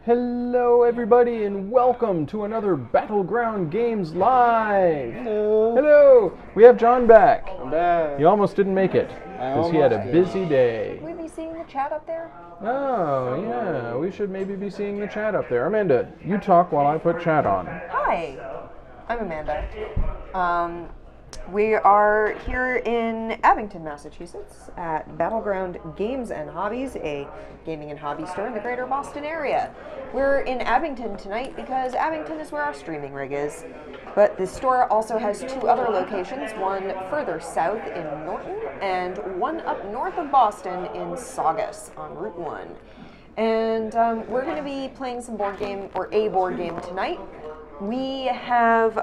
Hello everybody and welcome to another Battleground Games Live! Hello! Hello! We have John back. I'm back. He almost didn't make it because he had a busy day. Will we be seeing the chat up there? Oh, yeah, we should maybe be seeing the chat up there. Amanda, you talk while I put chat on. Hi, I'm Amanda. We are here in Abington, Massachusetts at Battleground Games and Hobbies, a gaming and hobby store in the greater Boston area. We're in Abington tonight because Abington is where our streaming rig is. But the store also has two other locations, one further south in Norton and one up north of Boston in Saugus on Route 1. And we're going to be playing some board game, or a board game tonight. We have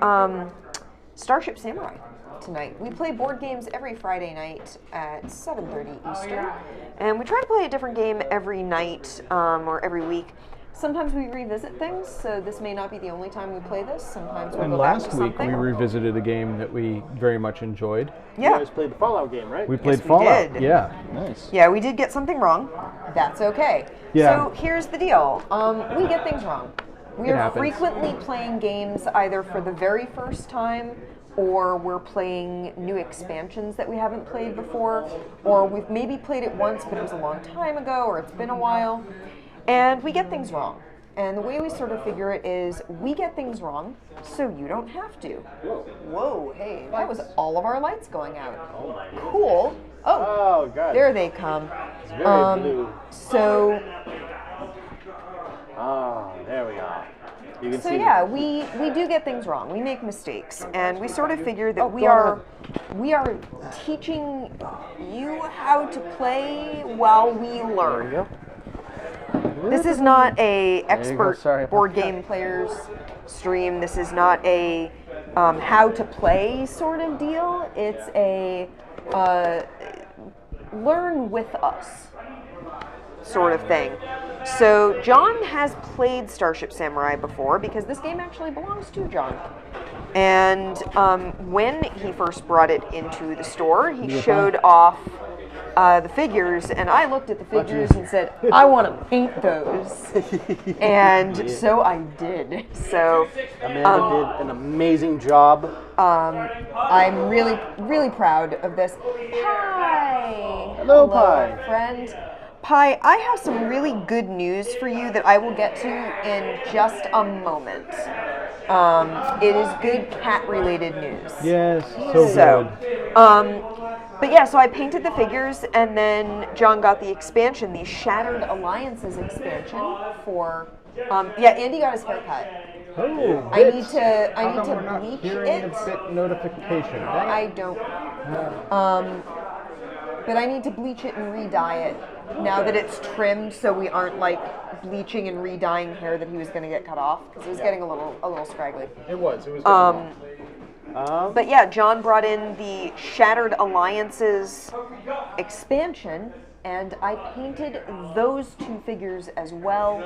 Starship Samurai tonight. We play board games every Friday night at 7:30 Eastern, and we try to play a different game every night or every week. Sometimes we revisit things, so this may not be the only time we play this. Sometimes we'll And go back last to week something. we revisited a game that we very much enjoyed. Yeah. You guys played the Fallout game, right? We played we Fallout. did. Yeah. Nice. Yeah, we did get something wrong. That's okay. Yeah. So here's the deal. We get things wrong. We It are happens. frequently playing games either for the very first time, or we're playing new expansions that we haven't played before, or we've maybe played it once but it was a long time ago, or it's been a while, and we get things wrong. And the way we sort of figure it is we get things wrong so you don't have to. Whoa, hey, that was all of our lights going out. Oh my goodness. Cool. Oh, God. There they come. It's very blue. So There we are. You can So see. yeah, we do get things wrong. We make mistakes, and we sort of figure that we go are teaching you how to play while we learn. There This is not a expert Sorry. board game players stream. This is not a how to play sort of deal. It's a learn with us sort of thing. So John has played Starship Samurai before because this game actually belongs to John. And when he first brought it into the store, he showed off the figures, and I looked at the figures and said, I want to paint those. And so I did. So Amanda did an amazing job. I'm really, really proud of this. Hi. Hello, Pi. Friend. Pi, I have some really good news for you that I will get to in just a moment. It is good cat-related news. Yes, so good. But yeah, so I painted the figures, and then John got the expansion, the Shattered Alliances expansion for. Andy got his hair cut. Oh, I bits. need to How come we're not bleach hearing it. a bit notification? I don't. But I need to bleach it and re-dye it now that it's trimmed, so we aren't like bleaching and re-dyeing hair that he was going to get cut off because it was getting a little scraggly. It was. But yeah, John brought in the Shattered Alliances expansion, and I painted those two figures as well.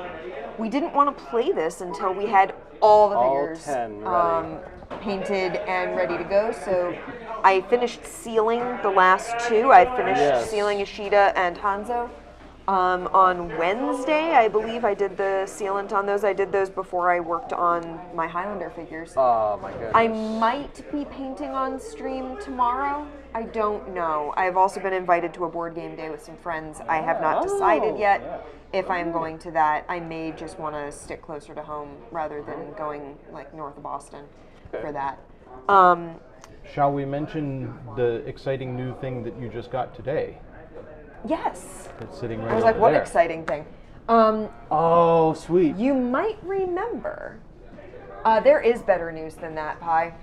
We didn't want to play this until we had all the figures 10 ready. painted and ready to go. So I finished sealing the last two. I finished sealing Ishida and Hanzo. On Wednesday, I believe I did the sealant on those. I did those before I worked on my Highlander figures. Oh my goodness. I might be painting on stream tomorrow. I don't know. I've also been invited to a board game day with some friends. I have not decided yet if I'm going to that. I may just want to stick closer to home rather than going like north of Boston for that. Shall we mention the exciting new thing that you just got today? Yes. It's sitting right I was like, over what there. exciting thing. Oh, sweet. You might remember, there is better news than that, Pi.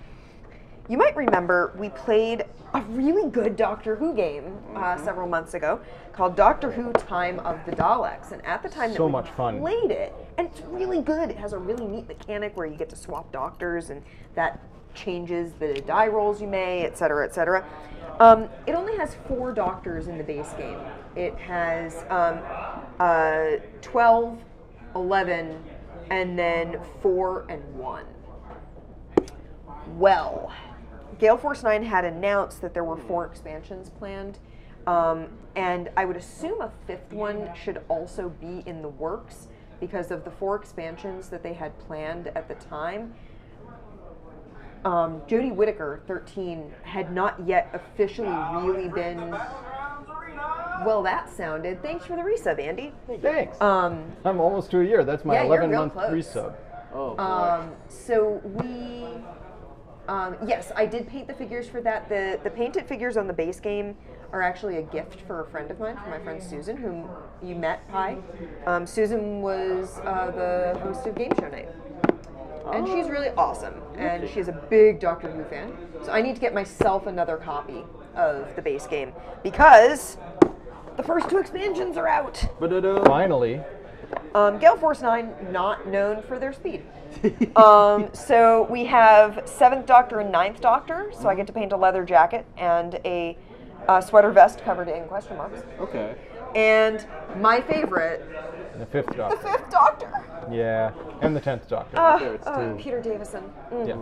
you might remember we played a really good Doctor Who game several months ago called Doctor Who Time of the Daleks. And at the time that So we much fun. played it, and it's really good. It has a really neat mechanic where you get to swap doctors, and that changes the die rolls you may, et cetera, et cetera. It only has 4 doctors in the base game. It has 12, 11, and then 4 and 1. Well, Gale Force 9 had announced that there were 4 expansions planned, and I would assume a 5th one should also be in the works because of the 4 expansions that they had planned at the time. Jodie Whittaker, 13, had not yet officially really been... Well, that sounded... Thanks for the resub, Andy. Thanks. I'm almost to a year. That's my Yeah, you're real 11-month close. resub. Oh, boy. So we... yes, I did paint the figures for that. The painted figures on the base game are actually a gift for a friend of mine, for my friend Susan, whom you met, Pi. Susan was the host of Game Show Night. And she's really awesome, and she's a big Doctor Who fan. So I need to get myself another copy of the base game, because the first 2 expansions are out. Finally. Gale Force 9, not known for their speed. So we have 7th Doctor and 9th Doctor, so I get to paint a leather jacket and a sweater vest covered in question marks. Okay. And my favorite, The 5th the Doctor. 5th Doctor. Yeah, and the 10th Doctor. Peter Davison. Yeah.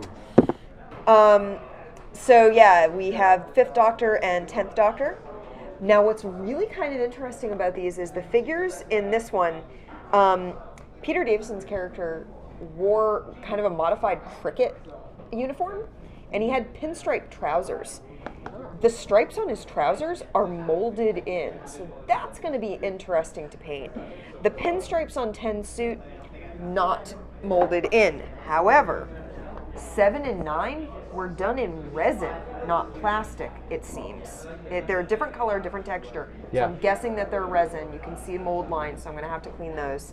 So yeah, we have 5th Doctor and 10th Doctor. Now what's really kind of interesting about these is the figures in this one. Peter Davison's character wore kind of a modified cricket uniform, and he had pinstripe trousers. The stripes on his trousers are molded in, so that's going to be interesting to paint. The pinstripes on 10's suit, not molded in. However, 7 and 9 were done in resin, not plastic, it seems. They're a different color, different texture. So Yeah. I'm guessing that they're resin. You can see mold lines, so I'm going to have to clean those.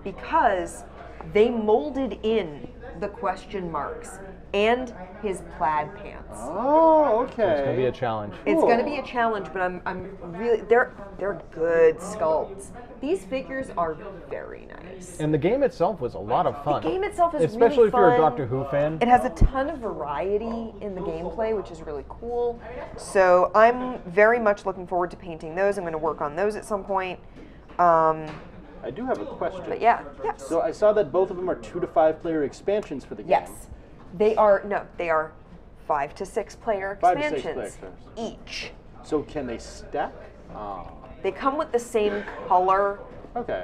Because they molded in the question marks and his plaid pants. Oh, okay. It's going to be a challenge. It's going to be a challenge, but I'm really they're good sculpts. These figures are very nice. And the game itself was a lot of fun. The game itself is Especially really if you're a fun. Doctor Who fan. It has a ton of variety in the gameplay, which is really cool. So I'm very much looking forward to painting those. I'm going to work on those at some point. I do have a question. But yeah, yes. So I saw that both of them are 2 to 5 player expansions for the game. Yes. They are 5 to 6 player 5 to 6 expansions player each. So can they stack? Oh. They come with the same color. Okay.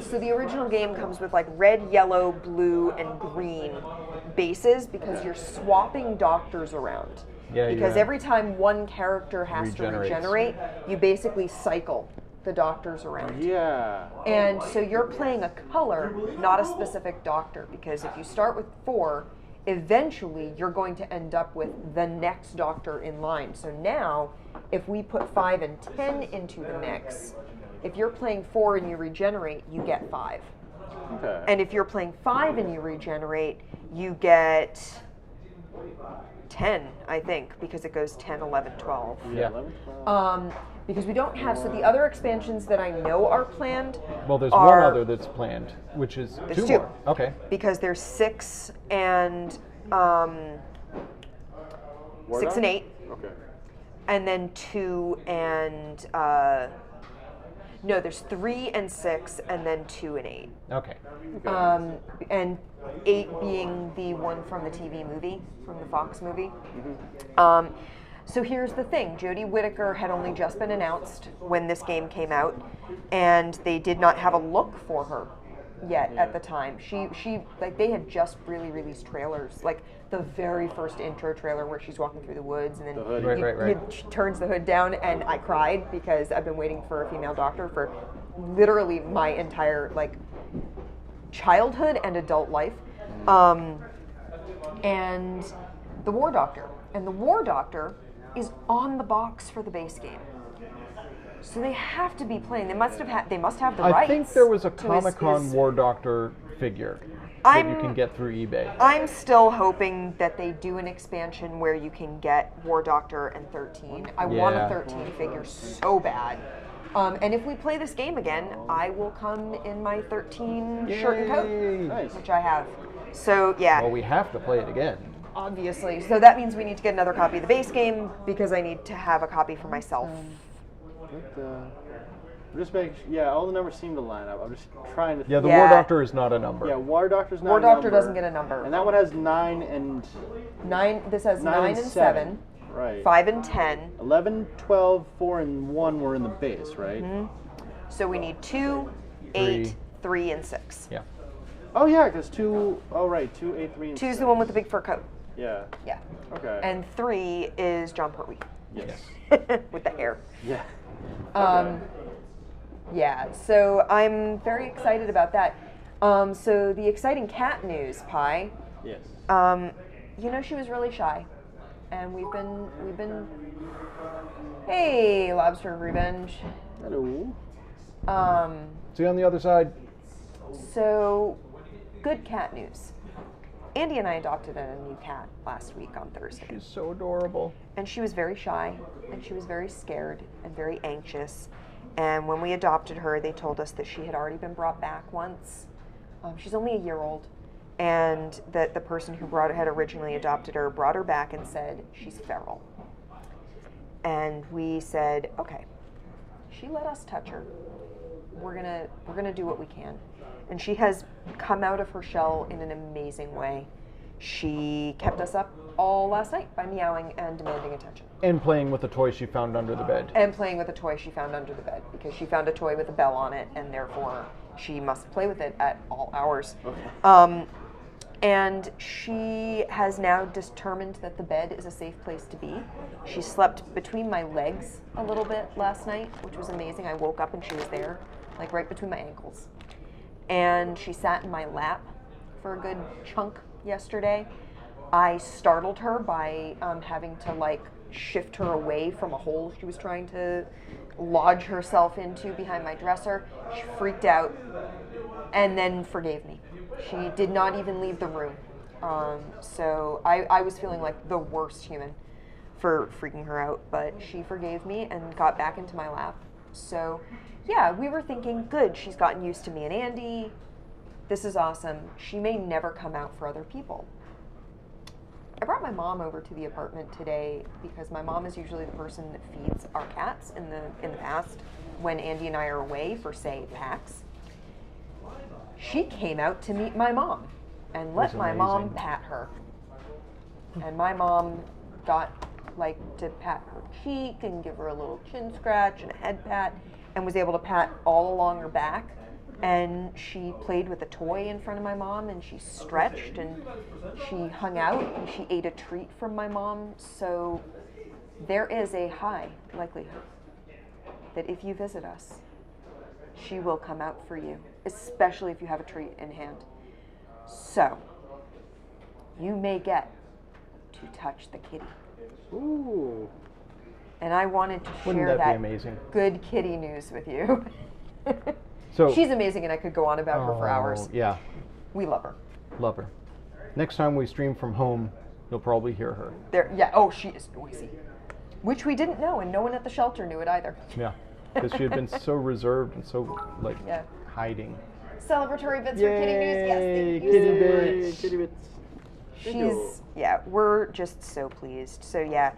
So the original game comes with like red, yellow, blue, and green bases because you're swapping doctors around. Yeah, because yeah. every time one character has to Regenerates. regenerate, you basically cycle the doctors around. Yeah. And so you're playing a color, not a specific doctor, because if you start with 4, eventually you're going to end up with the next doctor in line. So now, if we put 5 and 10 into the mix, if you're playing 4 and you regenerate, you get 5. Okay. And if you're playing 5 and you regenerate, you get 10, I think, because it goes 10, 11, 12. Yeah. 11, 12. Because we don't have, so the other expansions that I know are planned Well, there's are, one other that's planned, which is There's 2 two. more. Okay. because there's 6 and War 6 Dog? and 8, Okay. and then 2 and no, there's 3 and 6, and then 2 and 8. Okay. Okay. And 8 being the one from the TV movie, from the Fox movie. So here's the thing, Jodie Whittaker had only just been announced when this game came out, and they did not have a look for her yet at the time. She like they had just really released trailers, like the very first intro trailer where she's walking through the woods, and then The hood. Right. she turns the hood down, and I cried because I've been waiting for a female doctor for literally my entire like childhood and adult life. And the War Doctor. And the War Doctor is on the box for the base game. So they have to be playing. They must have the rights. I think there was a to his- Comic-Con his- War Doctor figure. that you can get through eBay. I'm still hoping that they do an expansion where you can get War Doctor and 13. I want a 13 figure so bad. And if we play this game again, I will come in my 13 shirt and coat, Nice. which I have. So, yeah. Well, we have to play it again. Obviously. So that means we need to get another copy of the base game because I need to have a copy for myself. Just making all the numbers seem to line up. I'm just trying to. Yeah, the War Doctor is not a number. Yeah, War Doctor's not War a Doctor number. doesn't get a number. And that one has 9 and 9. This has 9 and 7. Right. 5 and 10. 11, 12, 4, and 1 were in the base, right? So we need 2, 8, 3, and 6. Yeah. Oh yeah, because 2. Oh right, 2, 8, 3, and 2's 6. the one with the big fur coat. Yeah. Yeah. Okay. And 3 is John Pertwee. Yes. With the hair. Yeah. Yeah, so I'm very excited about that. So the exciting cat news, Pi. Yes. You know, she was really shy, and we've been. Hey, Lobster of Revenge. Hello. See you on the other side. So, good cat news. Andy and I adopted a new cat last week on Thursday. She's so adorable. And she was very shy, and she was very scared and very anxious. And when we adopted her, they told us that she had already been brought back once. She's only a year old, and that the person who had originally adopted her brought her back and said, she's feral. And we said, okay. She let us touch her. We're gonna do what we can. And she has come out of her shell in an amazing way. She kept us up all last night by meowing and demanding attention. And playing with the toy she found under the bed. And playing with a toy she found under the bed, because she found a toy with a bell on it, and therefore she must play with it at all hours. Okay. And she has now determined that the bed is a safe place to be. She slept between my legs a little bit last night, which was amazing. I woke up and she was there, like right between my ankles. And she sat in my lap for a good chunk yesterday. I startled her by having to shift her away from a hole she was trying to lodge herself into behind my dresser. She freaked out and then forgave me. She did not even leave the room. So I was feeling like the worst human for freaking her out, but she forgave me and got back into my lap. So yeah, we were thinking, good, she's gotten used to me and Andy. This is awesome. She may never come out for other people. I brought my mom over to the apartment today because my mom is usually the person that feeds our cats in the past when Andy and I are away for, say, PAX. She came out to meet my mom and let my mom pat her. And my mom got to pat her cheek and give her a little chin scratch and a head pat, and was able to pat all along her back. And she played with a toy in front of my mom, and she stretched, and she hung out, and she ate a treat from my mom. So there is a high likelihood that if you visit us, she will come out for you, especially if you have a treat in hand. So you may get to touch the kitty. Ooh. And I wanted to Wouldn't share that be that amazing? good kitty news with you. So She's amazing, and I could go on about her for hours. Yeah, We love her. love her. Next time we stream from home, you'll probably hear her. She is noisy. Which we didn't know, and no one at the shelter knew it either. Yeah, because she had been so reserved and so Yeah. hiding. Celebratory bits for kitty news. Yes, Yay, thank you. kitty bits. Kitty bits. We're just so pleased. So yeah,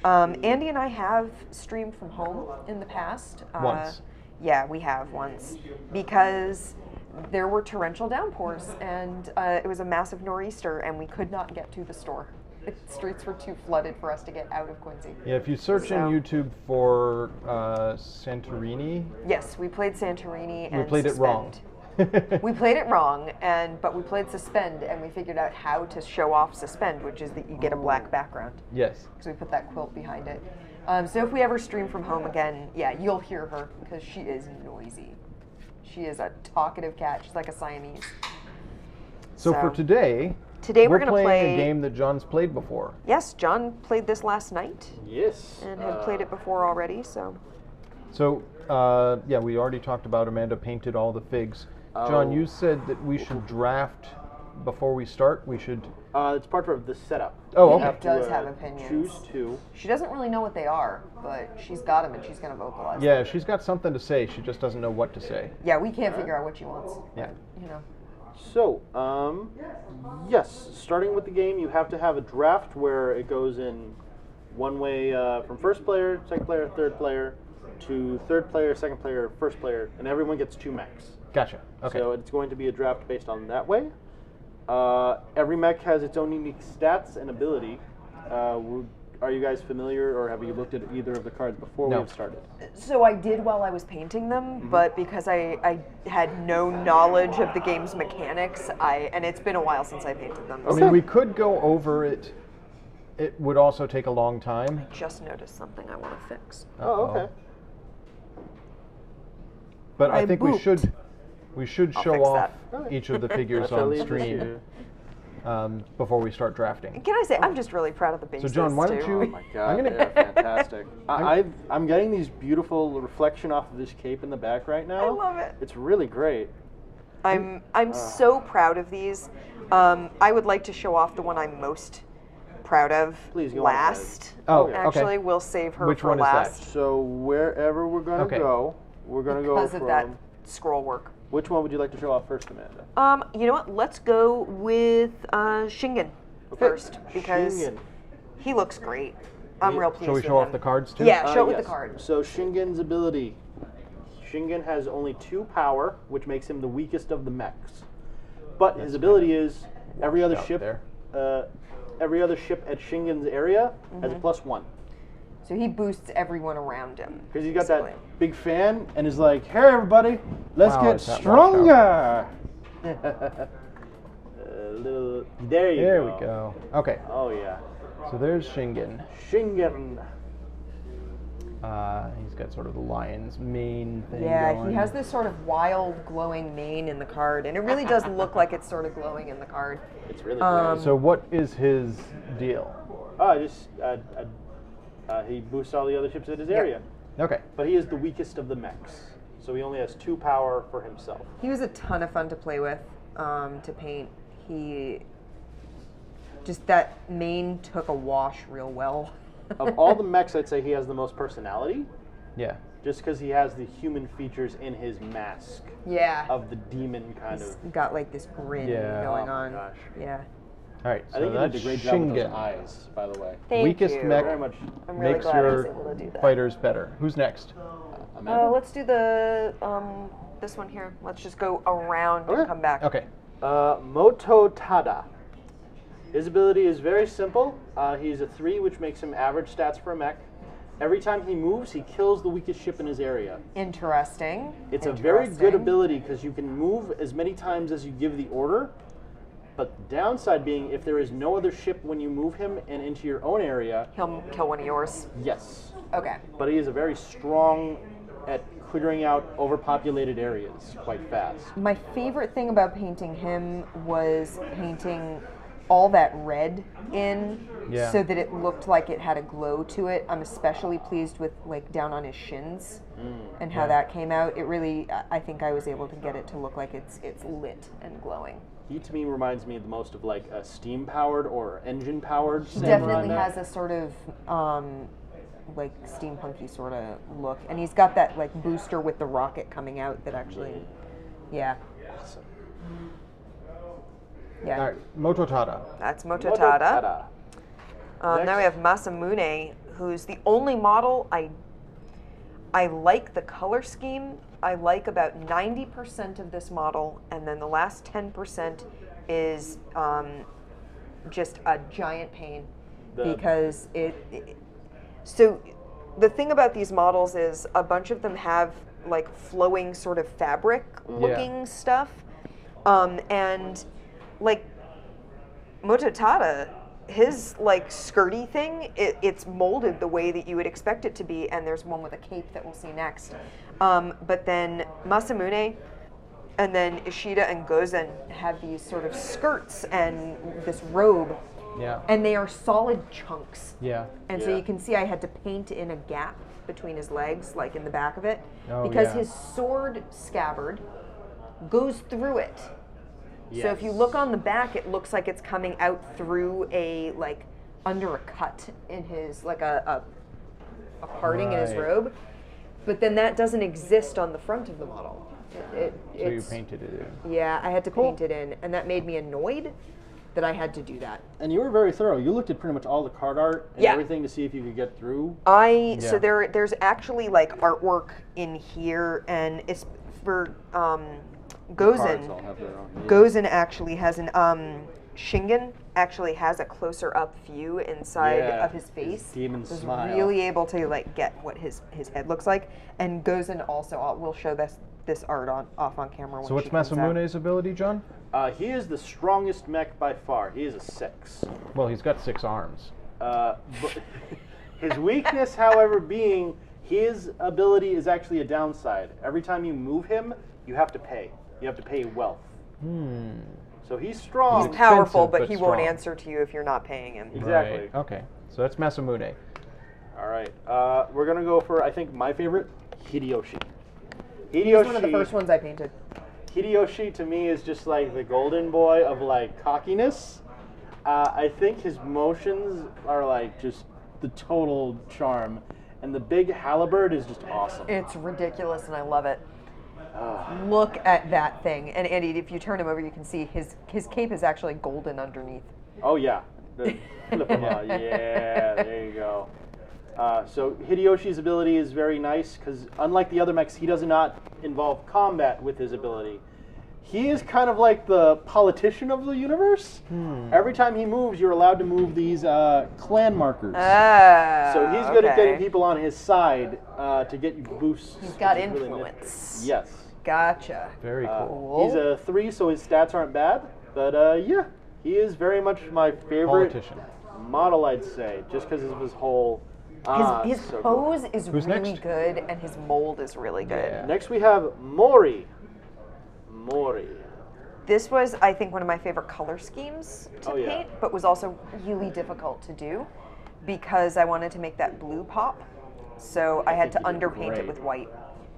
Andy and I have streamed from home in the past. Once. Yeah, we have once, because there were torrential downpours, and it was a massive nor'easter, and we could not get to the store. The streets were too flooded for us to get out of Quincy. Yeah, if you search on YouTube for Santorini, Yes, we played Santorini and we played it wrong. We played it wrong, but we played Suspend, and we figured out how to show off Suspend, which is that you get a black background. Yes. Because we put that quilt behind it. So if we ever stream from home again, yeah, you'll hear her, because she is noisy. She is a talkative cat. She's like a Siamese. So for today we're going to playing play a game that John's played before. Yes, John played this last night. Yes. And had played it before already, so. So, we already talked about Amanda painted all the figs. John, you said that we should draft before we start, we should... It's part of the setup. Oh, You okay. have to, Does have opinions. Choose two. She doesn't really know what they are, but she's got them and she's going to vocalize them. Yeah, she's got something to say. She just doesn't know what to say. Yeah, we can't figure out what she wants. Yeah. You know. So, yes, starting with the game, you have to have a draft where it goes in one way from first player, second player, third player, to third player, second player, first player, and everyone gets 2 mechs. Gotcha. Okay. So it's going to be a draft based on that way. Every mech has its own unique stats and ability. Are you guys familiar, or have you looked at either of the cards before we have started? So I did while I was painting them, but because I had no knowledge of the game's mechanics, and it's been a while since I painted them. I mean, we could go over it. It would also take a long time. Just noticed something I want to fix. Oh, okay. But I I think booped. we should I'll show fix off that. each of the figures Shall on leave this stream here. before we start drafting. Can I say, I'm just really proud of the bases, So John, why don't too. you... Oh my god, I'm gonna- they're fantastic. I'm getting these beautiful reflection off of this cape in the back right now. I love it. It's really great. I'm so proud of these. I would like to show off the one I'm most proud of Please go on last. Oh, okay. Actually, we'll save her Which for one is that? last So wherever we're gonna Okay. go, we're gonna go because from. of that scroll work. Which one would you like to show off first, Amanda? You know what? Let's go with Shingen first because Shingen. he looks great. I'm real pleased Shall we with show him. off the cards too? Yeah, show it with Yes. the card. So Shingen's ability. Shingen has only 2 power, which makes him the weakest of the mechs. But his ability is every other out ship. there. Every other ship at Shingen's area has a +1. So he boosts everyone around him. Because he's got basically. that big fan and is like, "Hey everybody, let's Wow, get is that stronger." There you There go. we go. Okay, Oh yeah, so there's Shingen. Shingen. He's got sort of the lion's mane thing Yeah, going. he has this sort of wild glowing mane in the card, and it really does look like it's sort of glowing in the card. It's really great. So what is his deal? He boosts all the other ships in his area, Okay. but he is the weakest of the mechs, so he only has 2 power for himself. He was a ton of fun to play with, to paint. Just that mane took a wash real well. Of all the mechs, I'd say he has the most personality, Yeah. just because he has the human features in his mask Yeah. of the demon kind He's of. got like this grin Yeah. going Oh my on. gosh. Yeah. All right. I So think he that's did a great job with those Shingen. eyes, by the way. Thank Weakest you. mech Very much. I'm really makes glad I was your able to do that. fighters better. Who's next? Amanda? Let's do the this one here. Let's just go around Okay. and come back. Okay. Moto Tada. His ability is very simple. He's a 3, which makes him average stats for a mech. Every time he moves, he kills the weakest ship in his area. Interesting. It's a very good ability because you can move as many times as you give the order. But the downside being, if there is no other ship when you move him and into your own area, He'll kill one of yours. yes. Okay. But he is a very strong at clearing out overpopulated areas quite fast. My favorite thing about painting him was painting all that red in Yeah. so that it looked like it had a glow to it. I'm especially pleased with like down on his shins and how that came out. It really, I think I was able to get it to look like it's lit and glowing. He to me reminds me the most of like a steam-powered or engine-powered He samurai definitely mech. has a sort of like steampunky sort of look, and he's got that like booster with the rocket coming out that actually, yeah, Awesome. yeah. All right. Mototada. That's Moto Mototada. Tada. Now we Next. have Masamune, who's the only model I like the color scheme. I like about 90% of this model, and then the last 10% is just a giant pain because so the thing about these models is a bunch of them have like flowing sort of fabric looking stuff, and like Mototada, his like skirty thing, it's molded the way that you would expect it to be, and there's one with a cape that we'll see next. But then Masamune and then Ishida and Gozen have these sort of skirts and this robe, Yeah. and they are solid chunks. Yeah. And so Yeah. you can see I had to paint in a gap between his legs, like in the back of it, Oh, because yeah. his sword scabbard goes through it. So if you look on the back, it looks like it's coming out through a like under a cut in his like a parting in his Right. robe, but then that doesn't exist on the front of the model. So you It's- painted it in. Yeah, I had to paint it in, and that made me annoyed that I had to do that. And you were very thorough. You looked at pretty much all the card art and Yeah. everything to see if you could get through. So Yeah. there's actually like artwork in here, and it's for Cards Gozen. all have their own. Yeah. Gozen actually has an Shingen actually has a closer up view inside Yeah, of his face. demon So smile. it's really able to like get what his head looks like. And Gozen also will show this art off on camera. When So what's she comes out. Masamune's ability, John? He is the strongest mech by far. He is a 6. Well, he's got 6 arms. But his weakness, however, being his ability is actually a downside. Every time you move him, you have to pay. You have to pay wealth. So he's strong. He's powerful, expensive, but but he won't strong. answer to you if you're not paying him. Exactly. Right. Okay. So that's Masamune. All right. We're gonna go for I think my favorite, Hideyoshi. He's one of the first ones I painted. Hideyoshi to me is just like the golden boy of like cockiness. I think his motions are like just the total charm, and the big halberd is just awesome. It's ridiculous, and I love it. Look at that thing. And Andy, if you turn him over, you can see his cape is actually golden underneath. Oh yeah, flip him out. Yeah, there you go. So Hideyoshi's ability is very nice because unlike the other mechs, he does not involve combat with his ability. He is kind of like the politician of the universe. Every time he moves, you're allowed to move these clan markers. So he's good at getting people on his side to get you boosts. He's got which is really influence. nifty. Yes. Gotcha. Very cool. He's a 3, so his stats aren't bad. But yeah, he is very much my favorite Politician. model, I'd say, just because of his whole. His so pose cool. is Who's really next? good, and his mold is really good. Yeah. Next we have Mori. Mori. This was, I think, one of my favorite color schemes to Oh, yeah. paint, but was also really difficult to do because I wanted to make that blue pop. So I had to think you did underpaint it great. with white.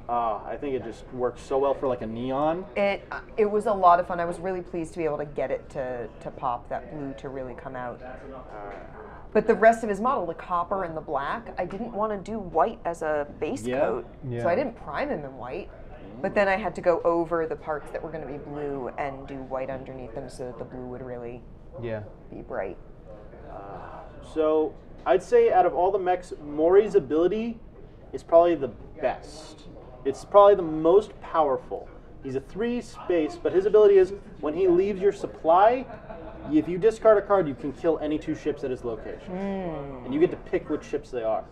I think it just works so well for like a neon. It was a lot of fun. I was really pleased to be able to get it to pop, that blue to really come out. But the rest of his model, the copper and the black, I didn't want to do white as a base Yeah. coat. Yeah. So I didn't prime him in white. But then I had to go over the parts that were going to be blue and do white underneath them so that the blue would really Yeah. be bright. So I'd say out of all the mechs, Mori's ability is probably the best. It's probably the most powerful. He's a 3 space, but his ability is when he leaves your supply, if you discard a card, you can kill any 2 ships at his location. And you get to pick which ships they are.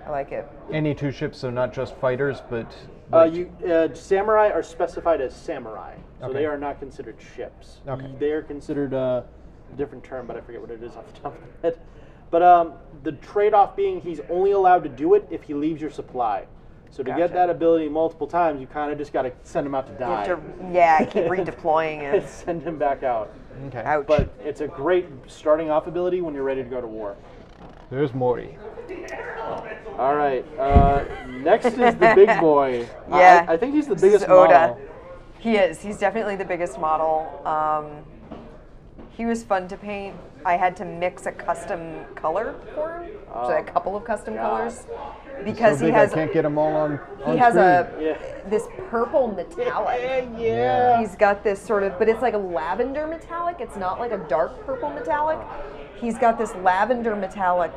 I like it. Any 2 ships, so not just fighters, but Samurai are specified as samurai, so Okay. they are not considered ships. Okay. They are considered a different term, but I forget what it is off the top of my head. But the trade-off being he's only allowed to do it if he leaves your supply. So to Gotcha. get that ability multiple times, you kind of just got to send him out to You die. have to, keep redeploying and him. send him back out. okay. Ouch. But it's a great starting off ability when you're ready to go to war. There's Mori. All right. Next is the big boy. Yeah. I think he's the This biggest is Oda. model. He is. He's definitely the biggest model. He was fun to paint. I had to mix a custom color for him, so a couple of custom colors, because So he big has I can't get them all on he has screen. Yeah. this purple metallic. Yeah. He's got this sort of, but it's like a lavender metallic. It's not like a dark purple metallic. He's got this lavender metallic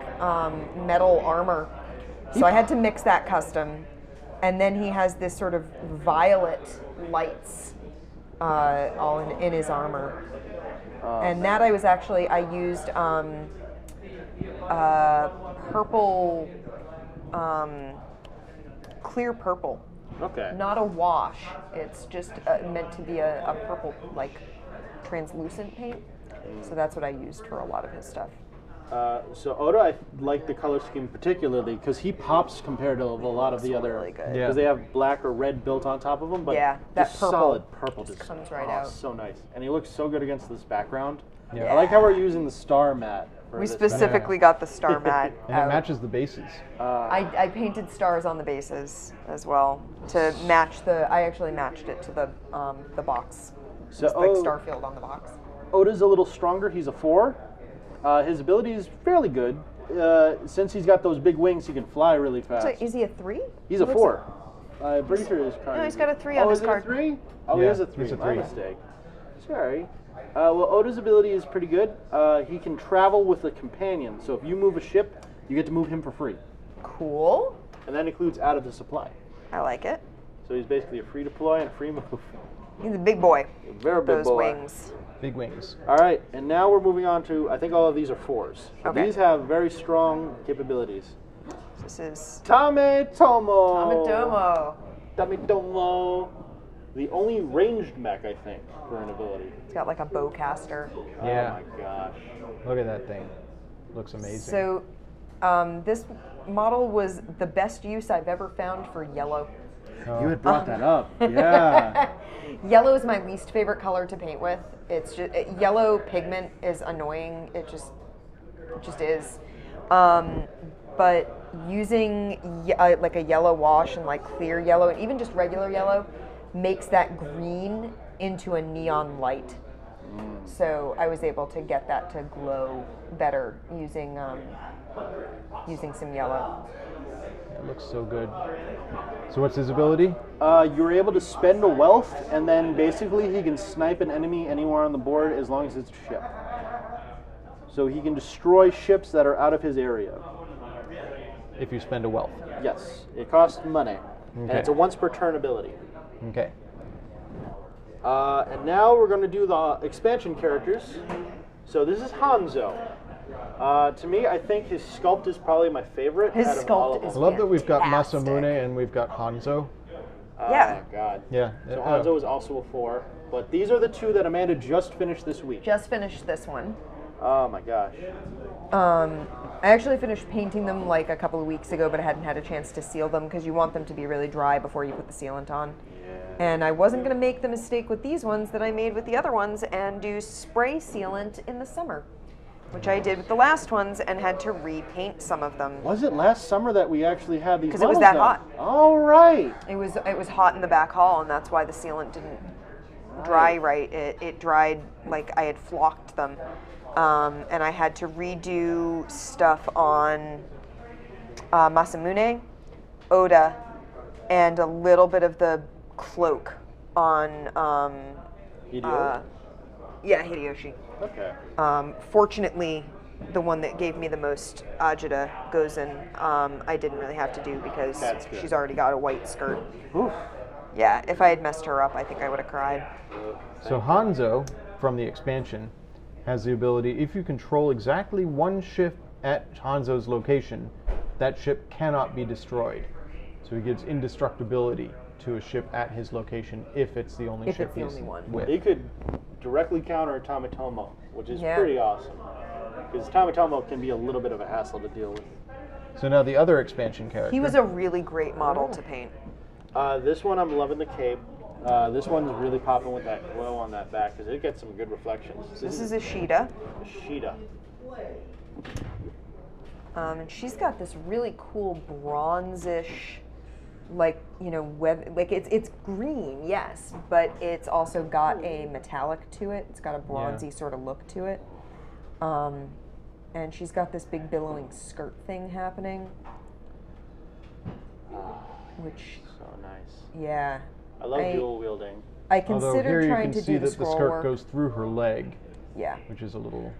metal armor. So I had to mix that custom. And then he has this sort of violet lights all in his armor. And that I used purple, clear purple. Okay. Not a wash. It's just meant to be a purple, like translucent paint. So that's what I used for a lot of his stuff. So Oda, I like the color scheme particularly because he pops compared to a lot of the other. Really good. Yeah. Because they have black or red built on top of them, but Yeah, that just purple solid purple just just comes right out. So nice, and he looks so good against this background. Yeah. I like how we're using the star mat. For We this specifically got the star mat And it out. matches the bases. I painted stars on the bases as well to match I actually matched it to the box. So Just like Starfield on the box. Oda's a little stronger. He's a 4. His ability is fairly good. Since he's got those big wings, he can fly really fast. So is he a 3? He's a 4. I'm pretty sure his card. No, he's got a 3 on his card. Oh, is it a 3? Oh, Yeah, he has a 3. he's a My 3. mistake. Sorry. Well, Oda's ability is pretty good. He can travel with a companion. So if you move a ship, you get to move him for free. Cool. And that includes out of the supply. I like it. So he's basically a free deploy and a free move. He's a big boy. Very big Those boy. wings. Big wings. All right, and now we're moving on to, I think all of these are 4s. So Okay. these have very strong capabilities. This is Tametomo. Amatomo. Tametomo. The only ranged mech, I think, for an ability. It's got like a bowcaster. Yeah. Oh my gosh. Look at that thing. Looks amazing. So this model was the best use I've ever found for yellow. Oh. You had brought that up. Yeah. Yellow is my least favorite color to paint with. It's just yellow pigment is annoying. It just is. But using like a yellow wash and like clear yellow and even just regular yellow makes that green into a neon light. So I was able to get that to glow better using some yellow. It looks so good. So what's his ability? You're able to spend a wealth, and then basically he can snipe an enemy anywhere on the board as long as it's a ship. So he can destroy ships that are out of his area. If you spend a wealth. Yes, it costs money, and Okay. it's a once per turn ability. Okay. And now we're going to do the expansion characters. So this is Hanzo. To me, I think his sculpt is probably my favorite. His out of all of sculpt is them. I love that we've got fantastic. Masamune and we've got Hanzo. Yeah. Oh, God. Yeah. So Hanzo is also a 4. But these are the 2 that Amanda just finished this week. Just finished this one. Oh, my gosh. I actually finished painting them like a couple of weeks ago, but I hadn't had a chance to seal them because you want them to be really dry before you put the sealant on. And I wasn't going to make the mistake with these ones that I made with the other ones and do spray sealant in the summer, which I did with the last ones and had to repaint some of them. Was it last summer that we actually had these? 'Cause it was models that done? hot. All right. It was hot in the back hall, and that's why the sealant didn't dry right. It dried like I had flocked them, and I had to redo stuff on Masamune, Oda, and a little bit of the cloak on Hideo? Hideyoshi. Okay. Fortunately, the one that gave me the most Ajita Gozen, I didn't really have to do because That's good. she's already got a white skirt. Oof. Yeah, if I had messed her up, I think I would have cried. So Hanzo, from the expansion, has the ability, if you control exactly one ship at Hanzo's location, that ship cannot be destroyed. So he gives indestructibility to a ship at his location if it's the only If ship it's the he's only one. with. He could directly counter Tametomo, which is Yeah. pretty awesome. Because Tametomo can be a little bit of a hassle to deal with. So now the other expansion character. He was a really great model to paint. This one, I'm loving the cape. This one's really popping with that glow on that back because it gets some good reflections. This is Ishida, Ishida. and she's got this really cool bronzish, like like it's green, yes, but it's also got a metallic to it. It's got a bronzy sort of look to it, and she's got this big billowing skirt thing happening, which So nice. yeah. I love dual wielding. I Although considered here you trying can to see do the that the scroll skirt work. goes through her leg, Yeah. which is a little.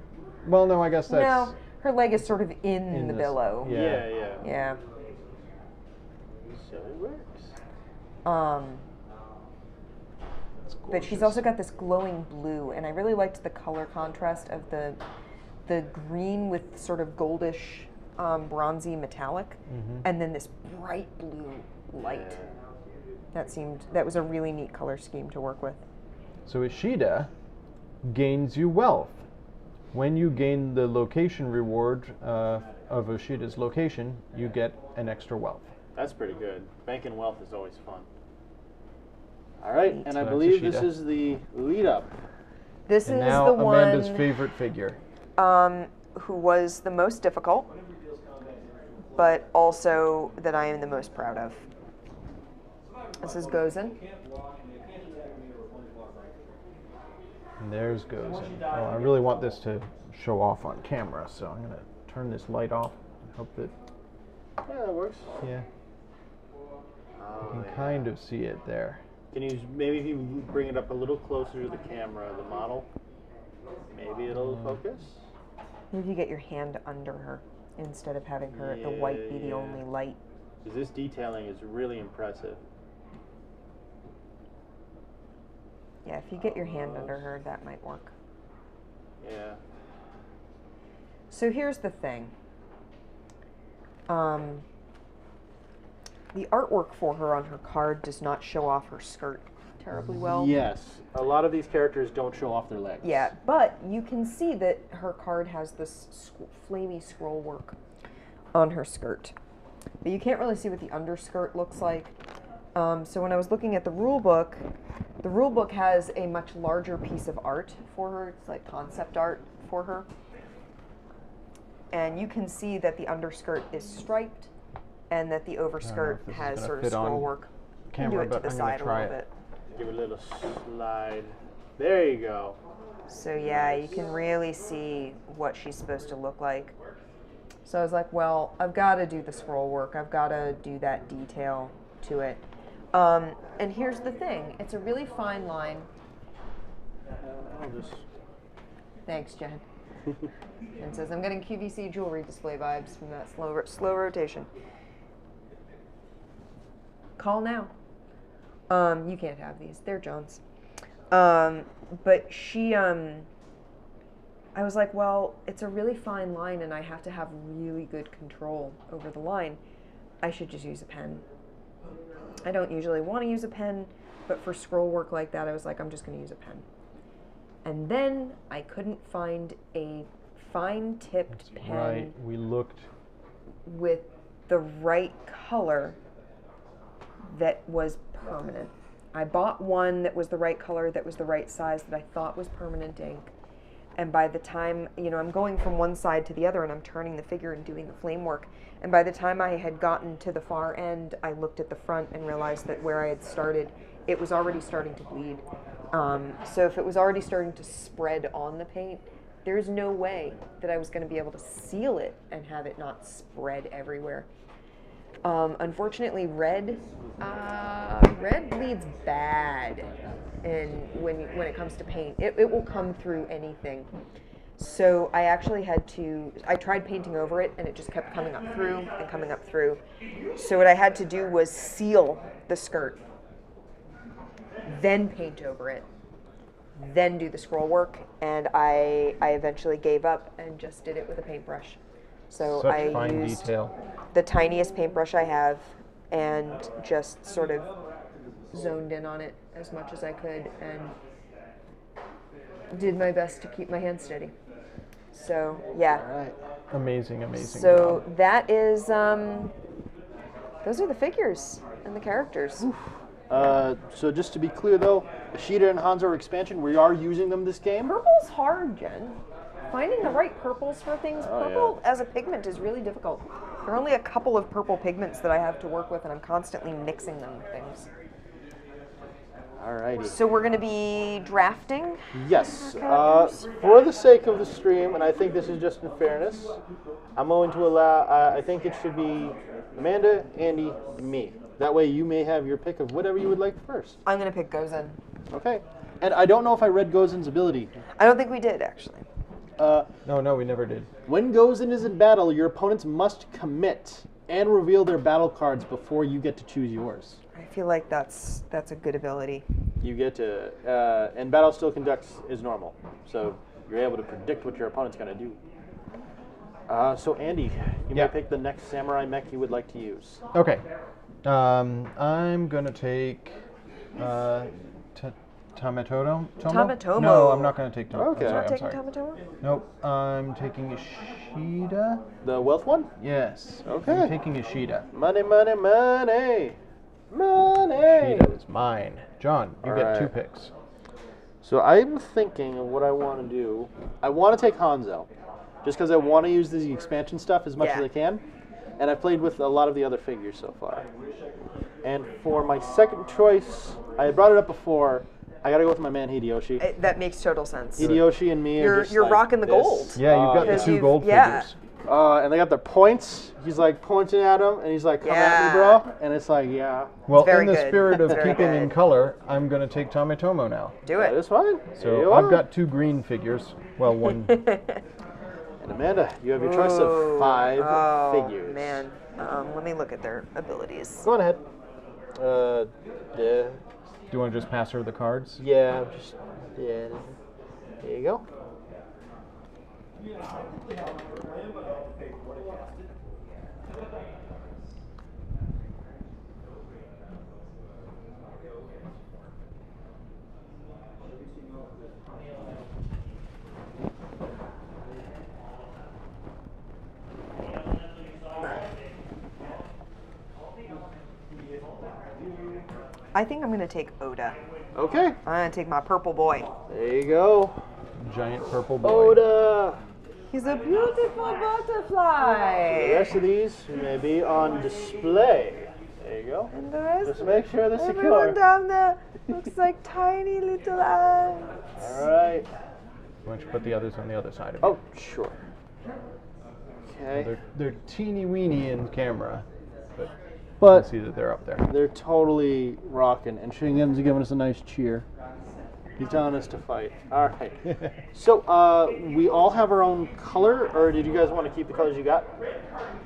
Well, no, I guess that's. No, her leg is sort of in the this- billow. Yeah. Yeah. So it works. It's But she's gorgeous. also got this glowing blue, and I really liked the color contrast of the green with sort of goldish, bronzy metallic, and then this bright blue light. That was a really neat color scheme to work with. So Ishida gains you wealth. When you gain the location reward of Ishida's location, you get an extra wealth. That's pretty good. Banking wealth is always fun. All right, and So I that's believe this Ishida. is the lead up. This And is now the Amanda's one favorite figure. who was the most difficult, but also that I am the most proud of. This is Gozen. And there's Gozen. Oh, I really want this to show off on camera, so I'm going to turn this light off and hope that, Yeah, that works. yeah, Oh, you can yeah. kind of see it there. Can you maybe if you bring it up a little closer to the camera, the model, maybe it'll focus. Maybe you get your hand under her instead of having her the white be the only light. Because this detailing is really impressive. Yeah, if you get your hand under her, that might work. Yeah. So here's the thing. The artwork for her on her card does not show off her skirt terribly well. Yes, a lot of these characters don't show off their legs. Yeah, but you can see that her card has this flamey scroll work on her skirt. But you can't really see what the underskirt looks like. So when I was looking at the rule book has a much larger piece of art for her. It's like concept art for her. And you can see that the underskirt is striped and that the overskirt has sort of scroll work. Camera, do it to the side a little bit. Give it a little slide. There you go. So yeah, you can really see what she's supposed to look like. So I was like, well, I've got to do the scroll work. I've got to do that detail to it. And here's the thing. It's a really fine line. I'll just... Thanks, Jen. And says, I'm getting QVC jewelry display vibes from that slow rotation. Call now. You can't have these. They're John's. But she, I was like, well, it's a really fine line and I have to have really good control over the line. I should just use a pen. I don't usually want to use a pen, but for scroll work like that, I was like, I'm just going to use a pen. And then I couldn't find a fine-tipped pen. Right, we looked. With the right color that was permanent. I bought one that was the right color, that was the right size, that I thought was permanent ink. And by the time, I'm going from one side to the other and I'm turning the figure and doing the flame work. And by the time I had gotten to the far end, I looked at the front and realized that where I had started, it was already starting to bleed. So if it was already starting to spread on the paint, there's no way that I was going to be able to seal it and have it not spread everywhere. Unfortunately, red bleeds bad, and when it comes to paint, it will come through anything. So I actually I tried painting over it, and it just kept coming up through and coming up through. So what I had to do was seal the skirt, then paint over it, then do the scroll work, and I eventually gave up and just did it with a paintbrush. So Such I fine used detail. the tiniest paintbrush I have and just sort of zoned in on it as much as I could and did my best to keep my hand steady. So yeah. All right. Amazing, amazing. So job. that is, those are the figures and the characters. So just to be clear, though, Ishida and Hanzo expansion, we are using them this game. Purple's hard, Jen. Finding the right purples for things, purple yeah. as a pigment is really difficult. There are only a couple of purple pigments that I have to work with, and I'm constantly mixing them with things. Alrighty. So we're going to be drafting? Yes. characters? For the sake of the stream, and I think this is just in fairness, I'm going to allow, I think it should be Amanda, Andy, me. That way you may have your pick of whatever you would like first. I'm going to pick Gozen. Okay. And I don't know if I read Gozen's ability. I don't think we did, actually. No, we never did. When Gozen is in battle, your opponents must commit and reveal their battle cards before you get to choose yours. I feel like that's a good ability. You get to, and battle still conducts as normal, so you're able to predict what your opponent's going to do. So Andy, you may pick the next samurai mech you would like to use. Okay. I'm going to take Tamatomo? Tamatomo. No, I'm not going to take Tamatomo. Okay. You're not I'm taking sorry. Tamatomo? Nope. I'm taking Ishida. The wealth one? Yes. Okay. I'm taking Ishida. Money, money, money. Money. Ishida is mine. John, you get Alright. 2 picks. So I'm thinking of what I want to do. I want to take Hanzo, just because I want to use the expansion stuff as much as I can. And I've played with a lot of the other figures so far. And for my second choice, I had brought it up before, I gotta go with my man Hideyoshi. That makes total sense. Hideyoshi and me are just You're like rocking the this. gold. Yeah, you've got the 'Cause 2 gold yeah. figures. And they got their points. He's like pointing at him, and he's like, "Come at me, bro!" And it's like, "Yeah, Well, very in the good. spirit of Very keeping in good. color, I'm going to take Tomatomo now. Do that it. is fine." There you So I've are. got 2 green figures. Well, one. And Amanda, you have your choice of 5 figures. Man, let me look at their abilities. Go on ahead. Yeah. Do you want to just pass her the cards? Yeah, just yeah. There you go. I think I'm going to take Oda. Okay, I'm going to take my purple boy. there you go. Giant purple boy. Oda. He's a beautiful The butterfly. rest of these may be on display. There you go. And the rest, Just make sure they're everyone secure. down there looks like tiny little ants. All right. Why don't you put the others on the other side of it? Oh, sure. Okay. They're teeny weeny in camera, but you But can see that they're up there. they're totally rocking, and Shingen's giving us a nice cheer. He's telling us to fight. All right. So we all have our own color, or did you guys want to keep the colors you got?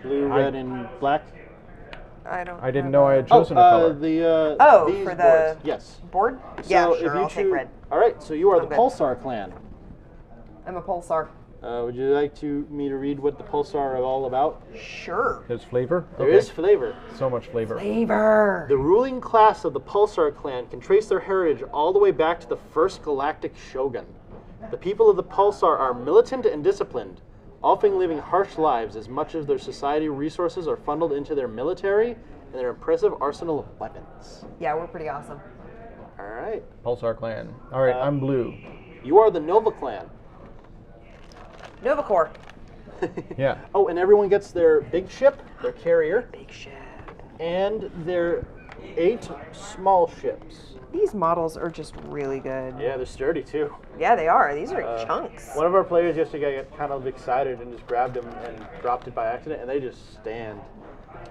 Blue, red, and black. I don't. I didn't know I had chosen a color. these for the- boards. Yes. Board? Yeah, So sure. if you I'll take red. All right. So you are I'm the good. Pulsar clan. I'm a pulsar. Would you like me to read what the Pulsar are all about? Sure. There's flavor? There is flavor. so much flavor. Flavor. The ruling class of the Pulsar clan can trace their heritage all the way back to the first galactic shogun. The people of the Pulsar are militant and disciplined, often living harsh lives as much of their society resources are funneled into their military and their impressive arsenal of weapons. Yeah, we're pretty awesome. All right. Pulsar clan. All right, I'm blue. You are the Nova clan. Novacore. Yeah. Oh, and everyone gets their big ship, their carrier, Big ship. and their 8 small ships. These models are just really good. Yeah, they're sturdy too. Yeah, they are. These are chunks. One of our players yesterday got kind of excited and just grabbed them and dropped it by accident, and they just stand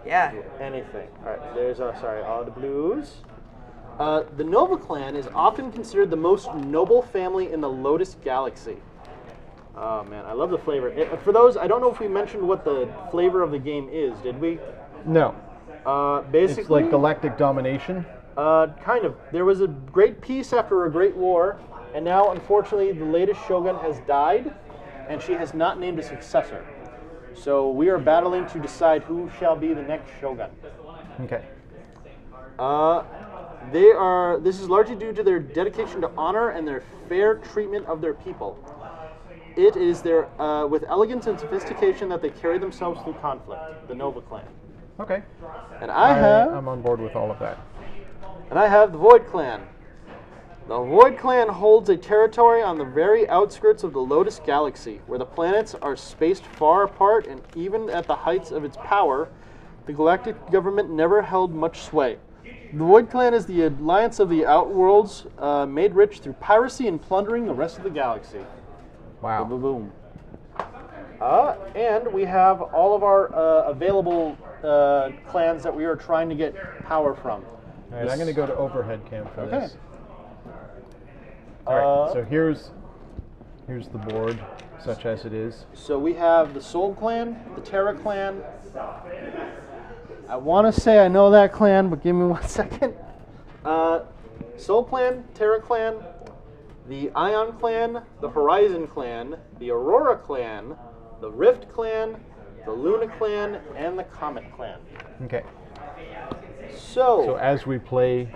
Yeah. anything. All right, there's all the blues. The Nova clan is often considered the most noble family in the Lotus Galaxy. Oh man, I love the flavor. For those, I don't know if we mentioned what the flavor of the game is, did we? No. Basically, It's like galactic domination. kind of. There was a great peace after a great war, and now, unfortunately, the latest shogun has died, and she has not named a successor. So we are battling to decide who shall be the next shogun. Okay. This is largely due to their dedication to honor and their fair treatment of their people. It is their with elegance and sophistication that they carry themselves through conflict. The Nova clan. Okay. And I'm on board with all of that. I have the Void clan. The Void clan holds a territory on the very outskirts of the Lotus Galaxy, where the planets are spaced far apart, and even at the heights of its power, the galactic government never held much sway. The Void clan is the alliance of the outworlds, made rich through piracy and plundering the rest of the galaxy. Wow. Boom, boom, boom. And we have all of our available clans that we are trying to get power from. All right, I'm going to go to overhead cam for Okay. this. All right, so here's the board, such as it is. So we have the Soul clan, the Terra clan. I want to say I know that clan, but give me 1 second. Soul clan, Terra clan, the Ion clan, the Horizon clan, the Aurora clan, the Rift clan, the Luna clan, and the Comet clan. Okay. So So as we play,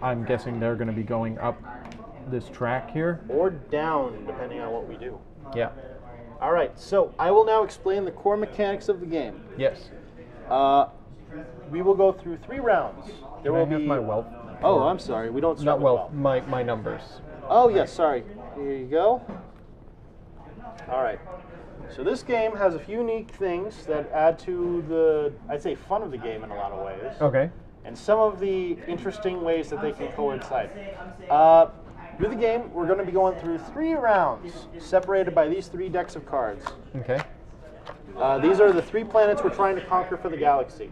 I'm guessing they're going to be going up this track here. or down, depending on what we do. Yeah. All right, so I will now explain the core mechanics of the game. Yes. We will go through 3 rounds. There Can will I have be my wealth? Oh, I'm sorry. We don't start Not with wealth. My numbers. Oh, yes, sorry. Here you go. All right. So this game has a few unique things that add to the, I'd say, fun of the game in a lot of ways. Okay. And some of the interesting ways that they can coincide. Through the game, we're going to be going through 3 rounds, separated by these 3 decks of cards. Okay. These are the 3 planets we're trying to conquer for the galaxy.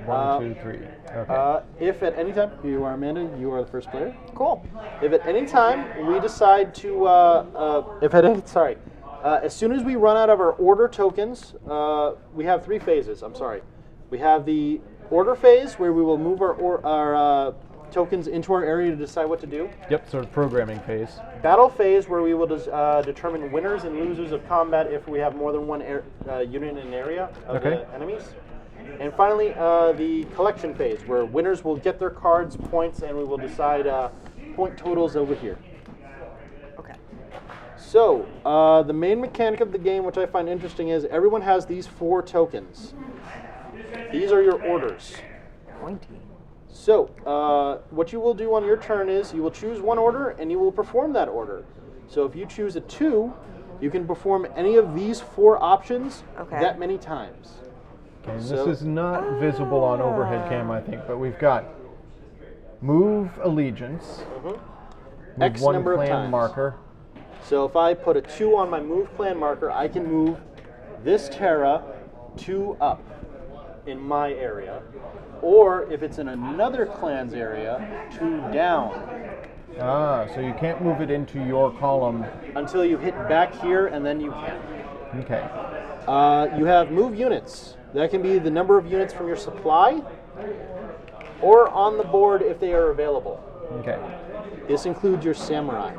1, 2, 3. Okay. If at any time, you are Amanda, you are the first player. Cool. If at any time we decide to, as soon as we run out of our order tokens, we have 3 phases. I'm sorry. We have the order phase where we will move our tokens into our area to decide what to do. Yep, sort of programming phase. Battle phase where we will determine winners and losers of combat if we have more than one unit in an area of the enemies. And finally, the collection phase where winners will get their cards, points, and we will decide point totals over here. Okay. So, the main mechanic of the game, which I find interesting, is everyone has these 4 tokens. These are your orders. Pointy. So, what you will do on your turn is you will choose one order and you will perform that order. So if you choose a 2, you can perform any of these 4 options that many times. Okay, this is not visible on overhead cam, I think, but we've got move allegiance, move X one number of clan times. marker. So if I put a 2 on my move clan marker, I can move this Terra 2 up in my area. Or if it's in another clan's area, 2 down. Ah, so you can't move it into your column. Until you hit back here, and then you can. Okay. You have move units. That can be the number of units from your supply, or on the board if they are available. Okay. This includes your samurai.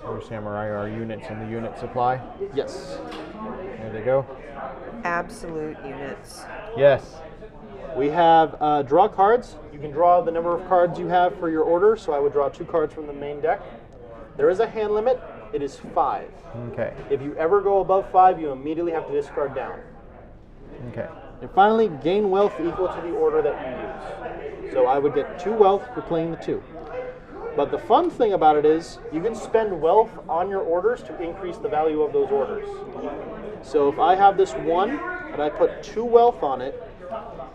Your samurai are units in the unit supply. Yes. There they go. Absolute units. Yes. We have draw cards. You can draw the number of cards you have for your order, so I would draw 2 cards from the main deck. There is a hand limit. It is 5. Okay. If you ever go above 5, you immediately have to discard down. Okay. And finally, gain wealth equal to the order that you use. So I would get 2 wealth for playing the 2. But the fun thing about it is you can spend wealth on your orders to increase the value of those orders. So if I have this 1 and I put 2 wealth on it,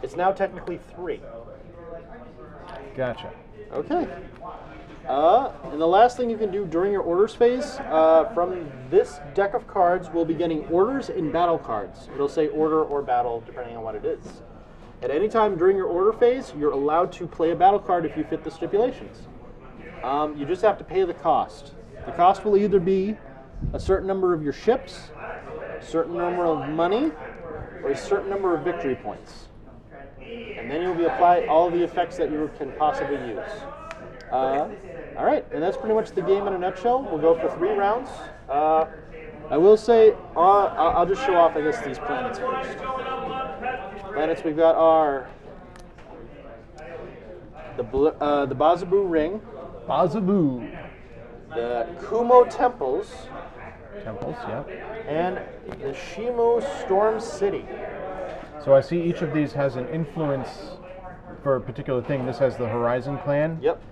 it's now technically 3. Gotcha. Okay. And the last thing you can do during your orders phase, from this deck of cards, we'll be getting orders and battle cards. It'll say order or battle, depending on what it is. At any time during your order phase, you're allowed to play a battle card if you fit the stipulations. You just have to pay the cost. The cost will either be a certain number of your ships, a certain number of money, or a certain number of victory points. And then you'll be applying all the effects that you can possibly use. All right, and that's pretty much the game in a nutshell. We'll go for 3 rounds. I will say, I'll just show off, I guess, these planets first. Planets we've got are the Bazabu Ring, Bazaboo. the Kumo Temples, Temples, yeah. and the Shimu Storm City. So I see each of these has an influence for a particular thing. This has the Horizon clan. Yep.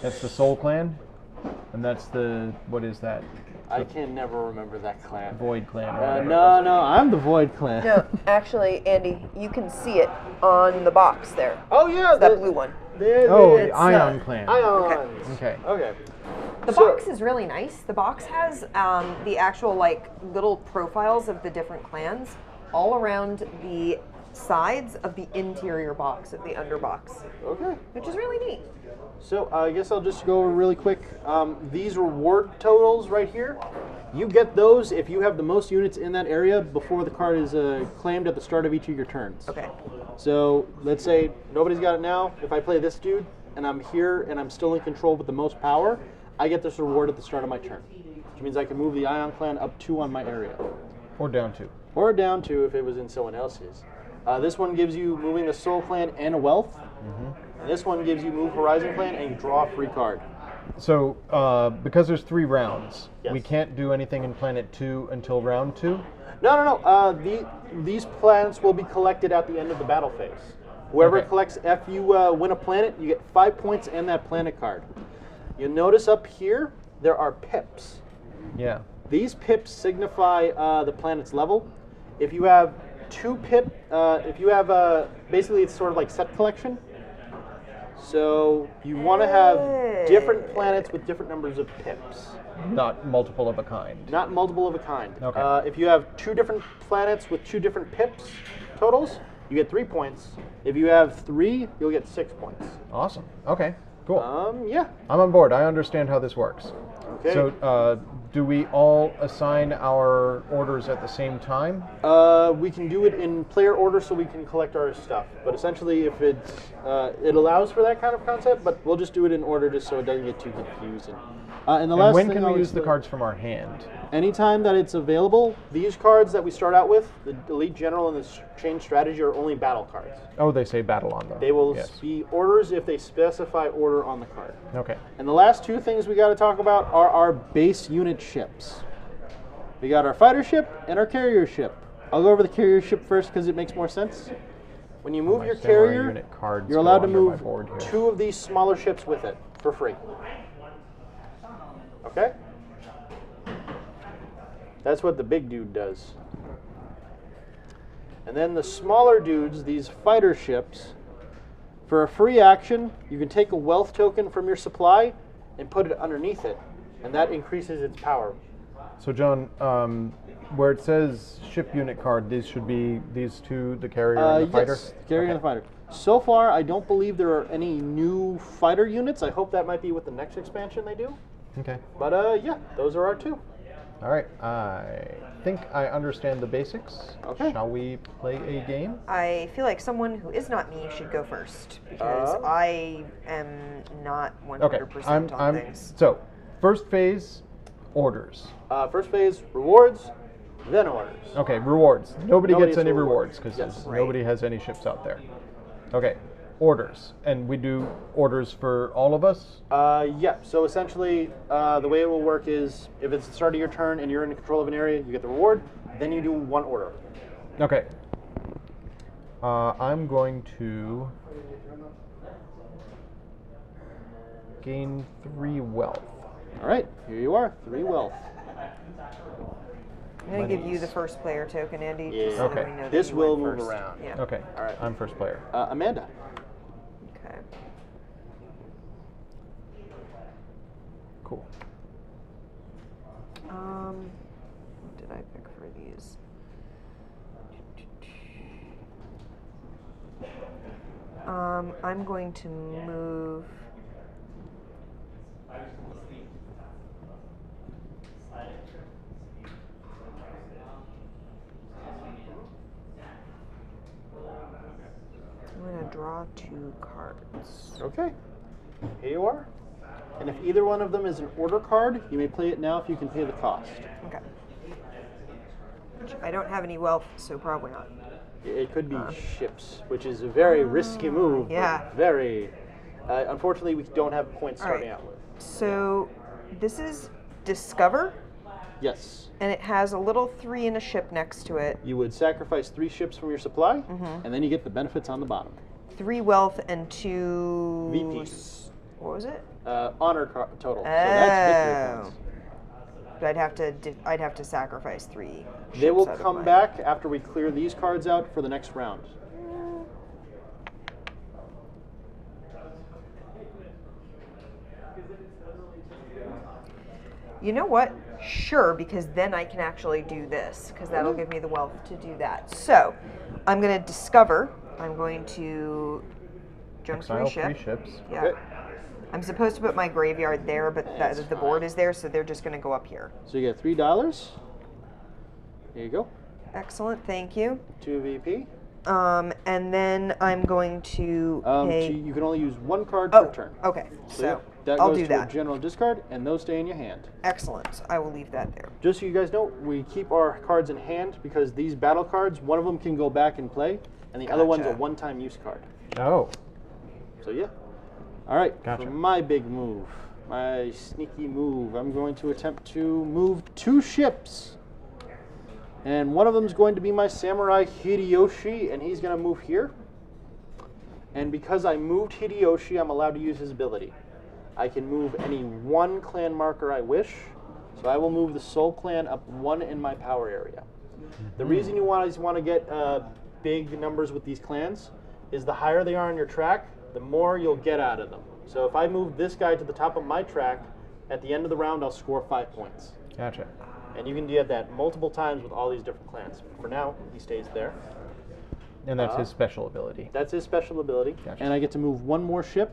That's the Soul clan. And that's the, what is that? I can never remember that clan. Void clan. Or whatever it No, I'm the Void clan. No, actually, Andy, you can see it on the box there. Oh yeah, That blue one. Oh, the It's, Ion clan. Ions. Okay. Okay. The box is really nice. The box has the actual little profiles of the different clans all around the sides of the interior box, of the underbox, Okay. which is really neat. So I guess I'll just go over really quick. These reward totals right here, you get those if you have the most units in that area before the card is claimed at the start of each of your turns. Okay. So let's say nobody's got it now. If I play this dude and I'm here and I'm still in control with the most power, I get this reward at the start of my turn, which means I can move the Ion clan up 2 on my area. Or down 2. Or down 2 if it was in someone else's. This one gives you moving the Soul clan and a wealth. And this one gives you move Horizon clan and you draw a free card. So, because there's 3 rounds, Yes. we can't do anything in Planet 2 until round 2? No. These planets will be collected at the end of the battle phase. Whoever Okay. collects, if you win a planet, you get 5 points and that planet card. You'll notice up here, there are pips. Yeah. These pips signify the planet's level. If you have 2 pip, basically it's sort of like set collection. So you want to have different planets with different numbers of pips. Not multiple of a kind. Not multiple of a kind. Okay. If you have 2 different planets with 2 different pips totals, you get 3 points. If you have 3, you'll get 6 points. Awesome. Okay. Cool. Yeah. I'm on board. I understand how this works. Okay. So, do we all assign our orders at the same time? We can do it in player order so we can collect our stuff. But essentially, if it's, it allows for that kind of concept, but we'll just do it in order just so it doesn't get too confusing. And the last when thing can I'll we use the explain- cards from our hand? Anytime that it's available, these cards that we start out with, the Elite General and the Change Strategy, are only battle cards. Oh, they say battle on them. They will Yes. be orders if they specify order on the card. Okay. And the last 2 things we got to talk about are our base unit ships. We got our fighter ship and our carrier ship. I'll go over the carrier ship first because it makes more sense. When you move My your samurai carrier, unit cards you're go allowed to under my move board here. 2 of these smaller ships with it for free. Okay? That's what the big dude does. And then the smaller dudes, these fighter ships, for a free action, you can take a wealth token from your supply and put it underneath it, and that increases its power. So, John, where it says ship unit card, these should be these 2, the carrier and the fighter? Yes, carrier and the fighter. So far, I don't believe there are any new fighter units. I hope that might be with the next expansion they do. Okay. But yeah, those are our 2. All right. I think I understand the basics. Okay. Shall we play a game? I feel like someone who is not me should go first because I am not 100% Okay. on things. So, first phase, orders. First phase, rewards, then orders. Okay, rewards. Nobody Nobody gets gets any rewards. rewards because Yes. Right. nobody has any ships out there. Okay, orders. And we do orders for all of us? Yeah, so essentially, the way it will work is if it's the start of your turn and you're in control of an area, you get the reward, then you do 1 order. Okay. I'm going to gain 3 wealth. All right, here you are, 3 wealth. I'm going to give you the first player token, Andy. Yeah. just so that Okay. we know that This you will went move first. around. Yeah. Okay, All right. I'm first player. Amanda. Okay. Cool. What did I pick for these? I'm going to move. I'm going to draw 2 cards. Okay, here you are. And if either one of them is an order card, you may play it now if you can pay the cost. Okay. Which I don't have any wealth, so probably not. It could be ships, which is a very risky move. but Yeah. Very. Unfortunately, we don't have points All starting right. out with. So this is Discover, Yes. and it has a little 3 in a ship next to it. You would sacrifice 3 ships from your supply, Mm-hmm. and then you get the benefits on the bottom. 3 wealth and 2 VPs. What was it? Honor total. So that's victory Oh. points. But I'd have to sacrifice 3. They will ships out of come my- back after we clear these cards out for the next round. You know what? Sure, because then I can actually do this, because that'll give me the wealth to do that. So, I'm going to discover. I'm going to junk Exile 3 3 ship. ships. Yeah. Okay. I'm supposed to put my graveyard there, but That's the board is there, so they're just going to go up here. So you get $3. Here you go. Excellent, thank you. 2 VP. And then I'm going to pay. You can only use 1 card Oh, per turn. okay. So yeah, that I'll goes do to that. a general discard, and those stay in your hand. Excellent. I will leave that there. Just so you guys know, we keep our cards in hand because these battle cards, one of them can go back and play, and the other one's a Gotcha. one-time use card. Oh, So yeah. All right. Gotcha. For my big move, my sneaky move, I'm going to attempt to move 2 ships. And one of them is going to be my Samurai Hideyoshi, and he's going to move here. And because I moved Hideyoshi, I'm allowed to use his ability. I can move any 1 clan marker I wish, so I will move the Soul Clan up 1 in my power area. The reason you want to get big numbers with these clans is the higher they are on your track, the more you'll get out of them. So if I move this guy to the top of my track, at the end of the round, I'll score 5 points. Gotcha. And you can do that multiple times with all these different clans. For now, he stays there. And that's his special ability. That's his special ability. Gotcha. And I get to move one more ship.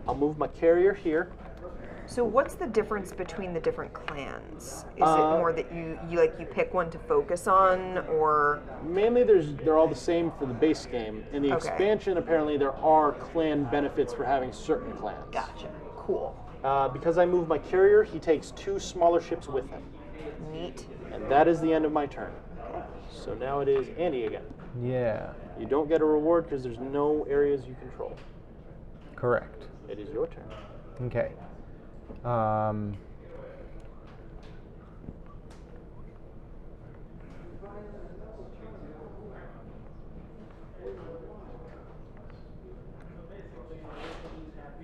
I'll move my carrier here. So what's the difference between the different clans? Is it more that you pick one to focus on, or mainly they're all the same for the base game. In the expansion, apparently there are clan benefits for having certain clans. Gotcha. Cool. Because I move my carrier, he takes 2 smaller ships with him. Neat. And that is the end of my turn. So now it is Andy again. Yeah. You don't get a reward because there's no areas you control. Correct. It is your turn. Okay.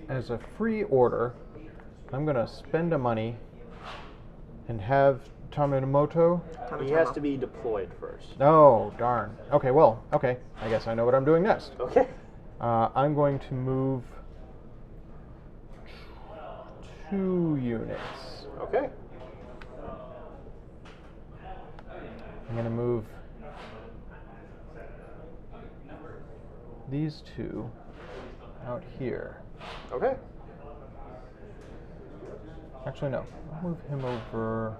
As a free order, I'm going to spend a money and have Tamamoto. He has to be deployed first. Oh, darn. Okay, well, okay. I guess I know what I'm doing next. Okay. I'm going to move 2 units. Okay. I'm going to move these 2 out here. Okay. Actually, no. I'll move him over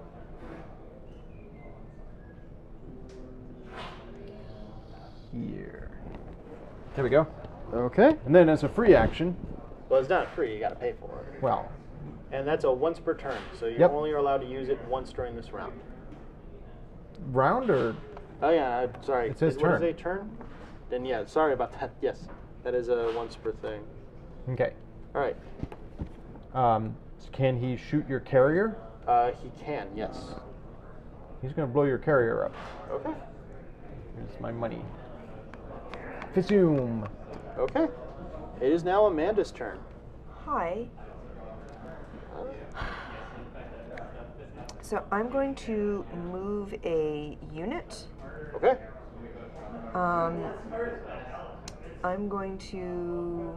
here. There we go. Okay. And then as a free action, Well, it's not free. You got to pay for it. well, And that's a once per turn, so you only are allowed to use it once during this round. round or Oh yeah, sorry. It says What turn. is a turn? Then yeah, sorry about that. Yes, that is a once per thing. okay. All right. Can he shoot your carrier? He can, yes. He's going to blow your carrier up. Okay. Here's my money. Fizoom. Okay. It is now Amanda's turn. Hi. So I'm going to move a unit. Okay. I'm going to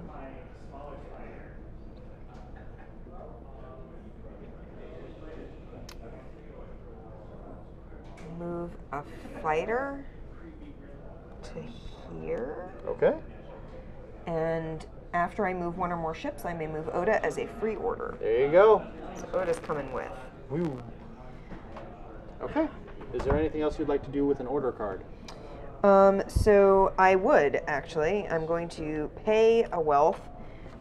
move a fighter to here. Okay. And after I move 1 or more ships, I may move Oda as a free order. There you go. So Oda's coming with. Woo. Okay. Is there anything else you'd like to do with an order card? So I would, actually. I'm going to pay a wealth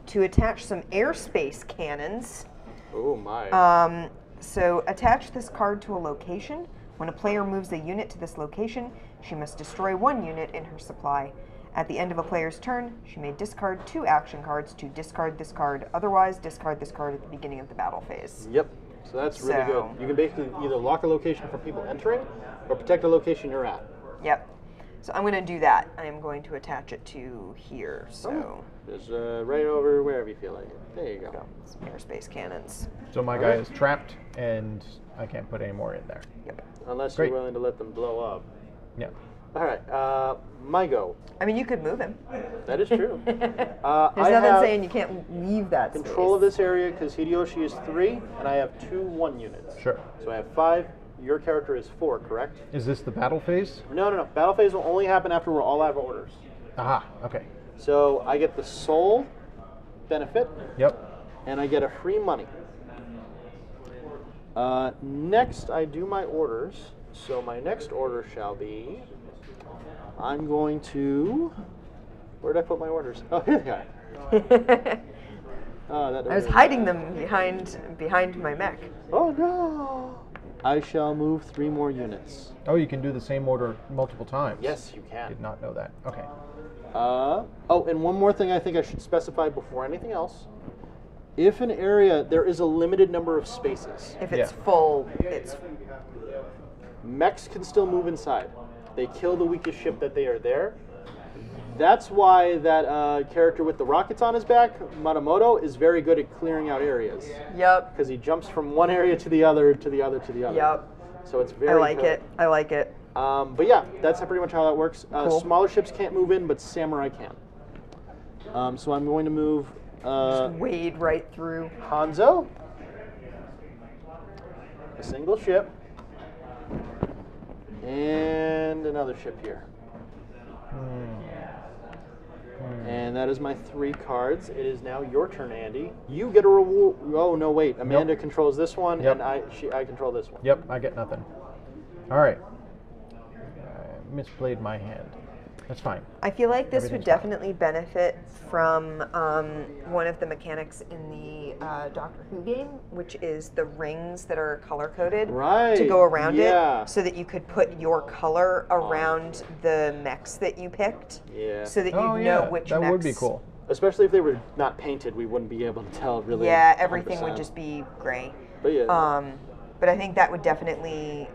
to attach some airspace cannons. Oh my. So attach this card to a location. When a player moves a unit to this location, she must destroy 1 unit in her supply. At the end of a player's turn, she may discard 2 action cards to discard this card. Otherwise, discard this card at the beginning of the battle phase. Yep. So that's really good. You can basically either lock a location from people entering or protect a location you're at. Yep. So I'm going to do that. I am going to attach it to here. So Just right over wherever you feel like it. There you go. some airspace cannons. So my guy is trapped, and I can't put any more in there. Yep. Unless Great. you're willing to let them blow up. Yeah. All right. My go. I mean, you could move him. That is true. There's I nothing have saying you can't leave that control of space. this area because Hideyoshi is 3, and I have 2 1 units. Sure. So I have 5. Your character is 4, correct? Is this the battle phase? No. Battle phase will only happen after we're all out of orders. Aha. Okay. So I get the soul benefit, Yep. and I get a free money. Next, I do my orders. So my next order shall be, I'm going to, where did I put my orders? Oh, here they are. I was hiding them behind my mech. Oh no! I shall move 3 more units. Oh, you can do the same order multiple times. Yes, you can. Did not know that. Okay. Oh, and one more thing I think I should specify before anything else. If an area, there is a limited number of spaces. If it's Yeah. full, it's Mechs can still move inside. They kill the weakest ship that they are there. That's why that character with the rockets on his back, Matamoto, is very good at clearing out areas. Yep. Because he jumps from one area to the other, to the other, to the other. Yep. So it's I very like good. it. I like it. But yeah, that's pretty much how that works. Cool. Smaller ships can't move in, but Samurai can. So I'm going to move Just wade right through. Hanzo, a single ship, and another ship here. And that is my 3 cards. It is now your turn, Andy. You get a reward. Oh no, wait. Amanda controls this one, Yep. and I control this one. Yep, I get nothing. All right. I misplayed my hand. That's fine. I feel like this would Everything's fine. definitely benefit from one of the mechanics in the Doctor Who game, which is the rings that are color-coded Right, to go around yeah. it, so that you could put your color around the mechs that you picked, Yeah. so that you Oh, know yeah. which That mechs. would be cool. Especially if they were not painted, we wouldn't be able to tell really. Yeah, everything 100%. would just be gray. But yeah. But I think that would definitely,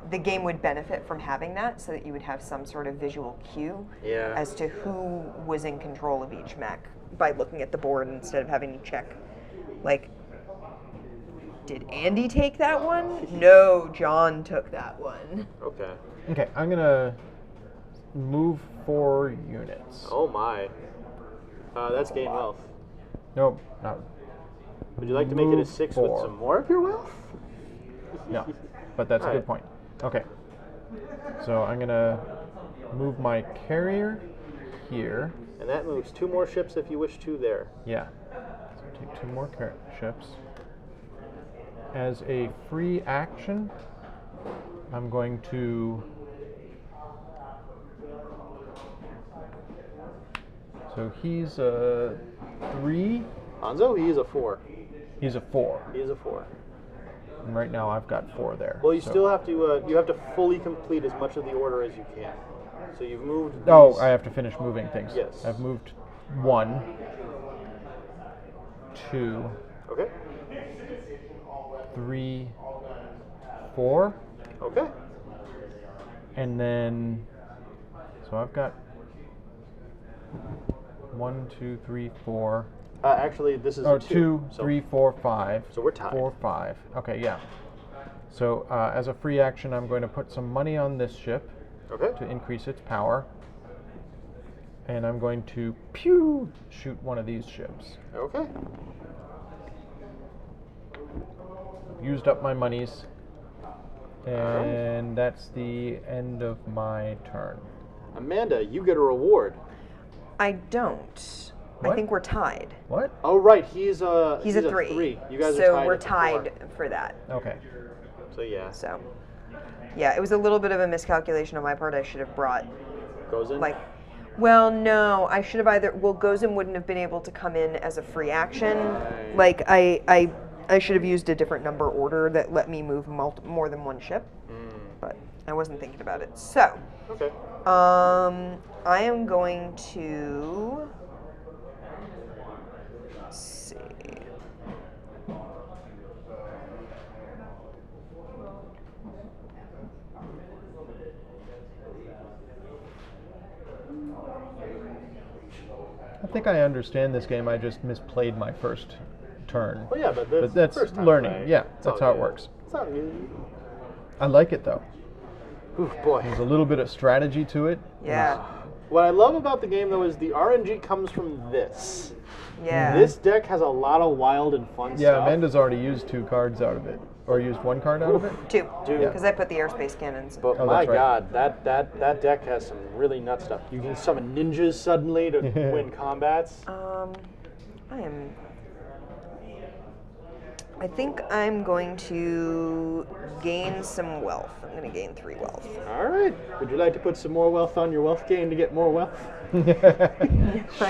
the game would benefit from having that, so that you would have some sort of visual cue Yeah. as to who was in control of each mech by looking at the board instead of having to check, like, did Andy take that one? No, John took that one. Okay. Okay, I'm gonna move 4 units. Oh my. That's gain wealth. Nope, not. Would you like to make it a Move 6 4. with some more of your wealth? No, but that's a Alright. good point. Okay, so I'm gonna move my carrier here. And that moves 2 more ships if you wish to there. Yeah. So take 2 more ships. As a free action, I'm going to. So he's a 3. Hanzo, he is a 4. He's a 4. He is a 4. And right now I've got 4 there. Well, you so- still have to. You have to fully complete as much of the order as you can. So you've moved. Oh, these- I have to finish moving things. Yes. I've moved 1, 2, Okay. 3, 4, Okay. and then. So I've got 1, 2, 3, 4. Actually, this is Oh, a 2, so 3, 4, 5. So we're tied. 4, 5. Okay, yeah. So as a free action, I'm going to put some money on this ship Okay. to increase its power. And I'm going to shoot one of these ships. Okay. Used up my monies. And that's the end of my turn. Amanda, you get a reward. I don't. What? I think we're tied. What? Oh right, he's a He's a 3. You guys so are tied. we're at the tied 4. for that. Okay. So yeah, So, yeah, it was a little bit of a miscalculation on my part. I should have brought, goes in. well, no, I should have either, Gozin wouldn't have been able to come in as a free action. Right. Like, I should have used a different number order that let me move more than one ship, but I wasn't thinking about it. So, Okay. I am going to see. I think I understand this game. I just misplayed my first turn. Well, yeah, but But that's the first time, learning. right? Yeah, It's that's all how it good. works. It's all good. I like it though. Ooh, boy. There's a little bit of strategy to it. Yeah, What I love about the game though is the RNG comes from this. yeah. This deck has a lot of wild and fun Yeah, stuff. Amanda's already used 2 cards out of it. Or used 1 card out of it? 2, Dude. because I put the airspace cannons. But Oh, my that's right. god, that deck has some really nut stuff. You can summon ninjas suddenly to win combats. I think I'm going to gain some wealth. I'm going to gain 3 wealth. Alright. Would you like to put some more wealth on your wealth gain to get more wealth?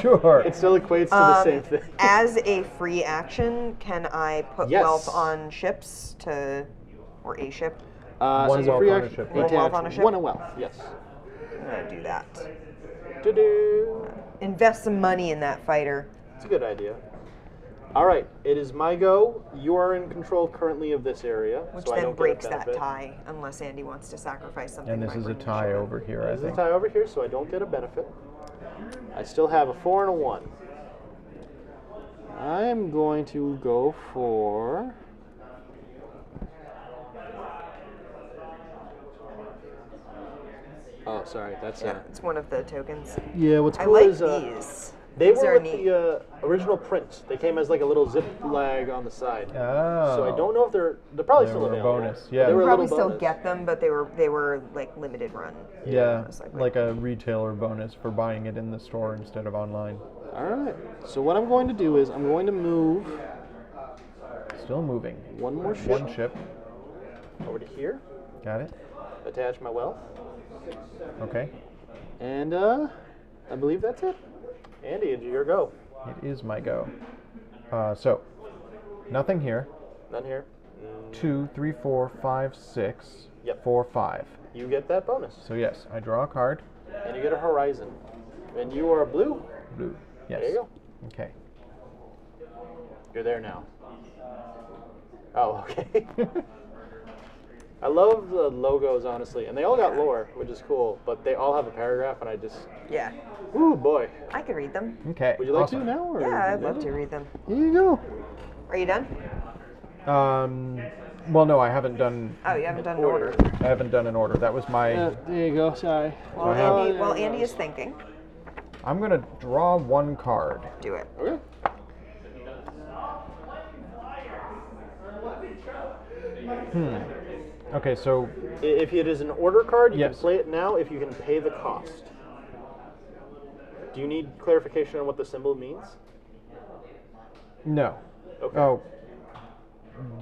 Sure. It still equates to the same thing. As a free action, can I put Yes. wealth on ships or a ship? So One as a wealth free on a action, ship, need right? to One wealth add on a ship? 1 a wealth, yes. I'm going to do that. Do-do. Invest some money in that fighter. It's a good idea. Alright, it is my go. You are in control currently of this area. Which so I then don't breaks get a that benefit. tie, unless Andy wants to sacrifice something. And this by is a bringing tie ship in. over here, I There's a think. tie over here, so I don't get a benefit. I still have a 4 and a 1. I'm going to go for... Oh, sorry. That's Yeah, it's one of the tokens. yeah. What's I cool like is these. They These were are with neat. the original print. They came as like a little zip lag on the side. Oh. So I don't know if they're probably They still were a available. bonus, But yeah. they You were You a probably little still bonus. get them, but they were like limited run. Yeah, most likely. like a retailer bonus for buying it in the store instead of online. All right. So what I'm going to do is I'm going to move Still moving. one more ship One ship. over to here. Got it. Attach my wealth, Okay. and I believe that's it. Andy, it's your go. It is my go. So, nothing here. None here. 2, 3, 4, 5, 6, Yep. 4, 5. You get that bonus, So yes, I draw a card. and you get a horizon. And you are blue. Blue. Yes. There you go. Okay. You're there now. Oh, okay. I love the logos, honestly, and they all got lore, which is cool, but they all have a paragraph, and I just, Yeah, ooh, boy. I could read them. Okay. Would you like awesome. to now? Or Yeah, I'd love to read them. Here you go. Are you done? Well, no, I haven't done. Oh, you haven't done an order. I haven't done an order. That was my. There you go, sorry. Well, I have- Andy is thinking. I'm gonna draw one card. Do it. Okay. Okay, so If it is an order card, you Yes. can play it now if you can pay the cost. Do you need clarification on what the symbol means? no. Okay. Oh.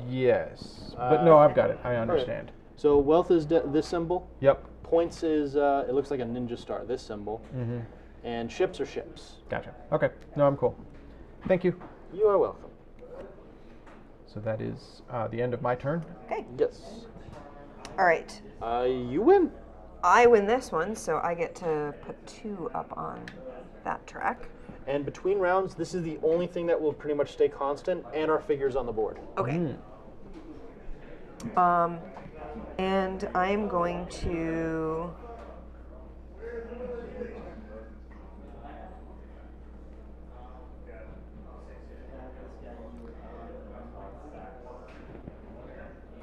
Yes, but no, I've got it. I understand. So wealth is this symbol. Yep. Points is, it looks like a ninja star, this symbol. Mm-hmm. And ships are ships. Gotcha. Okay. No, I'm cool. Thank you. You are welcome. So that is the end of my turn. Okay. Yes. All right. You win. I win this one, so I get to put 2 up on that track. And between rounds, this is the only thing that will pretty much stay constant, and our figures on the board. Okay. And I'm going to.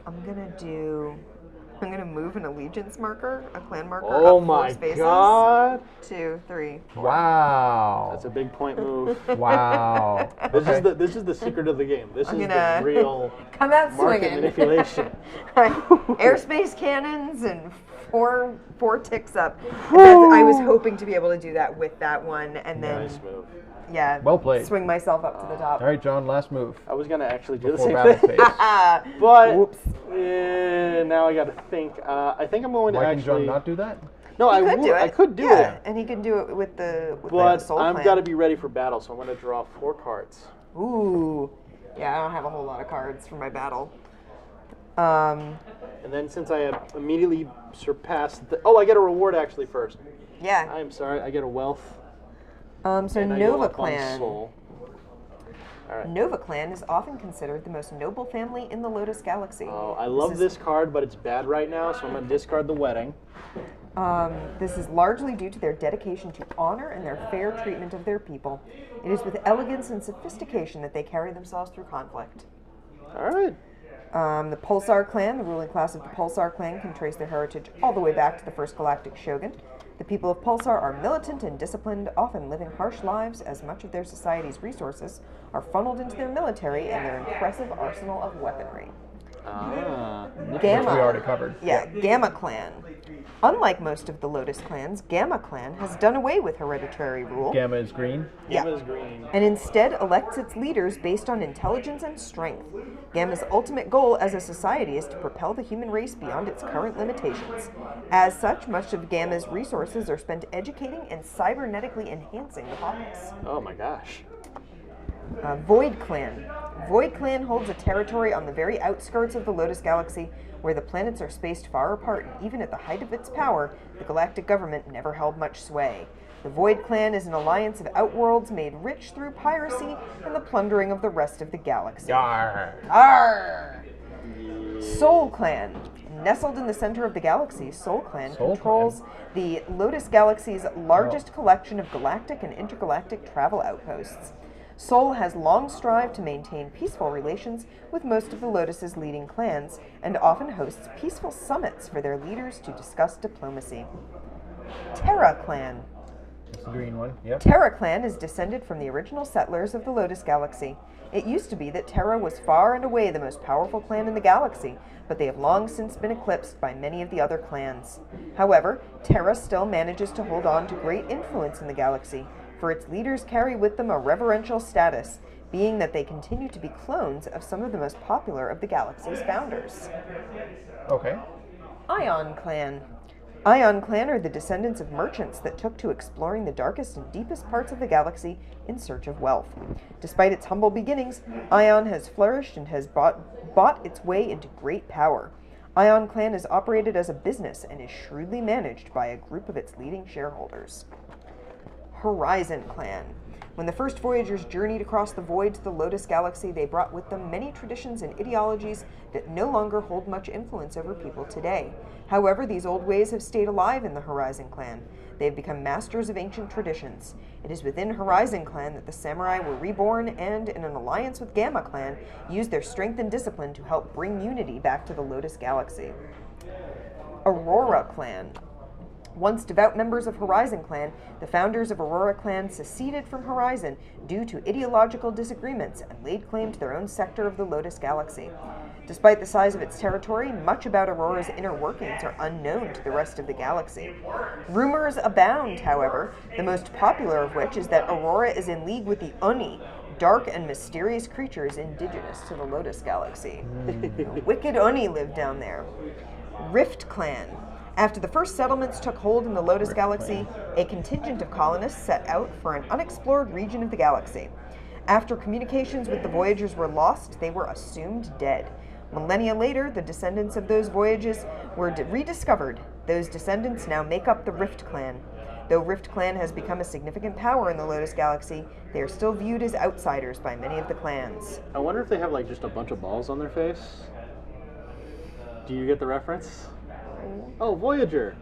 I'm gonna move an allegiance marker, a clan marker. Oh up 4 my spaces. god! 2, 3, 4. Wow. That's a big point move. Wow. This is the secret of the game. This I'm is gonna the real Come out market swinging. manipulation. Airspace cannons and four ticks up. And I was hoping to be able to do that with that one, and then Nice move. yeah, Well played. swing myself up to the top. All right, John. Last move. I was gonna actually do the Before same battle thing. phase. But Whoops. now I gotta think. I think I'm going to Why can actually. John not do that? No, I Could would. do it. I could do yeah, it. and he can do it with the But soul I've plan. got to be ready for battle, so I'm going to draw 4 cards. Ooh, yeah, I don't have a whole lot of cards for my battle. And then since I have immediately surpassed I get a reward actually first. Yeah. I'm sorry, I get a wealth. So And I go Nova up on Clan. soul. All right. Nova Clan is often considered the most noble family in the Lotus Galaxy. Oh, I love this card, but it's bad right now, so I'm going to discard the wedding. This is largely due to their dedication to honor and their fair treatment of their people. It is with elegance and sophistication that they carry themselves through conflict. All right. The Pulsar clan, the ruling class of the Pulsar clan, can trace their heritage all the way back to the first galactic shogun. The people of Pulsar are militant and disciplined, often living harsh lives as much of their society's resources are funneled into their military and their impressive arsenal of weaponry. Which Gamma. we already covered. Yeah, Gamma Clan. Unlike most of the Lotus clans, Gamma Clan has done away with hereditary rule. Gamma is green. Yeah. Gamma's green. And instead elects its leaders based on intelligence and strength. Gamma's ultimate goal as a society is to propel the human race beyond its current limitations. As such, much of Gamma's resources are spent educating and cybernetically enhancing the populace. Oh my gosh. Void Clan. Void Clan holds a territory on the very outskirts of the Lotus Galaxy, where the planets are spaced far apart, and even at the height of its power, the galactic government never held much sway. The Void Clan is an alliance of outworlds made rich through piracy and the plundering of the rest of the galaxy. Yarr. Arr! Soul Clan. Nestled in the center of the galaxy, Soul Clan Soul controls the Lotus Galaxy's largest collection of galactic and intergalactic travel outposts. Soul has long strived to maintain peaceful relations with most of the Lotus's leading clans, and often hosts peaceful summits for their leaders to discuss diplomacy. Terra Clan. That's the green one. Yep. Terra Clan is descended from the original settlers of the Lotus Galaxy. It used to be that Terra was far and away the most powerful clan in the galaxy, but they have long since been eclipsed by many of the other clans. However, Terra still manages to hold on to great influence in the galaxy, for its leaders carry with them a reverential status, being that they continue to be clones of some of the most popular of the galaxy's founders. Okay. Ion Clan. Ion Clan are the descendants of merchants that took to exploring the darkest and deepest parts of the galaxy in search of wealth. Despite its humble beginnings, Ion has flourished and has bought its way into great power. Ion Clan is operated as a business and is shrewdly managed by a group of its leading shareholders. Horizon Clan. When the first voyagers journeyed across the void to the Lotus Galaxy, they brought with them many traditions and ideologies that no longer hold much influence over people today. However, these old ways have stayed alive in the Horizon Clan. They have become masters of ancient traditions. It is within Horizon Clan that the samurai were reborn and, in an alliance with Gamma Clan, used their strength and discipline to help bring unity back to the Lotus Galaxy. Aurora Clan. Once devout members of Horizon Clan, the founders of Aurora Clan seceded from Horizon due to ideological disagreements and laid claim to their own sector of the Lotus Galaxy. Despite the size of its territory, much about Aurora's inner workings are unknown to the rest of the galaxy. Rumors abound, however, the most popular of which is that Aurora is in league with the Oni, dark and mysterious creatures indigenous to the Lotus Galaxy. The wicked Oni live down there. Rift Clan. After the first settlements took hold in the Lotus Galaxy, a contingent of colonists set out for an unexplored region of the galaxy. After communications with the voyagers were lost, they were assumed dead. Millennia later, the descendants of those voyages were rediscovered. Those descendants now make up the Rift Clan. Though Rift Clan has become a significant power in the Lotus Galaxy, they are still viewed as outsiders by many of the clans. I wonder if they have like just a bunch of balls on their face. Do you get the reference? Oh, Voyager.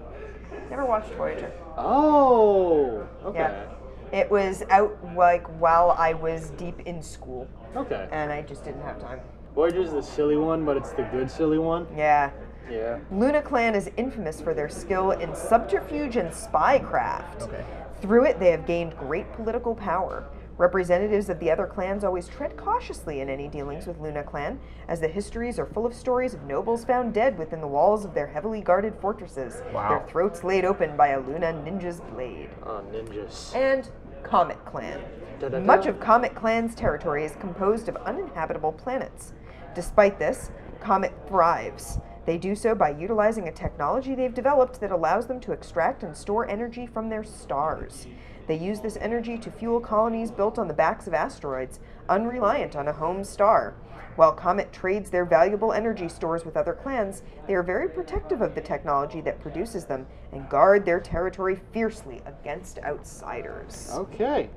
Never watched Voyager. Oh, okay. Yeah. It was out like while I was deep in school. Okay. And I just didn't have time. Voyager's the silly one, but it's the good silly one. Yeah. Yeah. Luna Clan is infamous for their skill in subterfuge and spycraft. Okay. Through it, they have gained great political power. Representatives of the other clans always tread cautiously in any dealings with Luna Clan, as the histories are full of stories of nobles found dead within the walls of their heavily guarded fortresses, their throats laid open by a Luna ninja's blade. Oh, ninjas. And Comet Clan. Da-da-da. Much of Comet Clan's territory is composed of uninhabitable planets. Despite this, Comet thrives. They do so by utilizing a technology they've developed that allows them to extract and store energy from their stars. They use this energy to fuel colonies built on the backs of asteroids, unreliant on a home star. While Comet trades their valuable energy stores with other clans, they are very protective of the technology that produces them and guard their territory fiercely against outsiders. Okay.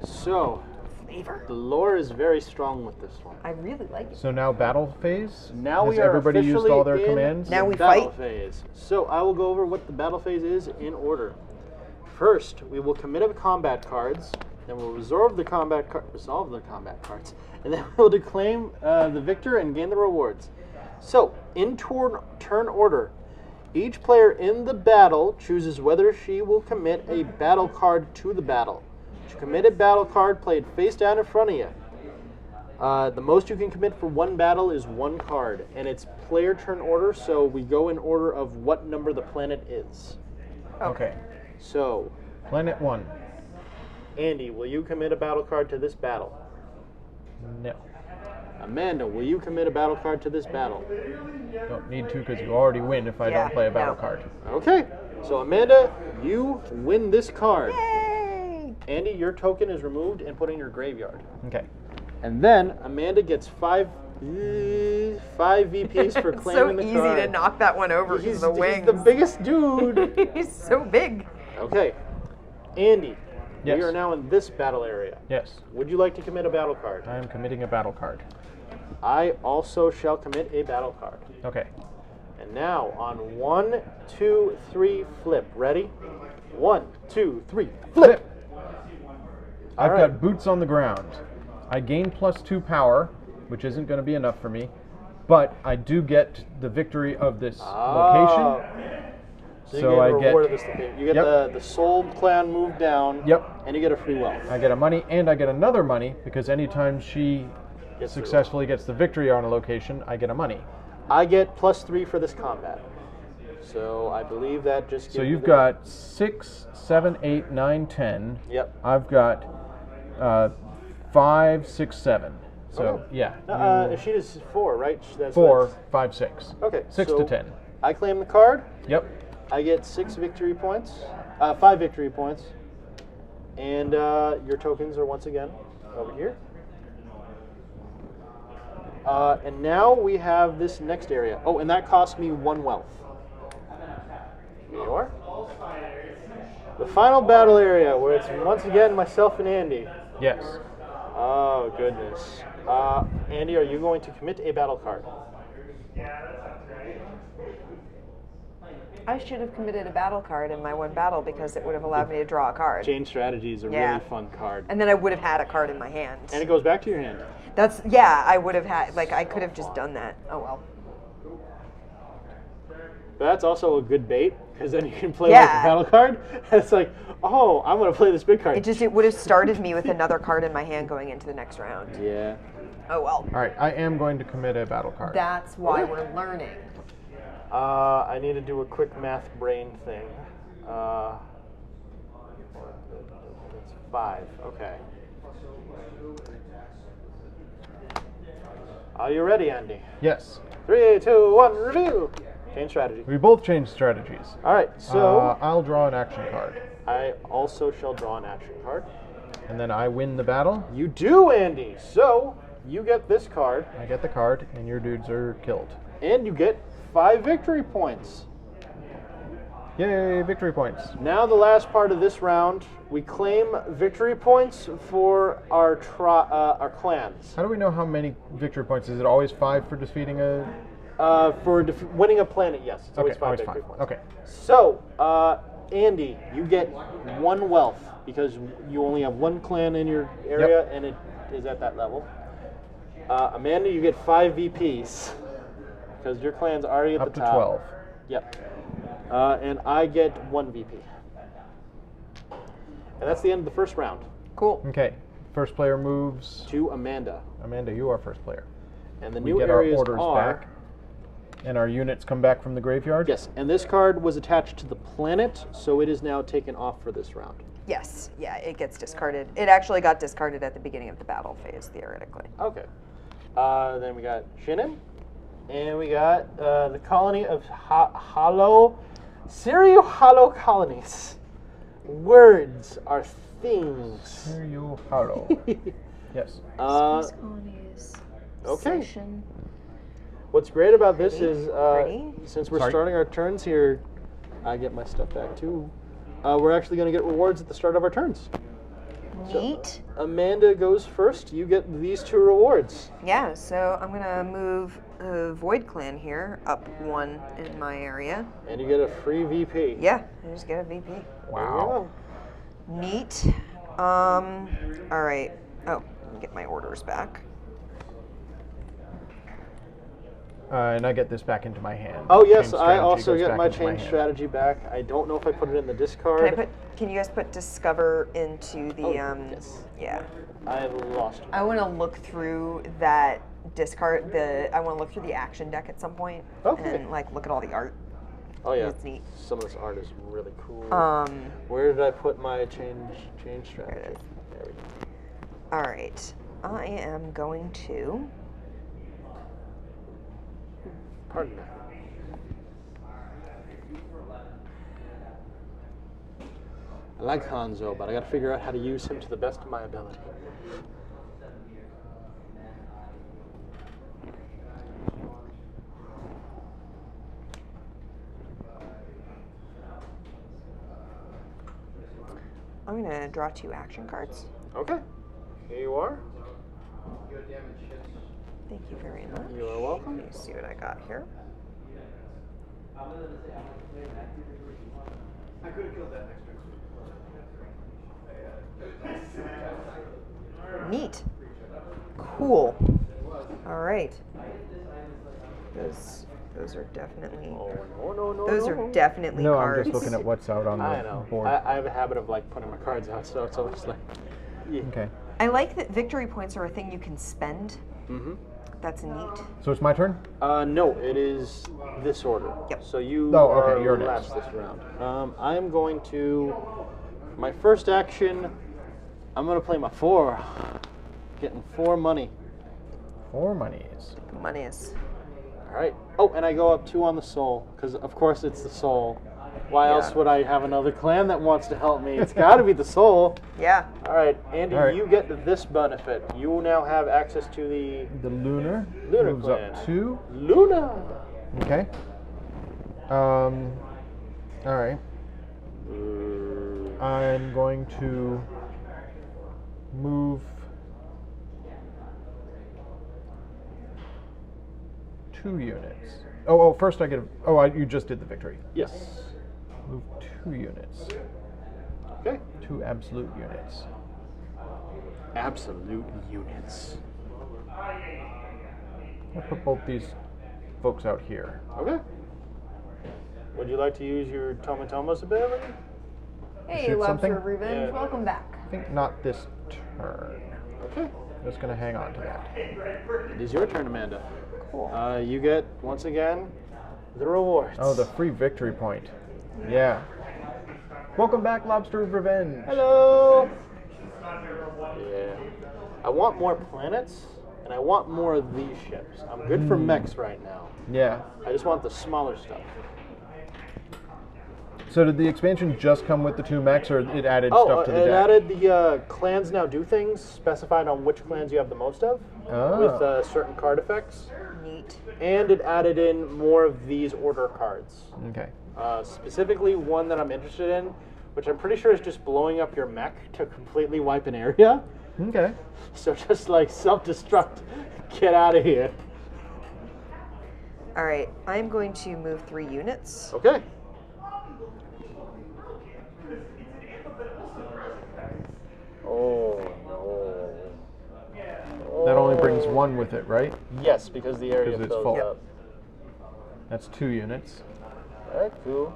So, Flavor. the lore is very strong with this one. I really like it. So now battle phase? Now Has we are everybody used officially all their in commands? Now we battle fight. phase. So I will go over what the battle phase is in order. First, we will commit up combat cards. Then we'll resolve the combat cards, and then we'll declaim the victor and gain the rewards. So, in turn order, each player in the battle chooses whether she will commit a battle card to the battle. To commit a battle card played face down in front of you. The most you can commit for one battle is one card, and it's player turn order, so we go in order of what number the planet is. Okay. So, Planet 1. Andy, will you commit a battle card to this battle? No. Amanda, will you commit a battle card to this battle? Don't need to because you already win if I Yeah, don't play a battle no. card. Okay, so Amanda, you win this card. Yay! Andy, your token is removed and put in your graveyard. Okay. And then Amanda gets five VPs for It's so claiming the easy card. to knock that one over because He's of the wings. He's the biggest dude. He's so big. Okay, Andy, Yes. we are now in this battle area. Yes. Would you like to commit a battle card? I am committing a battle card. I also shall commit a battle card. Okay. And now on 1, 2, 3, flip. Ready? 1, 2, 3, flip. I've All got right. boots on the ground. I gain +2 power, which isn't going to be enough for me, but I do get the victory of this location. So you So get I a reward get- of this location. You get Yep. the soul clan move down. Yep. And you get a free wealth. I get a money, and I get another money because anytime she Gets the successfully gets the victory on a location, I get a money. I get +3 for this combat. So I believe that just gives So me you've the- got 6, 7, 8, 9, 10. Yep. I've got 5, 6, 7. So Okay. yeah, She is 4, right? That's 4, 5, 6. Okay. 6 so to 10. I claim the card. Yep. I get 6 victory points, 5 victory points, and your tokens are once again over here. And now we have this next area. Oh, and that cost me 1 wealth. Here you are. The final battle area, where it's once again myself and Andy. Yes. Oh, goodness. Andy, are you going to commit a battle card? I should have committed a battle card in my one battle because it would have allowed me to draw a card. Chain Strategy is a Yeah. really fun card. And then I would have had a card in my hand. And it goes back to your hand. I would have had, like, I could have just done that. Oh well. But that's also a good bait, because then you can play Yeah. like a battle card. And it's like, oh, I'm going to play this big card. It would have started me with another card in my hand going into the next round. Yeah. Oh well. All right, I am going to commit a battle card. That's why we're learning. I need to do a quick math brain thing. That's 5. Okay. Are you ready, Andy? Yes. 3, 2, 1, review! Change strategy. We both changed strategies. All right, so I'll draw an action card, I also shall draw an action card. and then I win the battle. You do, Andy. So you get this card, I get the card, and your dudes are killed. and you get 5 victory points. Yay, victory points. Now the last part of this round, we claim victory points for our clans. How do we know how many victory points? Is it always 5 for defeating a... For winning a planet, yes, it's always 5 always victory 5. points. Okay. So, Andy, you get 1 wealth because you only have 1 clan in your area, and it is at that level. Amanda, you get 5 VPs because your clan's already at Up the to top. 12. Yep. And I get 1 VP. And that's the end of the first round. Cool. Okay. First player moves. To Amanda. Amanda, you are first player. And the We new get our areas orders are... back. And our units come back from the graveyard? Yes, and this card was attached to the planet, so it is now taken off for this round. Yes. Yeah, it gets discarded. It actually got discarded at the beginning of the battle phase, theoretically. Okay. Then we got Shinnin, and we got the colony of Hollow, Hollow colonies. Words are things. Here you hollow. Yes. colonies. Okay. What's great about this is, Pretty. since we're Sorry. starting our turns here, I get my stuff back too. We're actually going to get rewards at the start of our turns. Neat. Amanda goes first. You get these 2 rewards. Yeah, so I'm gonna move Void Clan here up 1 in my area. And you get a free VP. Yeah, I just get a VP. Wow. Neat. All right. Oh, let me get my orders back. And I get this back into my hand. Oh yes, Change I strategy also goes get back my into change hand. strategy back. I don't know if I put it in the discard. Can you guys put Discover into the yes. yeah. I have lost it. I want to look through that discard I want to look through the action deck at some point Okay. and like look at all the art. Oh yeah, It's neat. some of this art is really cool. Um Where did I put my change strategy? it is. There we go. all right. I am going to Pardon me. I like Hanzo, but I got to figure out how to use him to the best of my ability. I'm going to draw 2 action cards. Okay, here you are. Thank you very much. You are welcome. Let me see what I got here. Neat. Cool. All right. Those Those are definitely. Oh, no. Those are definitely No, cards. I'm just looking at what's out on I the know. board. I have a habit of like putting my cards out, so it's always like. Yeah. Okay. I like that victory points are a thing you can spend. Mm-hmm. That's neat. So it's my turn? No, it is this order. Yep. So you Oh, okay, are you're last next. this round. I am going to. My first action, I'm going to play my 4. Getting 4 money. 4 monies. Monies. All right. Oh, and I go up 2 on the soul, because of course it's the soul. Why Yeah. else would I have another clan that wants to help me? It's got to be the soul. Yeah. All right, Andy, All right. you get this benefit. You now have access to the The lunar moves clan. up 2. Luna. Okay. All right. I'm going to move 2 units. Oh, first I get you just did the victory. Yes. Move 2 units. Okay. 2 absolute units. Absolute units. I'll put both these folks out here. Okay. Would you like to use your Tomatoma's ability? Hey, Shoot Lobster something? of Revenge. Yeah. Welcome back. I think not this turn. Okay. Just gonna hang on to that. It is your turn, Amanda. Cool. You get, once again, the rewards. Oh, the free victory point. Yeah. Welcome back, Lobster of Revenge. Hello! Yeah. I want more planets, and I want more of these ships. I'm good for mechs right now. Yeah. I just want the smaller stuff. So did the expansion just come with the 2 mechs, or it added Oh, stuff to the it deck? added the clans now do things specified on which clans you have the most of, Oh. with certain card effects. Neat. And it added in more of these order cards. Okay. Specifically, one that I'm interested in, which I'm pretty sure is just blowing up your mech to completely wipe an area. Okay. So just like self-destruct, get out of here. All right. I'm going to move 3 units. Okay. Oh no. That only brings 1 with it, right? Yes, because the area 'Cause it's fills full. up. That's 2 units. Alright, cool.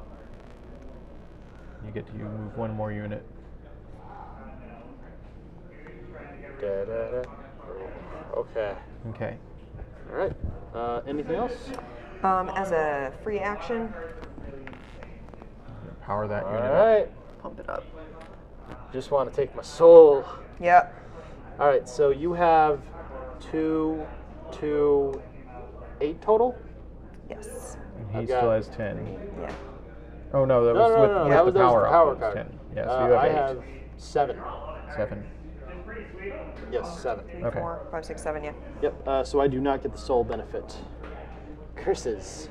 You get to move 1 more unit. Da-da-da. Okay. Okay. Alright. Anything else? As a free action, Power that unit up. Alright. pump it up. Just want to take my soul. Yep. Alright, so you have 2, 8 total? Yes. And he I've got- still has 10. Yeah. Oh no, that No, was no, with, no, with that the was power the up. power It was card. 10. Yeah, so you have I 8. have 7. 7. Yes, 7. 3, Okay. 4, 5, 6, 7. Yeah. Yep, so I do not get the soul benefit. Curses.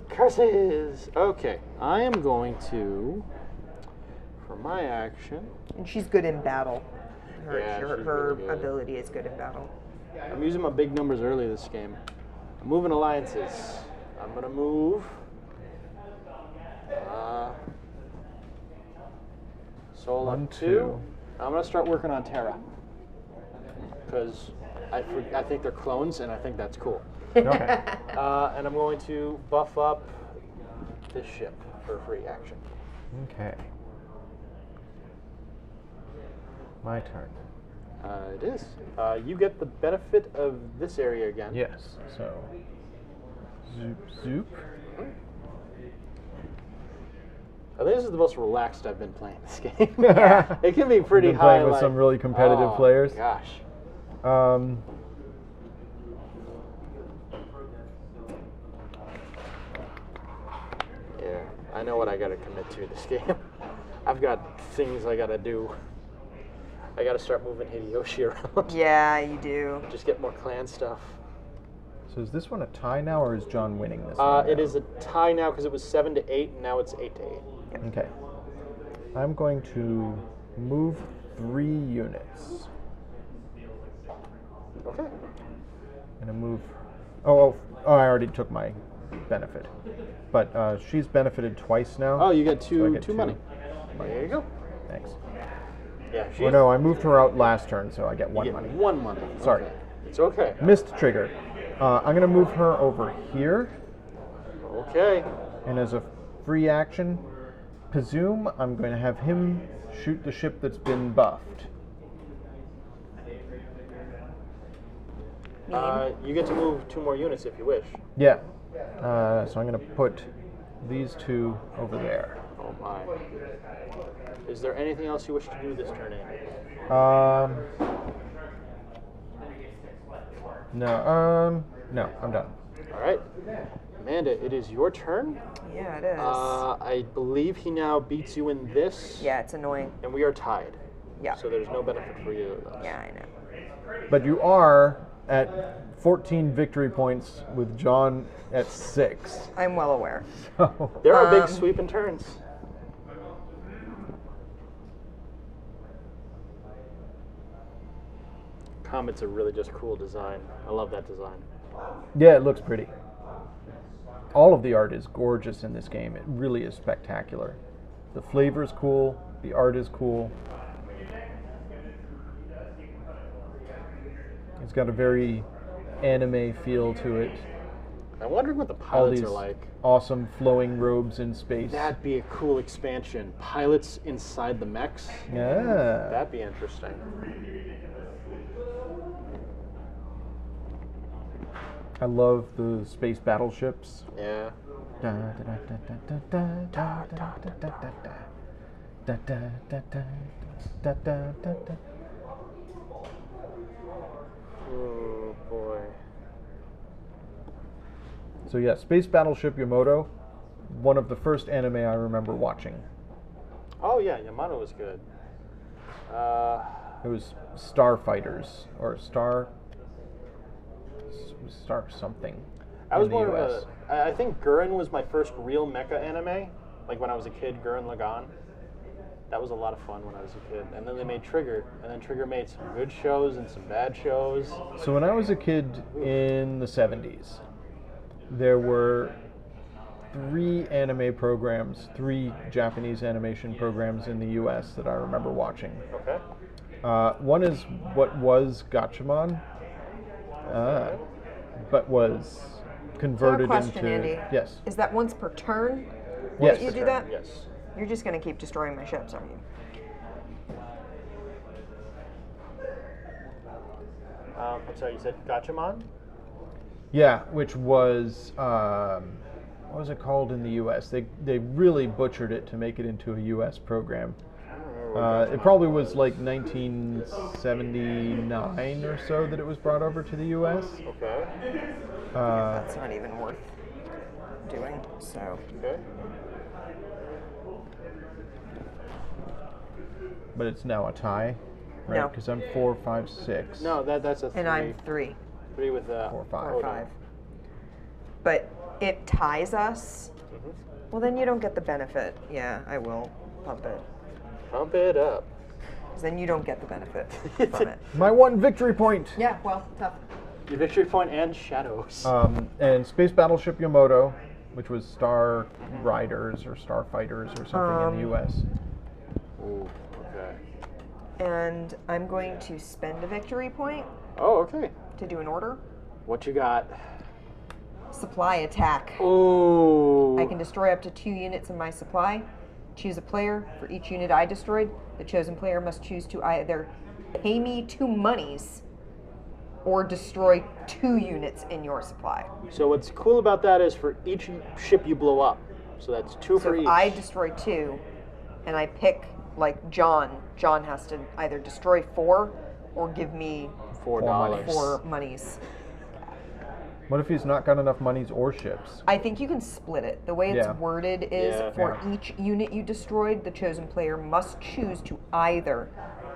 Curses! Okay, I am going to, for my action, And she's good in battle. Her, Yeah, her, she's her really good. ability is good in battle. I'm using my big numbers early this game. I'm moving alliances. I'm going to move Soul One, up 2. two. I'm going to start working on Terra. Because I think they're clones, and I think that's cool. Okay. And I'm going to buff up this ship for free action. Okay. My turn. It is. You get the benefit of this area again. Yes. So. Zoop, zoop. I think this is the most relaxed I've been playing this game. Yeah. It can be pretty Been high. playing with like- some really competitive oh, players. Gosh. Yeah, I know what I got to commit to this game. I've got things I got to do. I got to start moving Hideyoshi around. Yeah, you do. Just get more clan stuff. So is this one a tie now, or is John winning this one? It now? is a tie now because it was 7-8, and now it's 8-8. Okay. I'm going to move 3 units. Okay. I'm gonna move. Oh, I already took my benefit, but she's benefited twice now. Oh, you get so I two get two money. There you go. Thanks. Yeah. Oh no, I moved her out last turn, so I get 1 you money. get 1 money. Sorry. Okay. It's okay. Missed trigger. I'm going to move her over here, Okay. and as a free action, presume I'm going to have him shoot the ship that's been buffed. You get to move 2 more units if you wish. Yeah. So I'm going to put these 2 over there. Oh my. Is there anything else you wish to do this turn, Andy? No, I'm done. All right. Amanda, it is your turn. Yeah, it is. I believe he now beats you in this. Yeah, it's annoying. And we are tied. Yeah. So there's no benefit for you. Yeah, I know. But you are at 14 victory points with John at 6. I'm well aware. So, There are big sweeping turns. Comet's a really just cool design. I love that design. yeah, it looks pretty. All of the art is gorgeous in this game. It really is spectacular. The flavor is cool. The art is cool. It's got a very anime feel to it. I'm wondering what the All pilots these are like. awesome flowing robes in space. That'd be a cool expansion. Pilots inside the mechs. Yeah. That'd be interesting. I love the space battleships. Yeah. Oh boy. So yeah, Space Battleship Yamato, one of the first anime I remember watching. Oh yeah, Yamato was good. It was Starfighters or Star something. I was in the more US. of a. I think Gurren was my first real mecha anime. Like when I was a kid, Gurren Lagann. That was a lot of fun when I was a kid. And then they made Trigger, and then Trigger made some good shows and some bad shows. So when I was a kid in the 70s, there were 3 anime programs, 3 Japanese animation programs in the US that I remember watching. Okay. One is what was Gatchaman, but was converted question, into... Andy. Yes. Is that once per turn? Yes. that you do that? Yes. You're just going to keep destroying my ships, aren't you? I'm sorry, you said Gatchaman? Yeah, which was... what was it called in the US? They really butchered it to make it into a US program. It probably was like 1979 or so that it was brought over to the US. Okay. That's not even worth doing, so... Okay. But it's now a tie, right? No. Because I'm 4, 5, 6. No, that's a 3. And I'm 3 3 with 4, 5. or 5. But it ties us. Well, then you don't get the benefit. Yeah, I will pump it. Pump it up. 'Cause then you don't get the benefit from it. My 1 victory point! Yeah, well, tough. Your victory point and shadows. And Space Battleship Yamato, which was Star Riders or Starfighters or something in the US. Ooh, okay. And I'm going to spend a victory point Oh, okay. to do an order. What you got? Supply attack. Ooh. I can destroy up to 2 units of my supply. Choose a player. For each unit I destroyed, the chosen player must choose to either pay me 2 monies or destroy 2 units in your supply. So what's cool about that is for each ship you blow up. So that's 2 So for if each. I destroy 2 and I pick, like, John has to either destroy 4 or give me $4. 4 monies. What if he's not got enough monies or ships? I think you can split it. The way it's Yeah. worded is Yeah. for each unit you destroyed, the chosen player must choose to either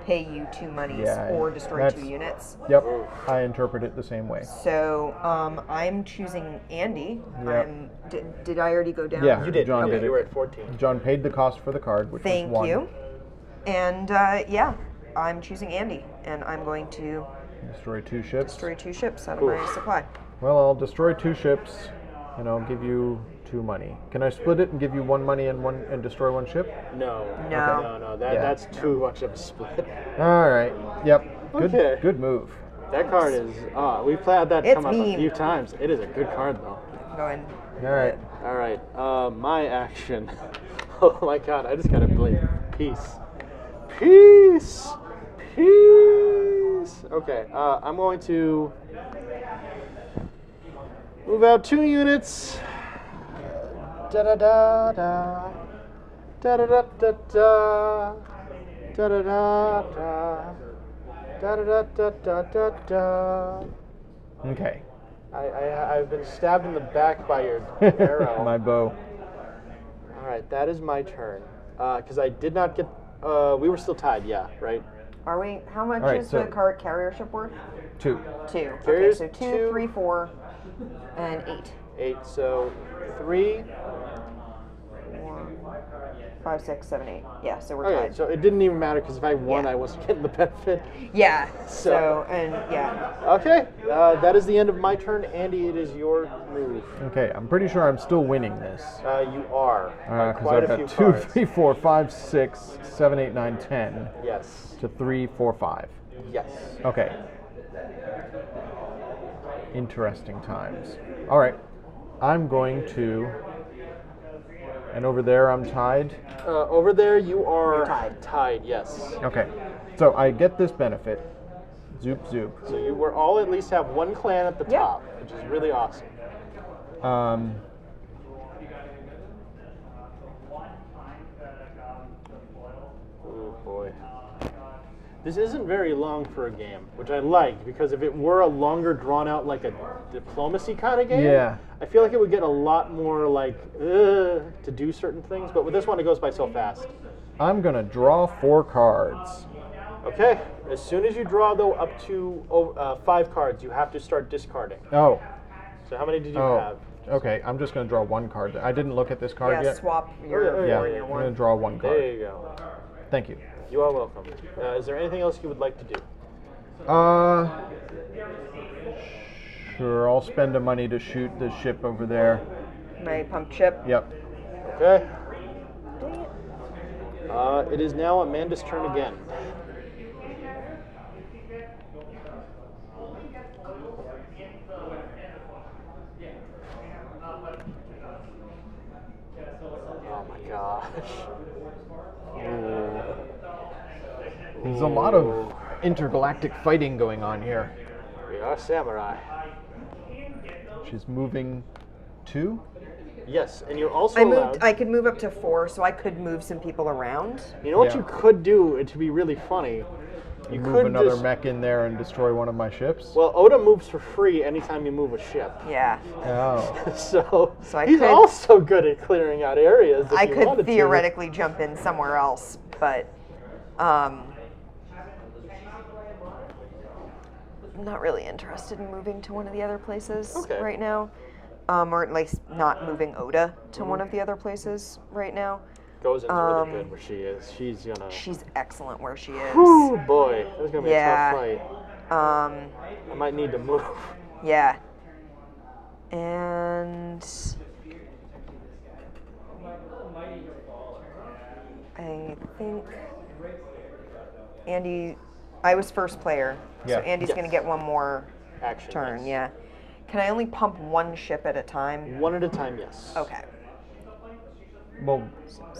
pay you 2 monies Yeah, or destroy that's- 2 units. Yep, I interpret it the same way. So I'm choosing Andy. Yep. Did I already go down? Yeah, You did. John Okay, did you it. were at 14. John paid the cost for the card, which Thank was 1. you. And yeah, I'm choosing Andy, and I'm going to Destroy 2 ships. destroy 2 ships out of my supply. Well, I'll destroy 2 ships, and I'll give you 2 money. Can I split it and give you 1 money and destroy 1 ship? No. No. No. Yeah. That's too much of a split. All right. Yep. Okay. Good move. That card is. We've had that It's come up a mean. few times. It is a good card though. Go ahead. All right. All right. My action. Oh my God! I just gotta play peace. Peace. Peace. Okay. I'm going to move out 2 units. Da da da da. Da da da da da. Da da da da. Da da da da da da. Okay. I've been stabbed in the back by your arrow. My bow. All right, that is my turn. Because I did not get. We were still tied, yeah, right? Are we? How much All right, is so- the cart carrier ship worth? 2. 2. Okay, Carrier's so 2, 2. 3, 4, and 8. 8. So 3. 4, 5, 6, 7, 8. Yeah, so we're Okay, tied. so it didn't even matter because if I won, Yeah. I wasn't getting the benefit. Yeah. So- So and yeah. Okay, that is the end of my turn. Andy, it is your move. Okay, I'm pretty sure I'm still winning this. You are. By Because quite I've a few got 2, cards. 3, 4, 5, 6, 7, 8, 9, 10 Yes. to 3, 4, 5. Yes. Okay. Interesting times. All right. I'm going to. And over there, I'm tied. Over there, you are You're tied. Tied, yes. Okay. So I get this benefit. Zoop, zoop. So you were all at least have one clan at the Yeah. top, which is really awesome. Oh boy. This isn't very long for a game, which I like, because if it were a longer, drawn out, like a diplomacy kind of game, Yeah. I feel like it would get a lot more like to do certain things. But with this one, it goes by so fast. I'm going to draw 4 cards. Okay. As soon as you draw though up to 5 cards, you have to start discarding. Oh. So how many did you Oh. have? Okay, I'm just going to draw 1 card. I didn't look at this card Yeah, yet. swap Oh, your yeah, 4 Yeah, and I'm your going to 1. draw 1 card. There you go. Thank you. You are welcome. Is there anything else you would like to do? Sure, I'll spend the money to shoot the ship over there. My pump ship. Yep. Okay. It is now Amanda's turn again. Oh my gosh. There's a lot of intergalactic fighting going on here. We are samurai. She's moving 2? Yes, and you're also I allowed. could move up to 4, so I could move some people around. You know what Yeah. you could do, and to be really funny, you Move could another just, mech in there and destroy one of my ships? Well, Oda moves for free anytime you move a ship. Yeah. Oh. So I he's could- also good at clearing out areas. If I you could wanted to. theoretically jump in somewhere else, but I'm not really interested in moving to one of the other places Okay. right now. Or at least not moving Oda to one of the other places right now. Goes into really good where she is. She's gonna. She's excellent where she is. Whew, boy, this is gonna be Yeah. a tough fight. I might need to move. Yeah. And I think Andy, I was first player, so Yeah. Andy's Yes. going to get one more Action. turn, yes. yeah. Can I only pump one ship at a time? One at a time, yes. Okay. Well,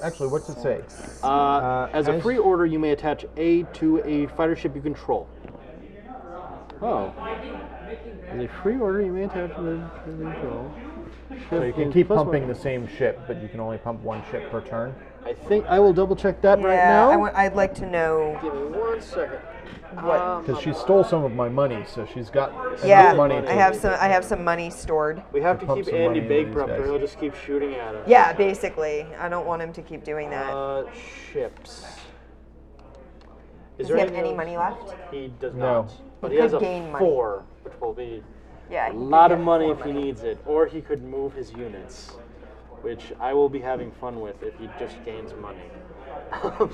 actually, what's it say? As a free order, you may attach A to a fighter ship you control. Oh. As a free order, you may attach a control. So you can keep pumping the same ship, but you can only pump 1 ship per turn? I think I will double check that right Yeah, now. I'd like to know Give me 1 second. what. Because she stole some of my money, so she's got Yeah, enough money to... I have some money stored. We have to pump keep some Andy money into Baker up these there. guys. He'll just keep shooting at us. Yeah, basically. I don't want him to keep doing that. Ships. Does he have anything any else? money left? He does No. not. But He he has could a gain money. 4, which will be Yeah. a he could lot of get money 4 if he needs it. Or he could move his units, which I will be having fun with if he just gains money.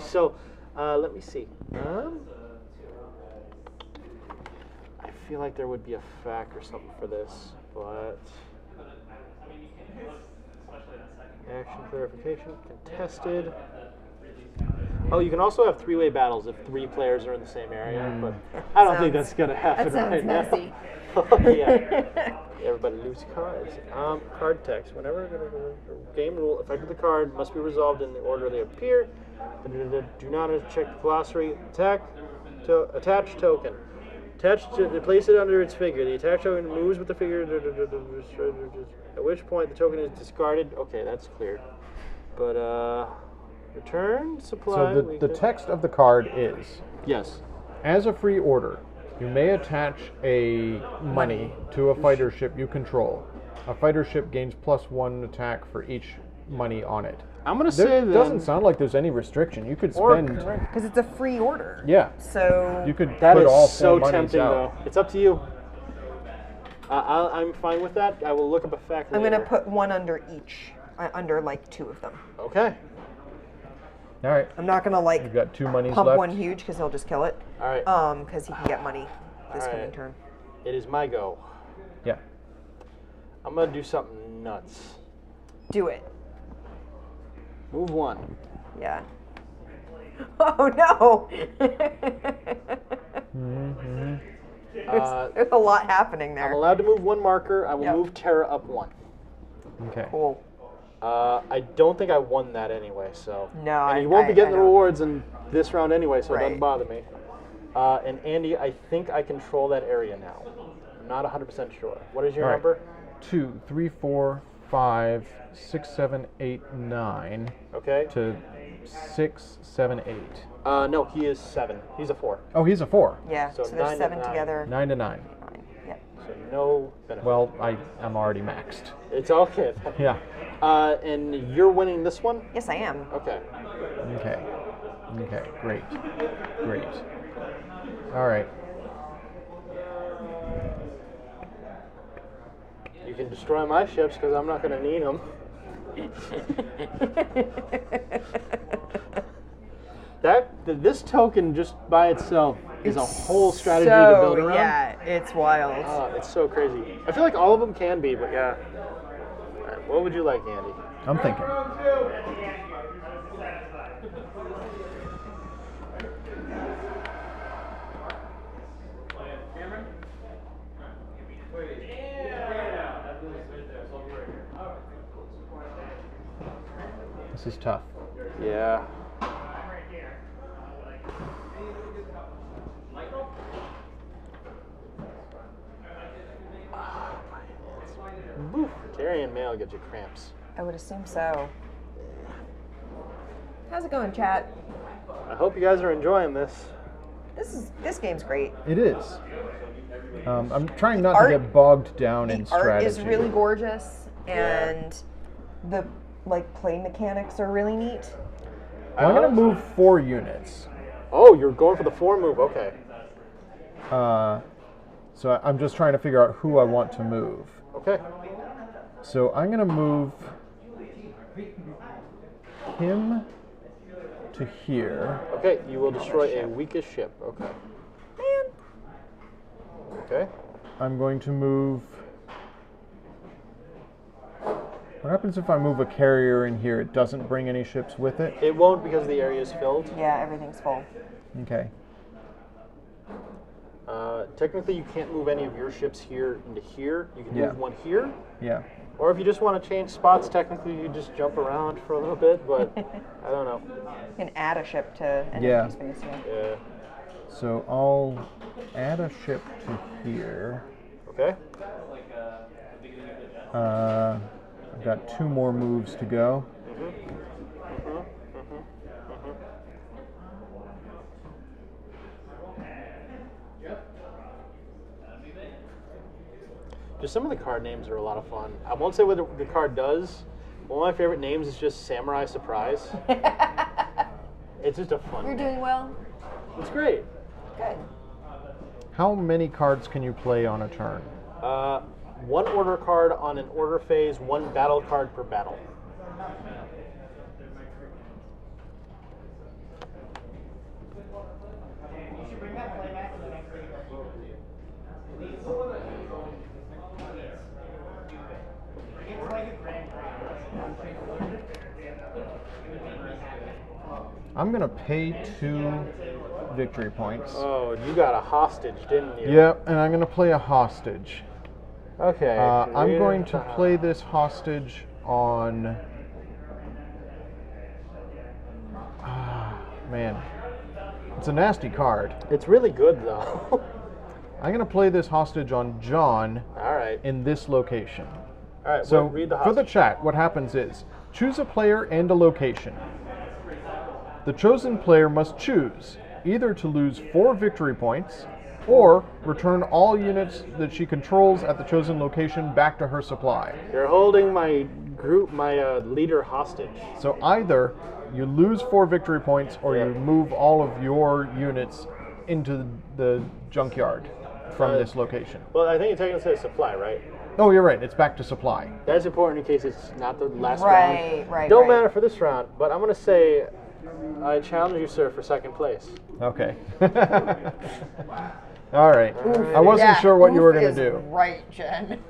So, let me see. I feel like there would be a fact or something for this, but... Action clarification, contested. Oh, you can also have three-way battles if 3 players are in the same area, but I don't think that's going to happen That right sounds messy. now. Yeah. Everybody lose cards. Card text. Whenever a game rule affected the card must be resolved in the order they appear. Do not check the glossary. Attach token. Place it under its figure. The attached token moves with the figure. At which point the token is discarded. Okay, that's clear. But return supply. So the text of the card is: yes. as a free order, you may attach a money to a fighter ship you control. A fighter ship gains +1 attack for each money on it. I'm going to say It that. doesn't sound like there's any restriction. You could spend. Because it's a free order. Yeah. So You could That put is all so 4 monies tempting, out. though. It's up to you. I'm fine with that. I will look up a fact I'm later. going to put 1 under each. Under like 2 of them. Okay. All right. I'm not going to like You've got 2 monies pump left. 1 huge because he'll just kill it. All right. Because he can get money this All coming right. turn. It is my go. Yeah. I'm going to do something nuts. Do it. Move 1. Yeah. Oh no! There's a lot happening there. I'm allowed to move 1 marker. I will Yep. move Terra up 1. Okay. Cool. I don't think I won that anyway, so. No, And you won't be getting the don't. rewards in this round anyway, so it doesn't Right. bother me. And Andy, I think I control that area now. I'm not 100% sure. What is your All right. number? 2, 3, 4, 5, 6, 7, 8, 9 Okay. to 6, 7, 8. No, he is 7. He's a 4. Oh, he's a 4. Yeah, So so 9 there's to 7 9. together. 9 to 9. 9. Yep. So no benefit. Well, I'm already maxed. It's okay. Yeah. And you're winning this one? Yes, I am. Okay. Okay. Okay. Great. Great. All right. You can destroy my ships because I'm not going to need them. This token just by itself is a whole strategy to build around. Yeah, it's wild. It's so crazy. I feel like all of them can be, but yeah. All right, what would you like, Andy? I'm thinking. This is tough. Yeah. Carrying mail gets you cramps. I would assume so. How's it going, chat? I hope you guys are enjoying this. This game's great. It is. I'm trying not art- to get bogged down in The strategy. art is really gorgeous, and the play mechanics are really neat. Well, I'm going to move 4 units. Oh, you're going for the 4 move. Okay. So I'm just trying to figure out who I want to move. Okay. So I'm going to move him to here. Okay, you will destroy a weakest ship. Okay. Man. Okay. I'm going to move... What happens if I move a carrier in here? It doesn't bring any ships with it? It won't because the area is filled. Yeah, everything's full. Okay. Technically, you can't move any of your ships here into here. You can Yeah. move one here. Yeah. Or if you just want to change spots, technically you just jump around for a little bit, but I don't know. You can add a ship to an Yeah. empty space. Yeah. Yeah. So I'll add a ship to here. Okay. I've got 2 more moves to go. Just some of the card names are a lot of fun. I won't say what the card does. One of my favorite names is just Samurai Surprise. It's just a fun You're name. doing well. It's great. Good. How many cards can you play on a turn? 1 order card on an order phase, 1 battle card per battle. I'm going to pay 2 victory points. Oh, you got a hostage, didn't you? Yep, and I'm going to play a hostage. Okay. I'm going to play this hostage on... man. It's a nasty card. It's really good, though. I'm going to play this hostage on John All right. in this location. All right, So, well, read the for the hostage. chat, what happens is, choose a player and a location. The chosen player must choose either to lose 4 victory points or return all units that she controls at the chosen location back to her supply. You're holding my leader hostage. So either you lose 4 victory points or you move all of your units into the junkyard from this location. Well, I think it technically says supply, right? Oh, you're right. It's back to supply. That's important in case it's not the last round. Right. Don't matter for this round, but I'm going to say I challenge you, sir, for second place. Okay. All right. I wasn't sure what you were going to do. Right, Jen.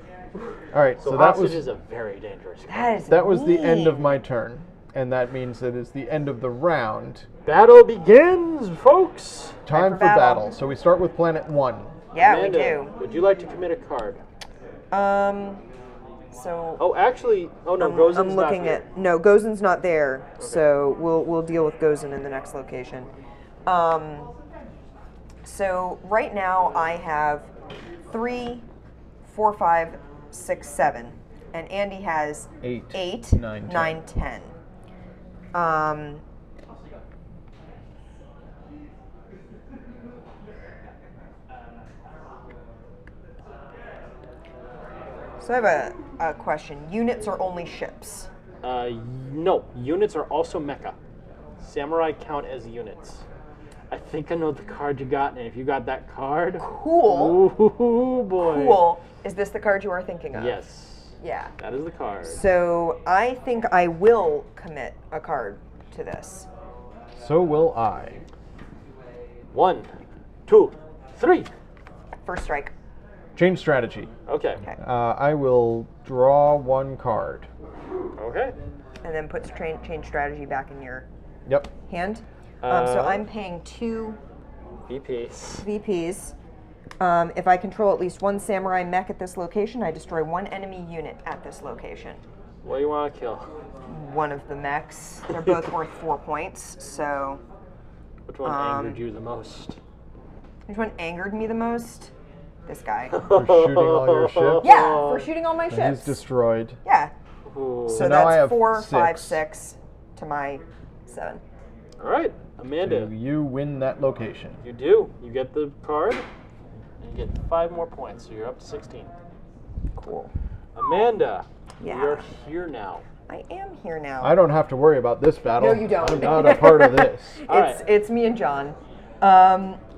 All right. So that hostage was is a very dangerous card. that was the end of my turn, and that means that it's the end of the round. Battle begins, folks. Time for battle. So we start with planet 1. Yeah, Amanda, we do. would you like to commit a card? So Oh, actually, no, Gozen's I'm not looking here. at no, Gozen's not there, so we'll deal with Gozen in the next location. So right now I have 3, 4, 5, 6, 7, and Andy has 8, 9, 9, 10. So I have a question. Units are only ships. No, units are also mecha. Samurai count as units. I think I know the card you got, and if you got that card, Cool. ooh boy. Cool. Is this the card you are thinking of? Yes, Yeah. that is the card. So I think I will commit a card to this. So will I. 1, 2, 3. First strike. Change strategy. Okay. Okay. I will draw 1 card. Okay. And then put change strategy back in your Yep. hand. So I'm paying 2 VPs. VPs. If I control at least 1 samurai mech at this location, I destroy 1 enemy unit at this location. What do you want to kill? 1 of the mechs. They're both worth 4 points, so... Which one angered you the most? Which one angered me the most? This guy. For shooting all your ships. Yeah, for shooting all my And ships. he's destroyed. Yeah. Ooh. So now I that's have 4, 5, 6. 6 to my 7. All right, Amanda. So you win that location. You do. You get the card, and you get 5 more points, so you're up to 16. Cool. Amanda, Yeah. you're here now. I am here now. I don't have to worry about this battle. No, you don't. I'm not a part of this. All right. It's me and John.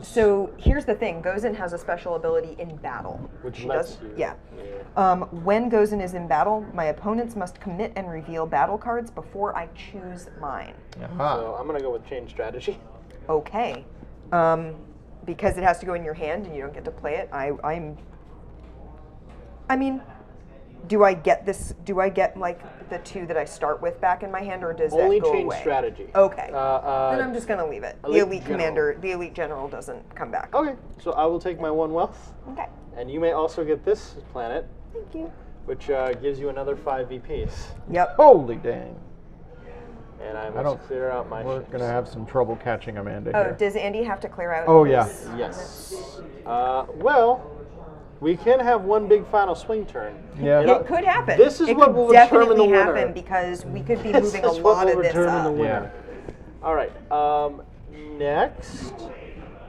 So here's the thing. Gozen has a special ability in battle. Which She lets does- you. Yeah. When Gozen is in battle, my opponents must commit and reveal battle cards before I choose mine. Aha. So I'm gonna go with change strategy. Okay. Because it has to go in your hand and you don't get to play it. I mean, do I get this? Do I get like the 2 that I start with back in my hand, or does Only that go change away? strategy. Okay. Then I'm just gonna leave it. The elite elite general. commander, the elite general doesn't come back. Okay, so I will take my 1 wealth, Okay. and you may also get this planet, Thank you. which gives you another 5 VPs. Yep. Holy dang. And I I must don't- clear out my We're ships. going to have some trouble catching Amanda Oh, here. does Andy have to clear out? Oh, yeah. his- Yes. Well, we can have 1 big final swing turn. Yeah. It could happen. This is it what could will determine the definitely winner. happen because we could be This moving a is what lot will of this determine the up. winner. All right. Next,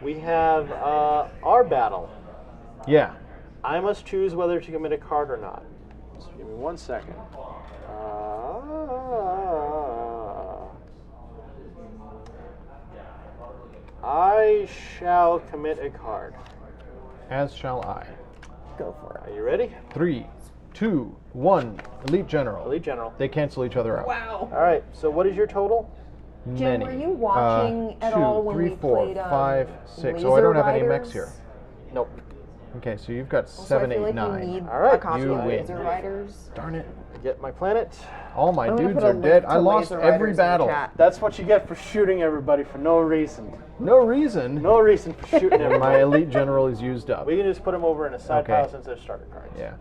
we have our battle. Yeah. I must choose whether to commit a card or not. So give me 1 second. I shall commit a card. As shall I. Go for it. Are you ready? 3, 2, 1. Elite General. Elite General. They cancel each other out. Wow. All right. So what is your total? Jen, Many. were you watching at 2, all when 3, we 4, played, 5, 6. Oh, I don't have any mechs here. Nope. Okay, so you've got Also, 7, I feel 8, like 9. you need All right, a copy you of win. Laser Riders. Darn it. Get my planet. All my I'm gonna dudes put a are link dead. to I lost Laser every Riders in the battle. chat. That's what you get for shooting everybody for no reason. No reason. No reason for shooting And everybody. my elite general is used up. We can just put them over in a side Okay. pile since they're starter cards. Yeah.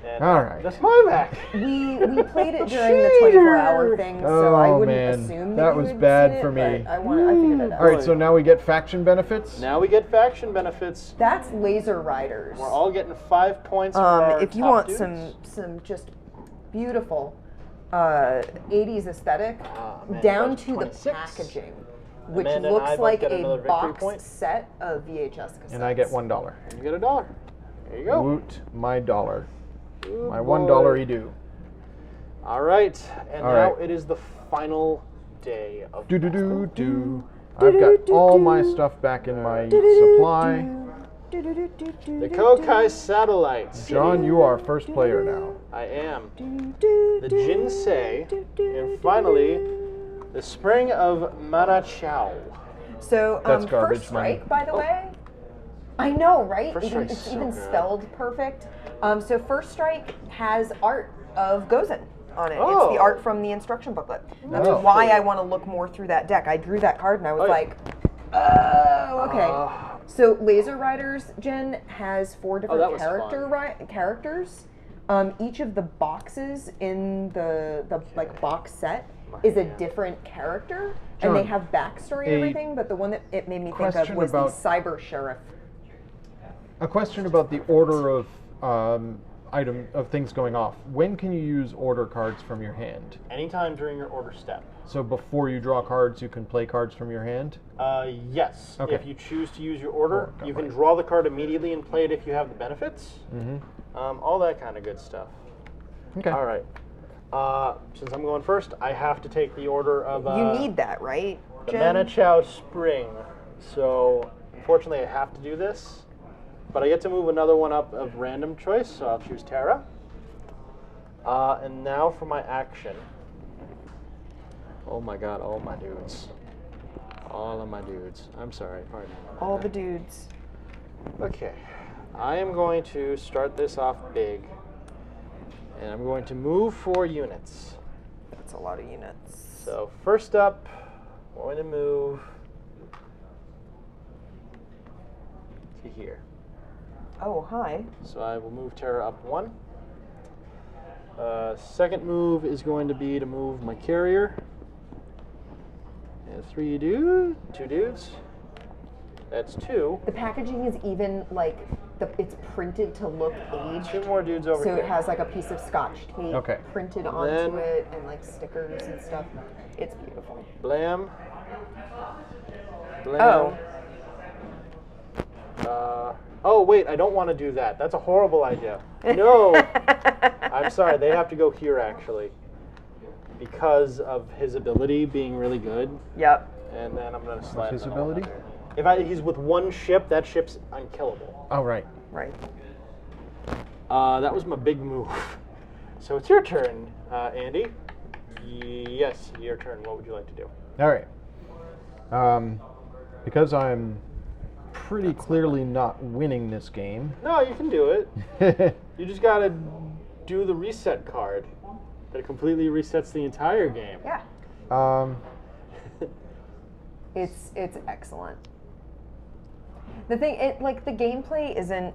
And All right. that's my Mac. We played it during the 24-hour thing, so I Oh, wouldn't man. assume That you was had bad seen for it, me. but I figured it out. All right, so now we get faction benefits. Now we get faction benefits. That's Laser Riders. We're all getting 5 points for our If you top want dudes. some just beautiful 80s aesthetic, Ah, man, down that's to the 26. packaging, which Amanda and I looks both like get a another victory box point. set of VHS cassettes. And I get $1. You get $1. There you go. Woot my dollar. Ooh, My boy. $1 do. All right, and All now right. it is the final day of Do do do do. I've got all my stuff back in my supply. the Kokai satellites. John, you are first player now. I am. The Jinsei, and finally, the Spring of Manachao. So, That's garbage First money. Strike, by the way. I know, right? First Strike's It's so even good. spelled perfect. So First Strike has art of Gozen on it. It's Oh. the art from the instruction booklet. That's Oh. why I want to look more through that deck. I drew that card and I was Oh, yeah. like, oh, okay. So Laser Riders, Jen, has 4 different that was fun. characters. Each of the boxes in the like box set is a different character, and they John, have backstory and a everything. But the one that it made me think of question was about- the Cyber Sheriff. A question about the order of things going off. When can you use order cards from your hand? Anytime during your order step. So before you draw cards, you can play cards from your hand? Yes. Okay. If you choose to use your order, Oh, you can right. draw the card immediately and play it if you have the benefits. Mm-hmm. All that kind of good stuff. Okay. All right. Since I'm going first, I have to take the order of You need that, right, the Jen? Manachao Spring. So unfortunately, I have to do this, but I get to move another one up of random choice. So I'll choose Terra. And now for my action. Oh my God! All my dudes. All of my dudes. I'm sorry. Pardon. All the dudes. Okay, I am going to start this off big, and I'm going to move 4 units. That's a lot of units. So first up, we're going to move to here. Oh, hi. So I will move Terra up 1. Second move is going to be to move my carrier. And 2 dudes. That's 2. The packaging is even like it's printed to look aged. 2 more dudes over So here. it has like a piece of Scotch tape Okay. printed And onto then- it and like stickers and stuff. It's beautiful. Blam. Blam. Oh. Oh, wait, I don't want to do that. That's a horrible idea. No. I'm sorry, they have to go here, actually. Because of his ability being really good. Yep. And then I'm going to slide his them all ability? under. If he's with 1 ship, that ship's unkillable. Oh, right. Right. That was my big move. So it's your turn, Andy. Yes, your turn. What would you like to do? All right. Because I'm pretty clearly not winning this game. No, you can do it. You just got to do the reset card. That completely resets the entire game. Yeah. It's excellent. The thing, the gameplay isn't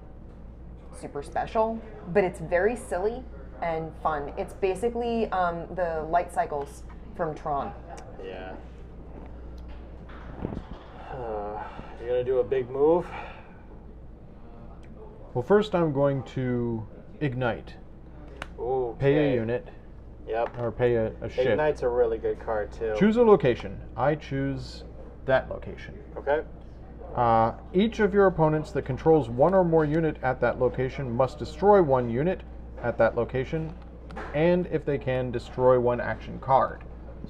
super special, but it's very silly and fun. It's basically the light cycles from Tron. Yeah. You're gonna do a big move. Well, first I'm going to ignite. Ooh. Pay a unit, Yep. or pay a ship. Ignite's a really good card too. Choose a location. I choose that location. Okay. Each of your opponents that controls 1 or more unit at that location must destroy 1 unit at that location, and if they can, destroy 1 action card.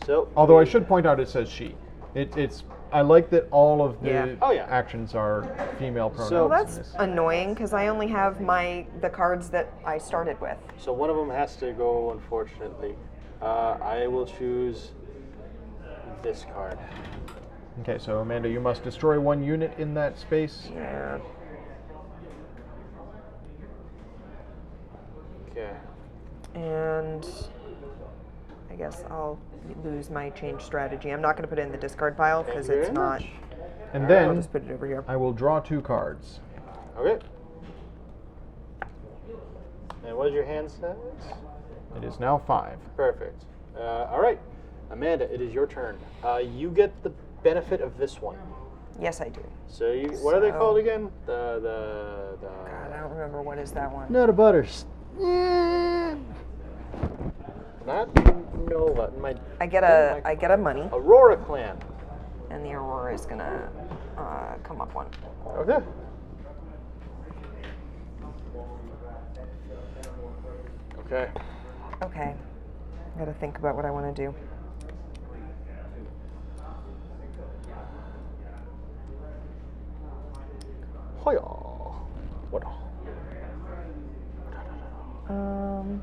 So. Although I should point out it says she. It's I like that all of the Yeah. Oh, yeah. actions are female pronouns. So- Well, in that's this. annoying because I only have the cards that I started with. So one of them has to go, unfortunately. I will choose this card. Okay, so Amanda, you must destroy 1 unit in that space. Yeah. And I guess I'll lose my change strategy. I'm not going to put it in the discard pile because Thank you it's very not. much. And I'll then just put it over here. I will draw 2 cards. Okay. And what is your hand size? It is now 5. Perfect. All right, Amanda, it is your turn. You get the benefit of this one. Yes, I do. So you, what are they So- called again? God, I don't remember what is that one. Not a butters. Not Nova. I get a money, Aurora Clan. and the Aurora is gonna come up one. Okay. Okay. Okay. I gotta think about what I want to do. Hoya. What? Um.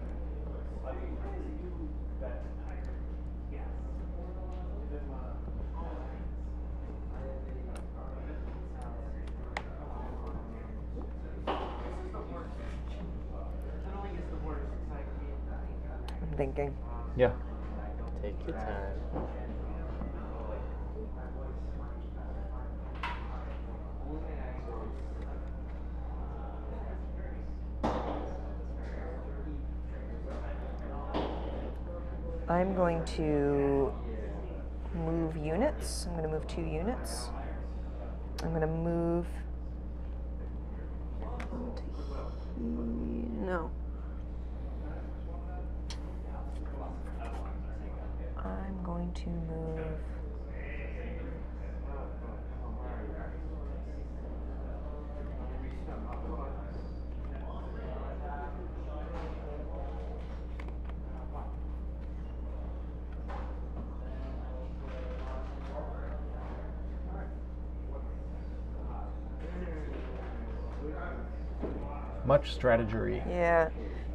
I'm thinking. Yeah. Take your time. I'm going to move units. I'm going to move 2 units. I'm going to move. No. I'm going to move. Much strategy. Yeah.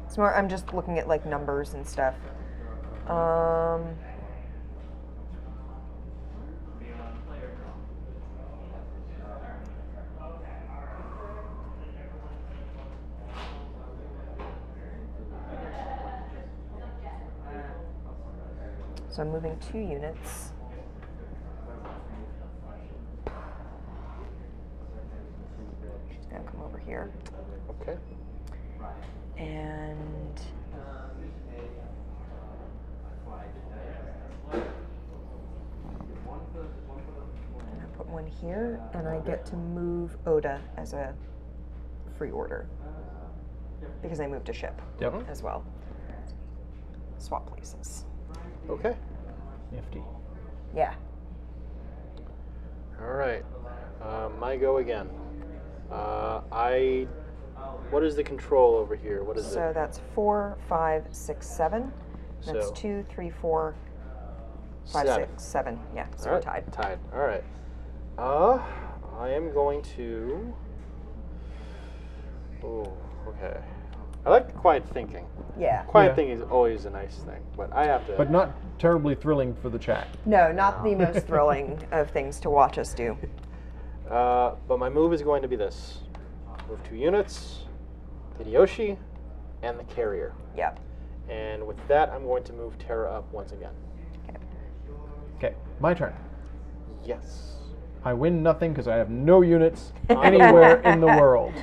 It's more, I'm just looking at like numbers and stuff. So I'm moving 2 units. She's gonna come over here. Okay. And I put one here, and I get to move Oda as a free order because I moved a ship Yep. as well. Swap places. Okay. Nifty. Yeah. All right. My go again. What is the control over here? What is So it? that's 4, 5, 6, 7. That's So- 2, 3, 4, 5, 6, 7. Yeah, so All we're right. tied. Tied. All right. I am going to. Oh, okay. I like quiet thinking. Yeah. Quiet Yeah. thinking is always a nice thing, but I have to. But not terribly thrilling for the chat. No, not the most thrilling of things to watch us do. But my move is going to be this: move 2 units, Hideyoshi, and the carrier. Yep. And with that, I'm going to move Terra up once again. Okay, my turn. Yes. I win nothing because I have no units anywhere in the world.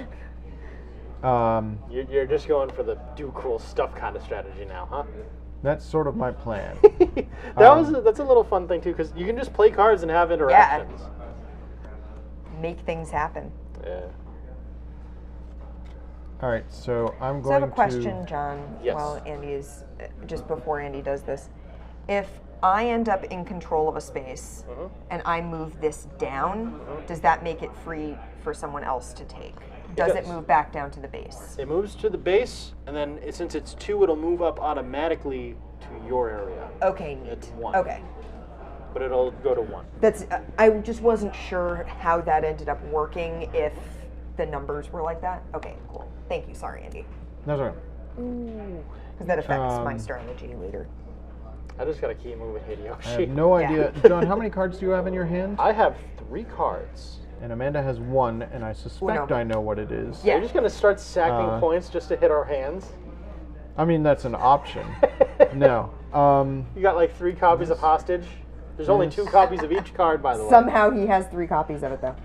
You're just going for the do cool stuff kind of strategy now, huh? That's sort of my plan. That's a little fun thing too, because you can just play cards and have interactions. Make things happen. Yeah. All right, so I'm So I going have a question, John, Yes. while Andy is, just before Andy does this. If I end up in control of a space and I move this down, does that make it free for someone else to take? Does it does. move back down to the base? It moves to the base, and then since it's 2, it'll move up automatically to your area. Okay, neat. It's 1. Okay. But it'll go to 1. That's. I just wasn't sure how that ended up working if the numbers were like that. Okay, cool. Thank you. Sorry, Andy. That's all right. Because that affects my Um, strategy later. I just got to keep moving Hideyoshi. I have no Yeah. idea. John, how many cards do you have in your hand? I have 3 cards. And Amanda has 1, and I suspect Uno. I know what it is. Yeah. We're just going to start sacking Uh, points just to hit our hands. I mean, that's an option. No. You got like 3 copies of Hostage. There's only 2 copies of each card, by the way. Somehow he has 3 copies of it, though.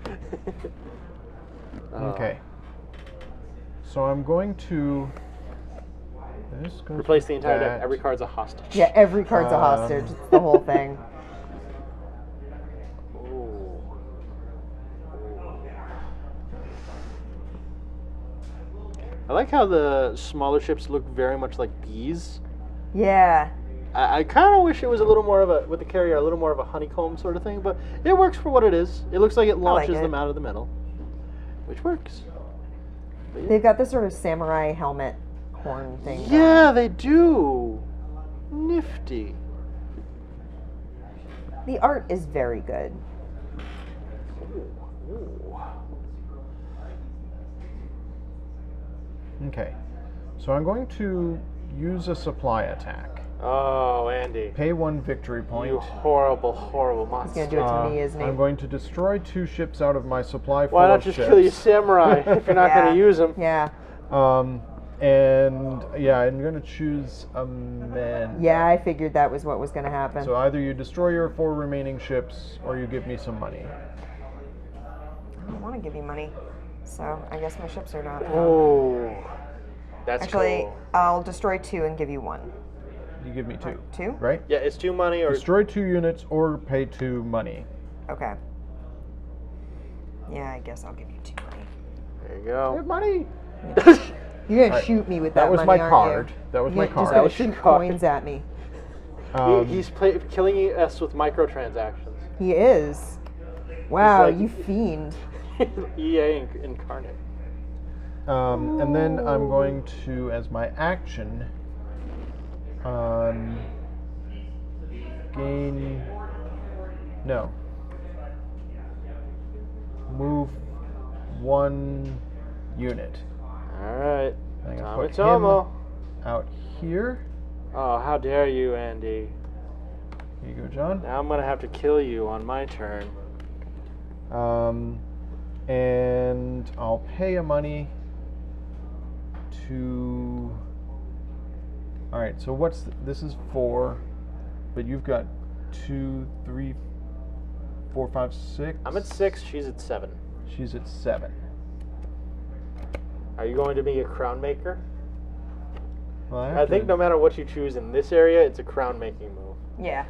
Okay. So I'm going to. This goes Replace the with entire deck. that. Every card's a hostage. Yeah, every card's a hostage. It's the whole thing. Ooh. I like how the smaller ships look very much like bees. Yeah. I kind of wish it was a little more of a, with the carrier, a little more of a honeycomb sort of thing, but it works for what it is. It looks like it launches it. them out of the middle, which works. But yeah. They've got this sort of samurai helmet horn thing. Yeah, they do. Nifty. The art is very good. Ooh. Okay. So I'm going to use a supply attack. Oh, Andy. Pay 1 victory point. You horrible, horrible He's monster. going to do it to me, isn't he? I'm going to destroy 2 ships out of my supply full Why not of just ships. kill your samurai if you're not Yeah. going to use them? Yeah. And yeah, I'm going to choose a man. Yeah, I figured that was what was going to happen. So either you destroy your 4 remaining ships, or you give me some money. I don't want to give you money, so I guess my ships are not. Oh, that's Actually, cool. I'll destroy 2 and give you 1. You give me 2. 2? Right? Yeah, it's 2 money or Destroy 2 units or pay 2 money. Okay. Yeah, I guess I'll give you 2 money. there you go. Money. You're gonna Alright, shoot me with that, That was money, my aren't card. you? That was You're my just card. gonna was your shoot card. coins at me. He's killing us with microtransactions. He is. Wow, like- you fiend. EA incarnate. And then I'm going to, as my action, move 1 unit. All right. I'm gonna put Tomo. him out here. Oh, how dare you, Andy. Here you go, John. Now I'm going to have to kill you on my turn. And I'll pay a money to. All right. So this is 4, but you've got 2, 3, 4, 5, 6. I'm at 6, she's at 7. She's at 7. Are you going to be a crown maker? Well, I think no matter what you choose in this area, it's a crown making move. Yeah.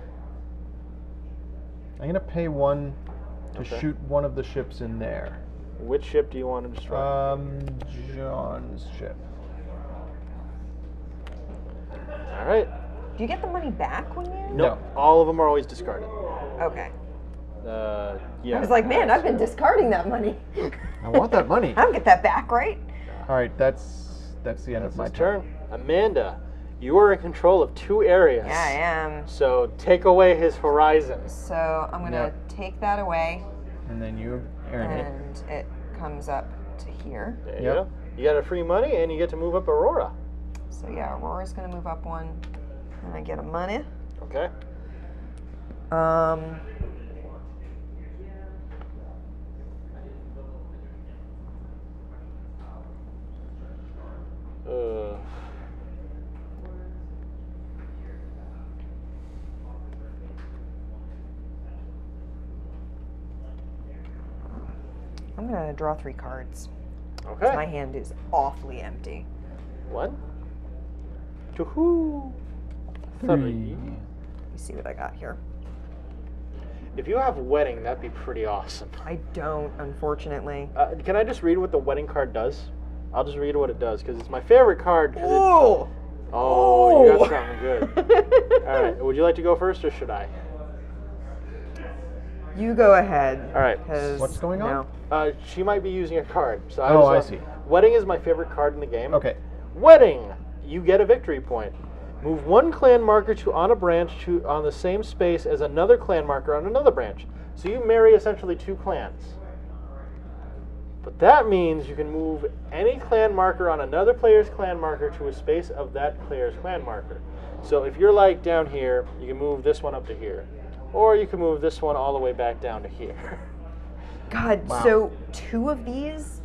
I'm gonna pay 1 to Okay. shoot one of the ships in there. Which ship do you want to destroy? John's ship. All right. Do you get the money back when you? Nope. All of them are always discarded. Okay. Yeah. I was like, man, I've been discarding that money. I want that money. I don't get that back, right? All right, that's the end of my His turn. turn. Amanda, you are in control of 2 areas. Yeah, I am. So take away his horizons. So I'm gonna take that away, And then you earn it. and it comes up to here. There you Yep. go. You got a free money, and you get to move up Aurora. So yeah, Aurora's gonna move up 1, and I get a money. Okay. I'm gonna draw 3 cards. Okay. My hand is awfully empty. 1, 2, 3. Let me see what I got here. If you have wedding, that'd be pretty awesome. I don't, unfortunately. Can I just read what the wedding card does? I'll just read what it does because it's my favorite card. Oh! Oh, you got something good. All right. Would you like to go first, or should I? You go ahead. All right. 'cause What's going on? no. She might be using a card. So I see. Wedding is my favorite card in the game. Okay. Wedding. You get a victory point. Move 1 clan marker to on a branch to on the same space as another clan marker on another branch. So you marry essentially 2 clans. But that means you can move any clan marker on another player's clan marker to a space of that player's clan marker. So if you're like down here, you can move this one up to here. Or you can move this one all the way back down to here. God, Wow. so 2 of these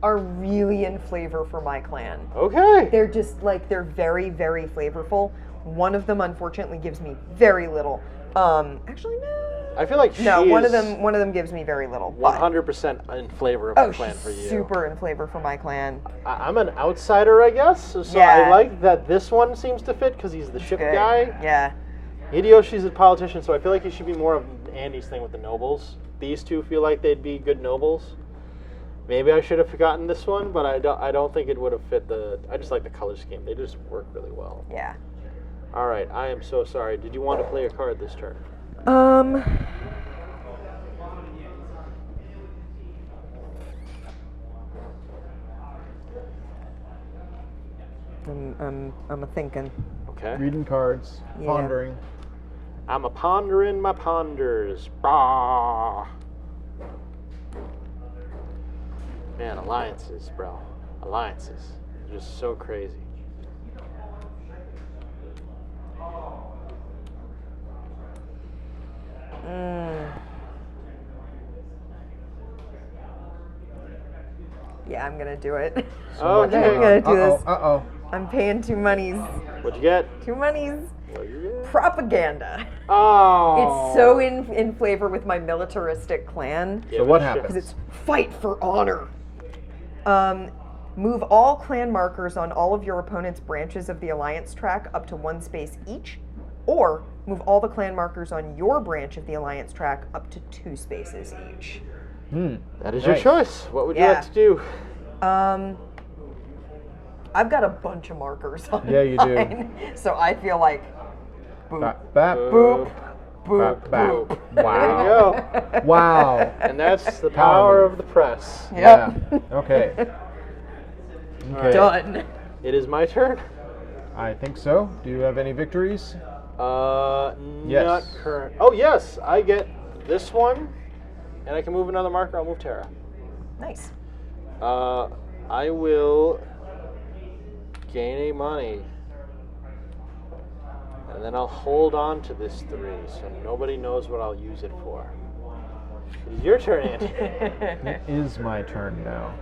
are really in flavor for my clan. Okay. They're just like, they're very, very flavorful. One of them, unfortunately, gives me very little. Actually, no. I feel like one of them gives me very little. 100% in flavor of the clan for you. Super in flavor for my clan. I'm an outsider, I guess. So Yeah. I like that this one seems to fit because he's the ship Good. guy. Yeah. Hideyoshi's a politician, so I feel like he should be more of Andy's thing with the nobles. These two feel like they'd be good nobles. Maybe I should have gotten this one, but I don't think it would have fit the. I just like the color scheme. They just work really well. Yeah. All right, I am so sorry. Did you want to play a card this turn? I'm a thinking. Okay. Reading cards, Yeah. pondering. I'm a pondering my ponders. Bah. Man, alliances, bro. Alliances. They're just so crazy. Yeah, I'm gonna do it. Okay. I'm gonna do this. Uh-oh. I'm paying 2 monies. What'd you get? 2 monies. What'd you get? Propaganda. Oh. It's so in flavor with my militaristic clan. Yeah, So what but happens? Because it's fight for honor. Move all clan markers on all of your opponent's branches of the alliance track up to 1 space each, or move all the clan markers on your branch of the alliance track up to 2 spaces each. That is your Nice. choice. What would you Yeah. like to do? I've got a bunch of markers on Yeah, you do. mine, so I feel like boop, Bap, bap, boop, boop, bap, bap. boop. There Wow. you go. Wow. And that's the power of the press. Yep. Yeah. Okay. Okay. Done. It is my turn. I think so. Do you have any victories? Not Yes. current. Oh, yes. I get this one, and I can move another marker. I'll move Terra. Nice. I will gain a money, and then I'll hold on to this 3, so nobody knows what I'll use it for. It's your turn, Andy. It is my turn now.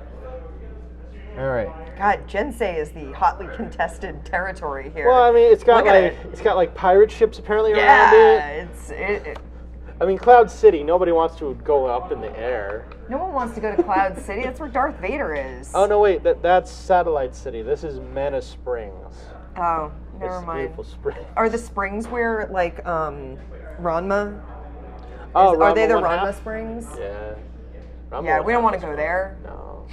All right. God, Jensei is the hotly contested territory here. Well, I mean, it's got Look at like it. it's got like pirate ships apparently around yeah, it. I mean, Cloud City. Nobody wants to go up in the air. no one wants to go to Cloud City. That's where Darth Vader is. Oh no, wait. That's Satellite City. This is Mana Springs. Oh, never It's mind. beautiful spring. Are the springs where like Ranma? Oh, Are they the Ranma Ranma 1/2? springs? Yeah. Ranma Yeah, we don't 1/2 want is to go fun. there. No.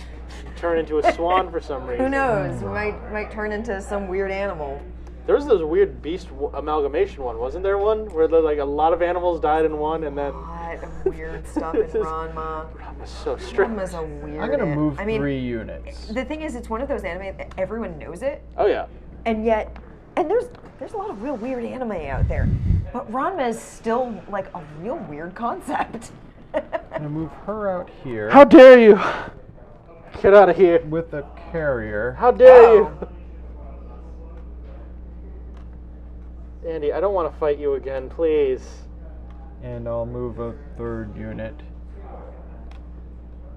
Turn into a swan for some reason. Who knows? We might turn into some weird animal. There was this weird beast amalgamation one, wasn't there one? Where like a lot of animals died in one and then... What weird stuff in This is- Ranma. Ranma's so strange. Ranma's a weird. I'm gonna move I mean, 3 units. the thing is, it's one of those anime that everyone knows it, Oh yeah. and yet, and there's a lot of real weird anime out there, but Ranma is still like a real weird concept. I'm gonna move her out here How dare you! Get out of here. with the carrier. How dare Oh. you! Andy, I don't want to fight you again, please. And I'll move a 3rd unit.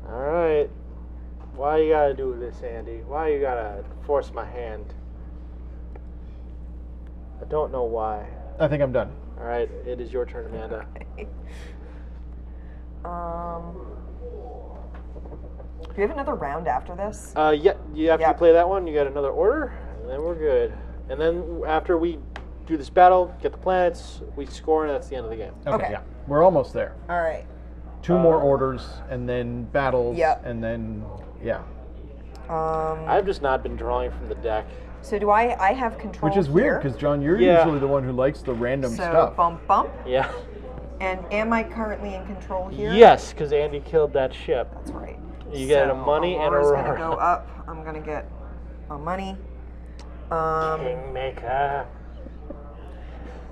Alright. Why you gotta do this, Andy? Why you gotta force my hand? I don't know why. I think I'm done. Alright, it is your turn, Amanda. Do you have another round after this? Yeah, after Yeah. you play that one, you get another order, and then we're good. And then after we do this battle, get the planets, we score, and that's the end of the game. Okay. Yeah. We're almost there. All right. 2 more orders, and then battles, Yep. and then, yeah. I've just not been drawing from the deck. So do I have control? Which is weird, here? because, John, you're Yeah. usually the one who likes the random So stuff. bump bump. Yeah. And am I currently in control here? Yes, because Andy killed that ship. That's right. You get a So money and a Aurora's roar. gonna go up. I'm gonna get a money. Kingmaker.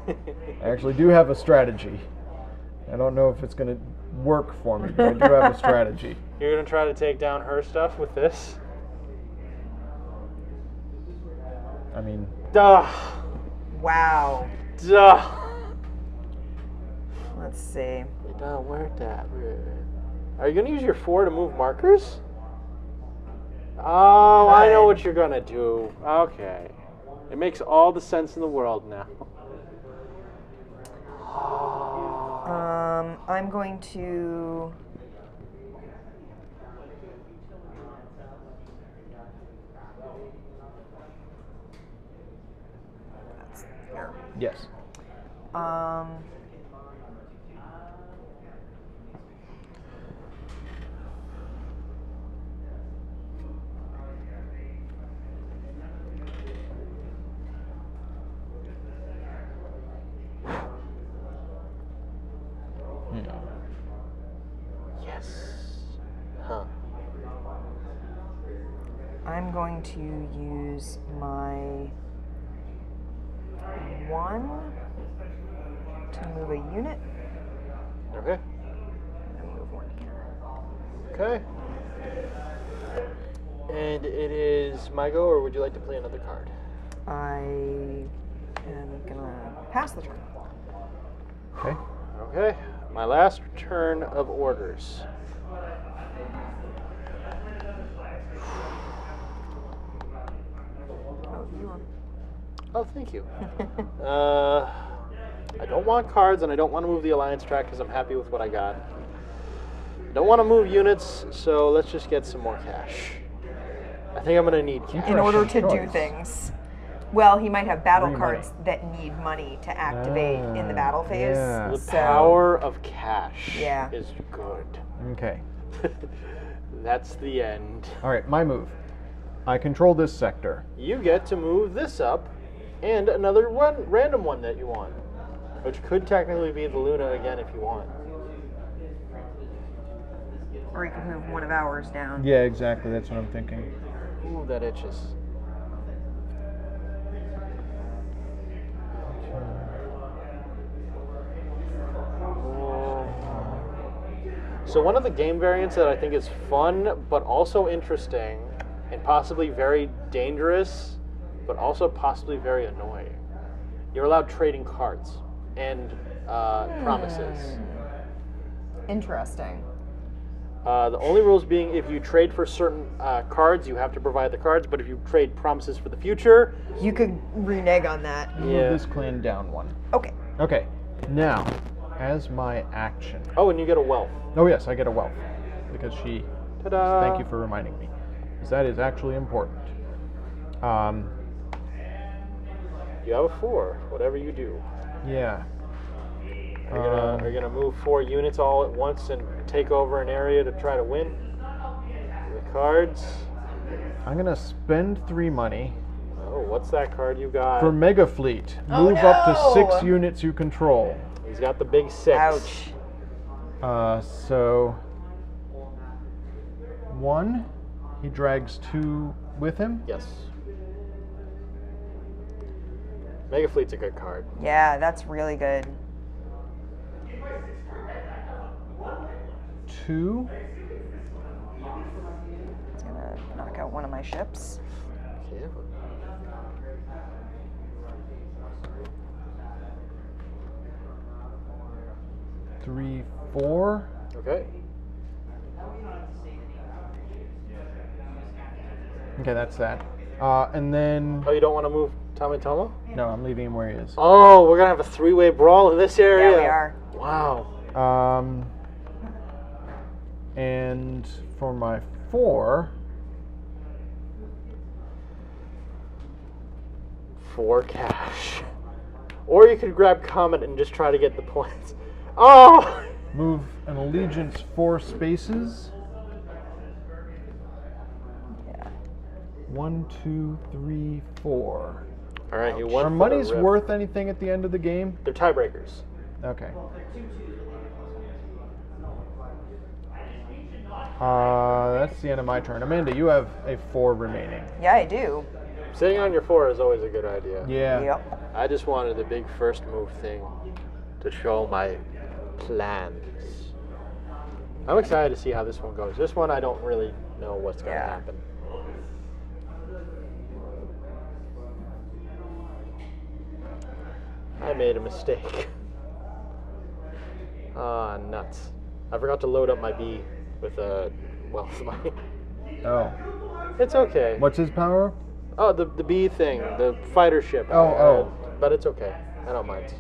I actually do have a strategy. I don't know if it's going to work for me, but I do have a strategy. You're gonna try to take down her stuff with this? I mean, Duh. Wow. Duh. Let's see. It don't work that way. Are you gonna use your 4 to move markers? Oh, I know what you're gonna do. Okay. It makes all the sense in the world now. I'm going to... That's here. Yes. Yes. Huh. I'm going to use my 1 to move a unit. Okay. And move 1 here. Okay. And it is my go, or would you like to play another card? I am gonna pass the turn. Okay. Okay. My last turn of orders. Oh, you are. Oh, thank you. I don't want cards, and I don't want to move the alliance track because I'm happy with what I got. Don't want to move units, so let's just get some more cash. I think I'm going to need cash. In order to do choice. things. Well, he might have battle Free cards that need money to activate in the battle phase. yeah. The so, power of cash Yeah. is good. Okay. That's the end. All right, my move. I control this sector. You get to move this up and another one, random one that you want, which could technically be the Luna again if you want. Or he could move one of ours down. Yeah, exactly. That's what I'm thinking. Ooh, that itches. So one of the game variants that I think is fun, but also interesting, and possibly very dangerous, but also possibly very annoying. You're allowed trading cards and promises. Interesting. The only rules being if you trade for certain cards, you have to provide the cards, but if you trade promises for the future... You could renege on that. Move Yeah. this clan down 1. Okay. Okay. Now, as my action. Oh, and you get a wealth. Oh yes, I get a wealth because she. Ta-da! Thank you for reminding me, because that is actually important. You have a 4, whatever you do. Yeah. Are you gonna move 4 units all at once and take over an area to try to win? The cards. I'm gonna spend 3 money Oh, what's that card you got? for Mega Fleet. Oh, Move up to 6 no! units you control. He's got the big 6. Ouch. So 1. He drags 2 with him. Yes. Mega Fleet's a good card. Yeah, that's really good. 2. It's gonna knock out one of my ships. Yeah. 3, 4. Okay. Okay, that's that. And then Oh, you don't want to move Tomitomo? no, I'm leaving him where he is. Oh, we're gonna have a 3-way brawl in this area. Yeah, we are. Wow. And for my 4, 4 cash. Or you could grab Comet and just try to get the points. Oh! move an allegiance 4 spaces. Yeah. 1, 2, 3, 4. All right, you won. Are for the monies rip. worth anything at the end of the game? They're tiebreakers. Okay. That's the end of my turn. Amanda, you have a 4 remaining. Yeah, I do. Sitting on your 4 is always a good idea. Yeah. Yep. I just wanted the big first move thing to show my plans. I'm excited to see how this one goes. This one, I don't really know what's going to Yeah. happen. I made a mistake. Ah, nuts. I forgot to load up my B with wealth money. Oh. It's okay. What's his power? Oh, the bee thing, the fighter ship. But it's okay. I don't mind.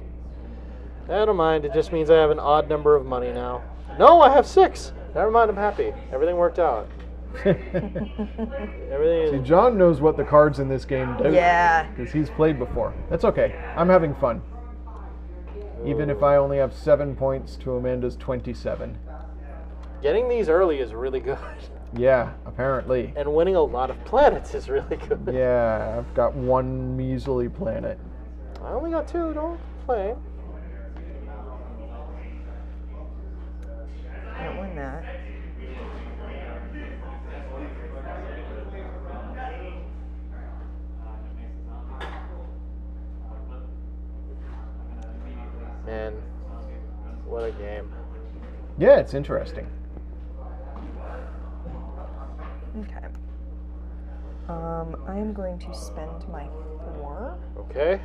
I don't mind. It just means I have an odd number of money now. No, I have 6. Never mind. I'm happy. Everything worked out. Everything. See, John knows what the cards in this game do. Yeah. Because he's played before. That's okay. I'm having fun. Even if I only have 7 points to Amanda's 27. Getting these early is really good. Yeah, apparently. And winning a lot of planets is really good. Yeah, I've got 1 measly planet. I only got 2. Don't play. I don't win that. Man, what a game. Yeah, it's interesting. Okay. I am going to spend my 4. Okay.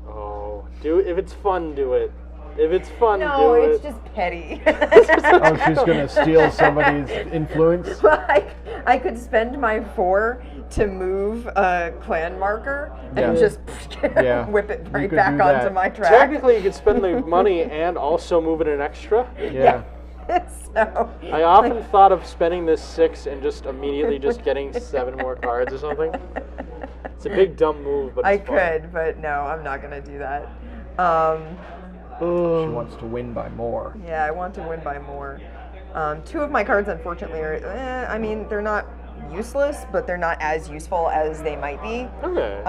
Oh, if it's fun, do it. If it's fun, do it. No, it's just petty. Oh, she's going to steal somebody's influence? I could spend my 4 to move a clan marker and just whip it right back onto my track. Technically, you could spend the money and also move it an extra. Yeah. So, I often thought of spending this 6 and just immediately just getting 7 more cards or something. It's a big dumb move, but it's fun. could, but no, I'm not going to do that. She wants to win by more. Yeah, I want to win by more. 2 of my cards, unfortunately, are, I mean, they're not useless, but they're not as useful as they might be. Okay.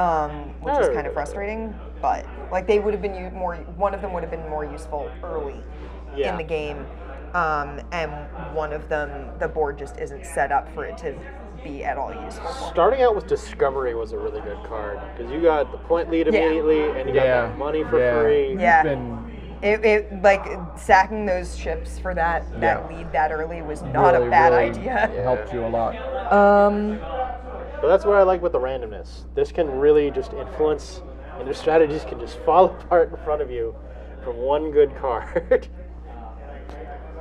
Which is kind of frustrating, but, like, they would have been one of them would have been more useful early in the game, and one of them, the board just isn't set up for it to be at all useful. Starting out with Discovery was a really good card, because you got the point lead immediately, and you got the money for free. Yeah. It like sacking those ships for that lead that early was not a bad idea. It helped you a lot. But that's what I like with the randomness. This can really just influence, and your strategies can just fall apart in front of you from one good card.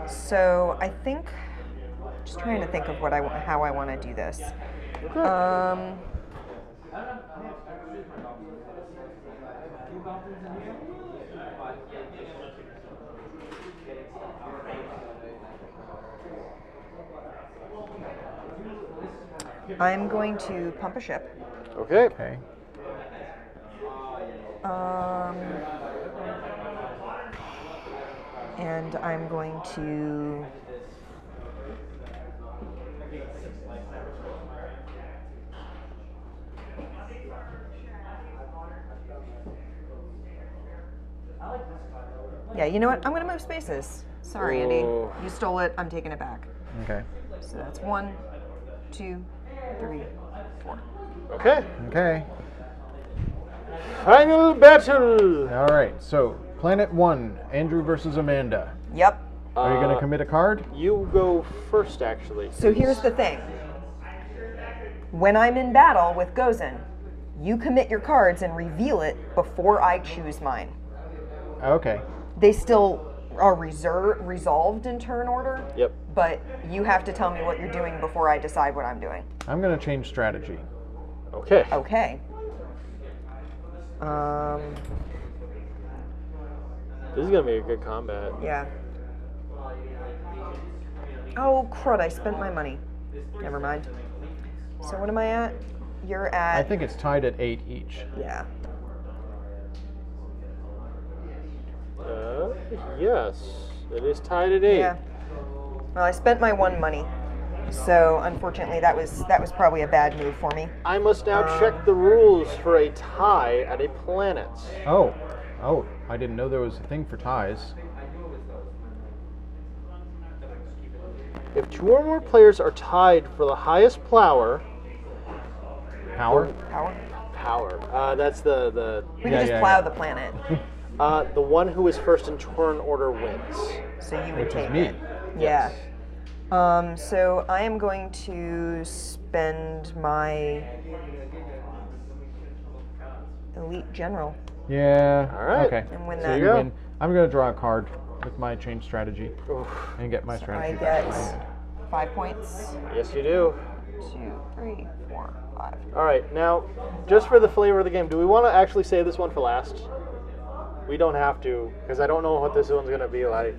So I think, just trying to think of how I want to do this. Okay. I'm going to pump a ship. Okay. Okay. And I'm going to yeah, you know what? I'm going to move spaces. Sorry, Andy. You stole it. I'm taking it back. Okay. So that's 1, 2, 3, 4. Okay. Okay. Final battle. All right. So, Planet 1, Andrew versus Amanda. Yep. Are you going to commit a card? You go first, actually. So here's the thing. When I'm in battle with Gozen, you commit your cards and reveal it before I choose mine. Okay. They still are resolved in turn order. Yep. But you have to tell me what you're doing before I decide what I'm doing. I'm going to change strategy. Okay. Okay. This is going to be a good combat. Yeah. Oh, crud, I spent my money. Never mind. So what am I at? You're at... I think it's tied at 8 each. Yeah. Yes. It is tied at 8. Yeah. Well, I spent my 1 money. So, unfortunately, that was probably a bad move for me. I must now check the rules for a tie at a planet. Oh. Oh, I didn't know there was a thing for ties. If 2 or more players are tied for the highest power... Power? Power. That's the... We can just plow the planet. The one who is first in turn order wins. So you would Which is take me. it. Yeah. So I am going to spend my elite general. Yeah. All right. Okay. And win So that. you There you win. I'm going to draw a card with my change strategy and get my I strategy back. get 5 points. Yes, you do. 2, 3, 4, 5. All right, now, just for the flavor of the game, do we want to actually save this one for last? We don't have to, because I don't know what this one's going to be like.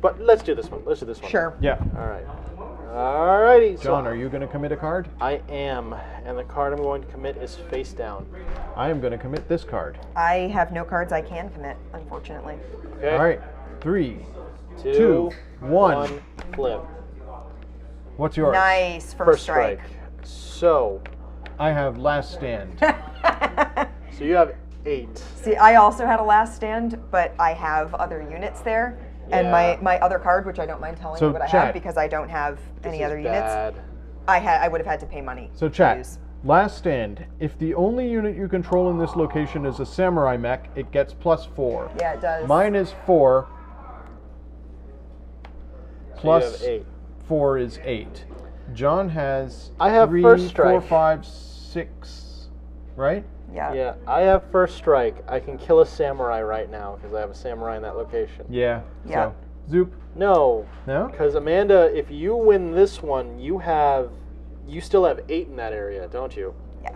But let's do this one. Let's do this one. Sure. Yeah. All right. All righty. John, are you going to commit a card? I am, and the card I'm going to commit is face down. I am going to commit this card. I have no cards I can commit, unfortunately. Okay. All right. 3, Two, 2, 1. flip. What's yours? Nice. First First strike. So I have last stand. so you have 8. See, I also had a last stand, but I have other units there. And Yeah. my other card, which I don't mind telling So, you what I chat. have because I don't have This any is other bad. units. I would have had to pay money. So to chat, use. last stand. If the only unit you control in this location is a samurai mech, it gets +4. Yeah, it does. Mine is 4. So Plus you have 8. 4 is 8. John has I have 3, first 4, strike. 5, 6, right? Yeah. Yeah, I have first strike. I can kill a samurai right now because I have a samurai in that location. Yeah. Yeah. So, Zoop. No, No? because Amanda, if you win this one, you still have 8 in that area, don't you? Yeah.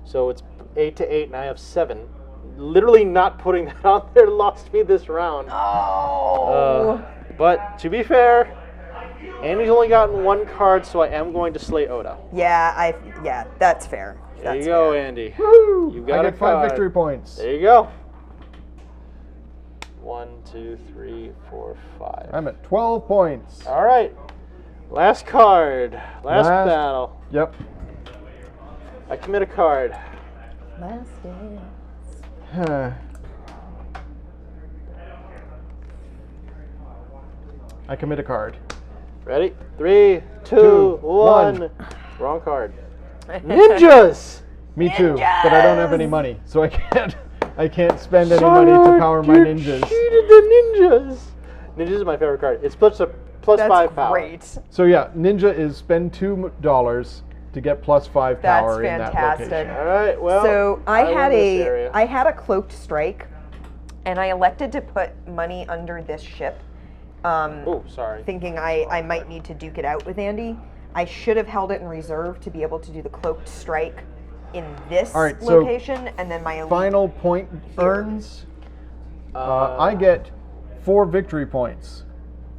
So it's 8 to 8, and I have 7. Literally not putting that on there lost me this round. Oh. But to be fair, Andy's only gotten 1 card, so I am going to slay Oda. Yeah, that's fair. There That's you go, fair. Andy. Woo! You got I a get 5 card. victory points. There you go. 1, 2, 3, 4, 5. I'm at 12 points. All right. Last card. Last battle. Yep. I commit a card. Last dance. I commit a card. Ready? 3, 2, Two, 1. one. Wrong card. Ninjas! Me too, but I don't have any money, so I can't spend any money to power my you ninjas. cheated the ninjas. Ninjas is my favorite card. It's plus That's 5 power. great. So yeah, ninja is spend $2 to get +5 That's power in that fantastic. location. All right. Well. So I had win this area. I had a cloaked strike, and I elected to put money under this ship, Oh, sorry. thinking I might need to duke it out with Andy. I should have held it in reserve to be able to do the cloaked strike in this All right, so location, and then my elite. Final point earns. I get 4 victory points.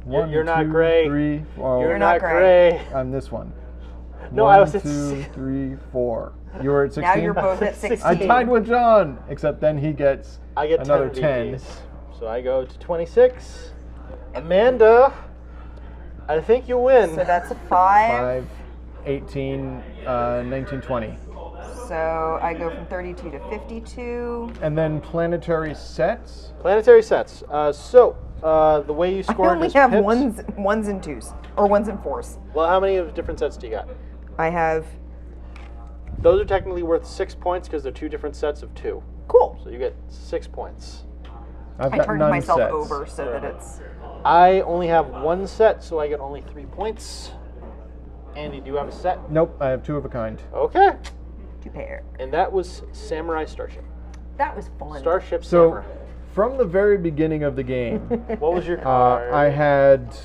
One, you're not two, gray. 3, 4. You're not not gray. gray. I'm this one. No, 1, I was at 2, 3, 4. You were at 16. Now you're both at 16. I tied with John, except then he gets I get another 10 10. VPs. So I go to 26. Amanda, I think you win. So that's a 5. 5, 18, 19, 20. So I go from 32 to 52. And then planetary sets. Planetary sets. The way you I score only is have pips. ones and twos, or ones and fours. Well, how many of different sets do you got? I have. Those are technically worth 6 points because they're 2 different sets of 2. Cool. So you get 6 points. I've I got turned none myself sets. over so that it's. I only have 1 set, so I get only 3 points. Andy, do you have a set? Nope, I have 2 of a kind. Okay. Two pair. And that was Samurai Starship. That was fun. Starship So, Samurai. from the very beginning of the game, What was your card? I had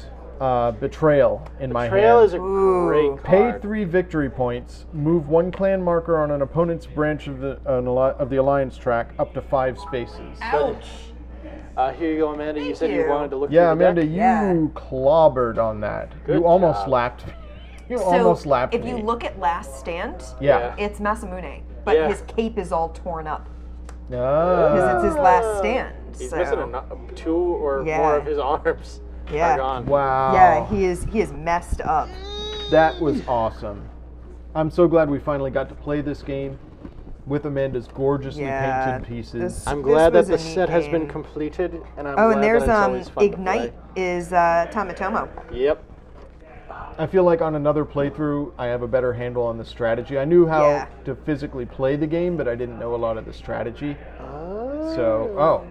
Betrayal in my Betrayal hand. is a great Pay card. 3 victory points. Move 1 clan marker on an opponent's branch of the alliance track up to 5 spaces. Ouch. Here you go, Amanda. You Thank said you you. wanted to look Yeah, through the Amanda, deck. you Yeah. clobbered on that. Good you almost job. lapped me. You So almost lapped if me. you look at Last Stand, yeah. it's Masamune, but Yeah. his cape is all torn up Ah. because it's his last stand. He's so. missing 2 or Yeah. more of his arms. Yeah. Are gone. Wow. Yeah, he is messed up. That was awesome. I'm so glad we finally got to play this game with Amanda's gorgeously Yeah, painted pieces. this- I'm glad that was the a neat set has been game. completed, and I'm Oh, glad and there's that it's always fun Ignite to is Tamatomo. play. Yep. I feel like on another playthrough, I have a better handle on the strategy. I knew how Yeah. to physically play the game, but I didn't know a lot of the strategy. So,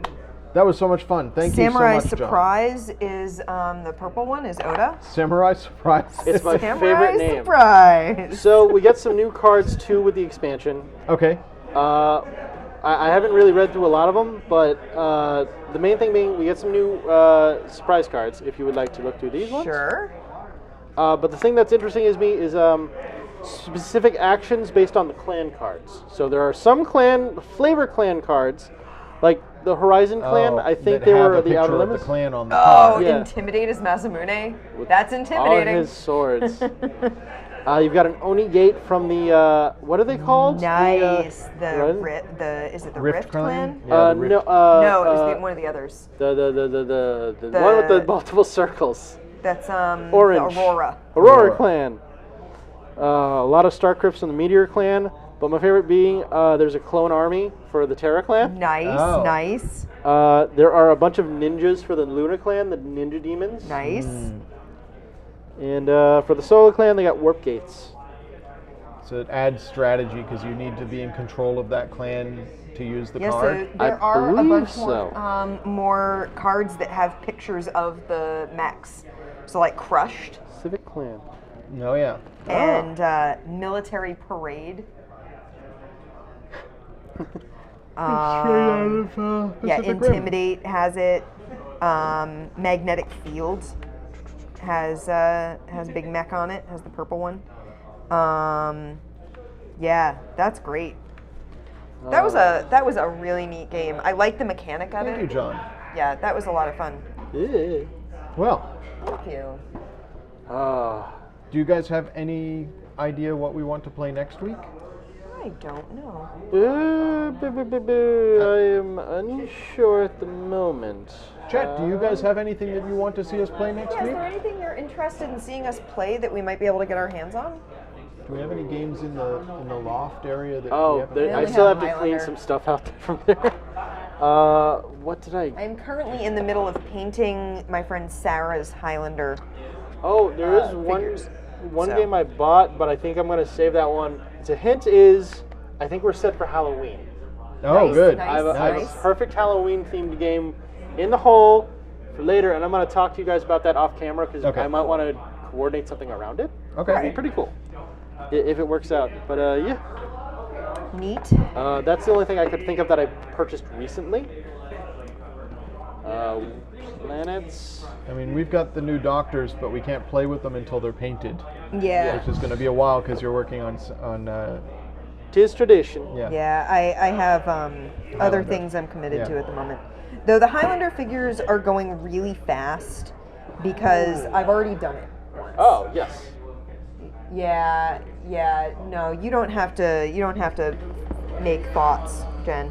That was so much fun. Thank Samurai you so much, John. Surprise is the purple one is Oda. Samurai Surprise. It's my Samurai favorite name. Surprise. So we get some new cards too with the expansion. Okay. I haven't really read through a lot of them, but the main thing being we get some new surprise cards. If you would like to look through these ones. Sure. But the thing that's interesting is specific actions based on the clan cards. So there are some flavor clan cards, like the Horizon clan. I think that they have were a the picture Outer of Limits. the clan on the Oh, card. Yeah. Intimidate is Masamune. That's All intimidating. his swords. You've got an Oni Gate from the what are they called? Nice. The, Is it the Rift Rift Clan? Clan? Yeah, the Rift. No, it was one of the others. the one with the multiple circles. That's Orange. the Aurora. Aurora Clan. A lot of Star Crypts from the Meteor Clan, but my favorite being there's a clone army for the Terra Clan. Nice, Oh. nice, There are a bunch of ninjas for the Luna Clan, the Ninja Demons. nice. And for the Solar Clan, they got Warp Gates. So it adds strategy because you need to be in control of that clan to use the Yeah, card. so there I are a believe bunch so. more cards that have pictures of the mechs. So like Crushed Civic Clan. Oh, yeah. and Military Parade. Yeah, Intimidate has it. Magnetic Field has Big Mech on it. Has the purple one. Yeah, that's great. That was a really neat game. I like the mechanic of Thank you, it. John. Yeah, that was a lot of fun. Yeah. Well, Thank you. do you guys have any idea what we want to play next week? I don't know. I am unsure at the moment. Chat, do you guys have anything that you want to see us play next Yeah, is week? there anything you're interested in seeing us play that we might be able to get our hands on? Do we have any games in the loft area that we Oh, haven't I only still have have to clean Highlander. some stuff out from there. What did I? I'm currently in the middle of painting my friend Sarah's Highlander. Oh, there is figures. one So. game I bought, but I think I'm going to save that one. The hint is, I think we're set for Halloween. Oh, Nice, good. nice. I have a Nice. perfect Halloween themed game in the hole for later, and I'm going to talk to you guys about that off camera because Okay. I might want to coordinate something around it. Okay. It'd be pretty cool if it works out. But yeah, Neat. that's the only thing I could think of that I purchased recently. Planets. I mean, we've got the new doctors, but we can't play with them until they're painted, Yeah. which is going to be a while because you're working on Tis tradition. yeah. Yeah, I have other Highlander. things I'm committed Yeah. to at the moment. Though the Highlander figures are going really fast because I've already done it once. Oh yes. Yeah, no, you don't have to make thoughts, Jen.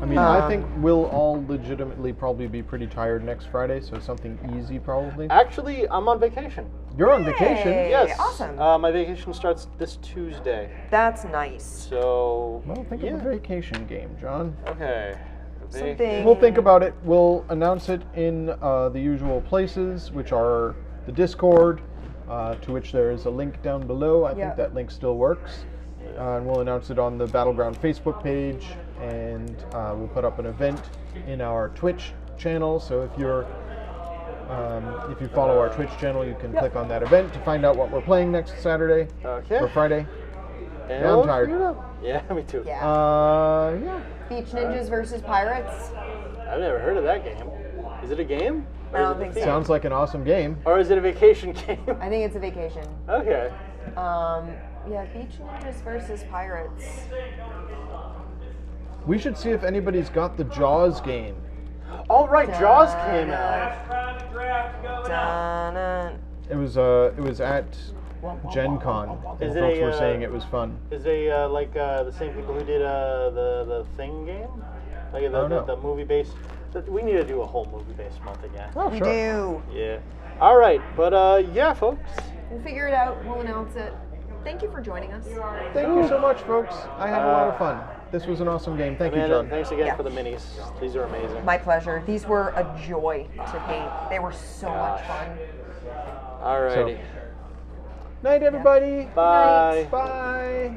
I mean, I think we'll all legitimately probably be pretty tired next Friday, so something easy probably. Actually, I'm on vacation. You're on vacation. Hey, Yes. awesome. My vacation starts this Tuesday. That's nice. So. Well, think yeah. of a vacation game, John. Okay. Something. We'll think about it. We'll announce it in the usual places, which are the Discord, to which there is a link down below. I Yeah. think that link still works. And we'll announce it on the Battleground Facebook page, and we'll put up an event in our Twitch channel. So if you follow our Twitch channel, you can click on that event to find out what we're playing next Saturday Okay. or Friday. And Yeah, I'm we'll tired. figure it out. Yeah, me too. Yeah. Yeah. Beach Ninjas versus Pirates. I've never heard of that game. Is it a game? Or I is don't it a think theme? so. Sounds like an awesome game. Or is it a vacation game? I think it's a vacation. Okay. Yeah, Beach Ninjas versus Pirates. We should see if anybody's got the Jaws game. Oh right, Jaws came out. Dun-dun. It was at Gen Con. Is And it folks a, were saying it was fun. Is they like the same people who did the Thing game? Like Oh, no. the movie based. We need to do a whole movie based month again. Oh, We sure. do. Yeah. All right, but yeah, folks. We'll figure it out. We'll announce it. Thank you for joining us. Thank you so much, folks. I had a lot of fun. This was an awesome game. Thank you, Amanda, John. thanks again Yeah. for the minis. These are amazing. My pleasure. These were a joy to paint. They were so much fun. Alrighty. Night, everybody. Bye. Bye.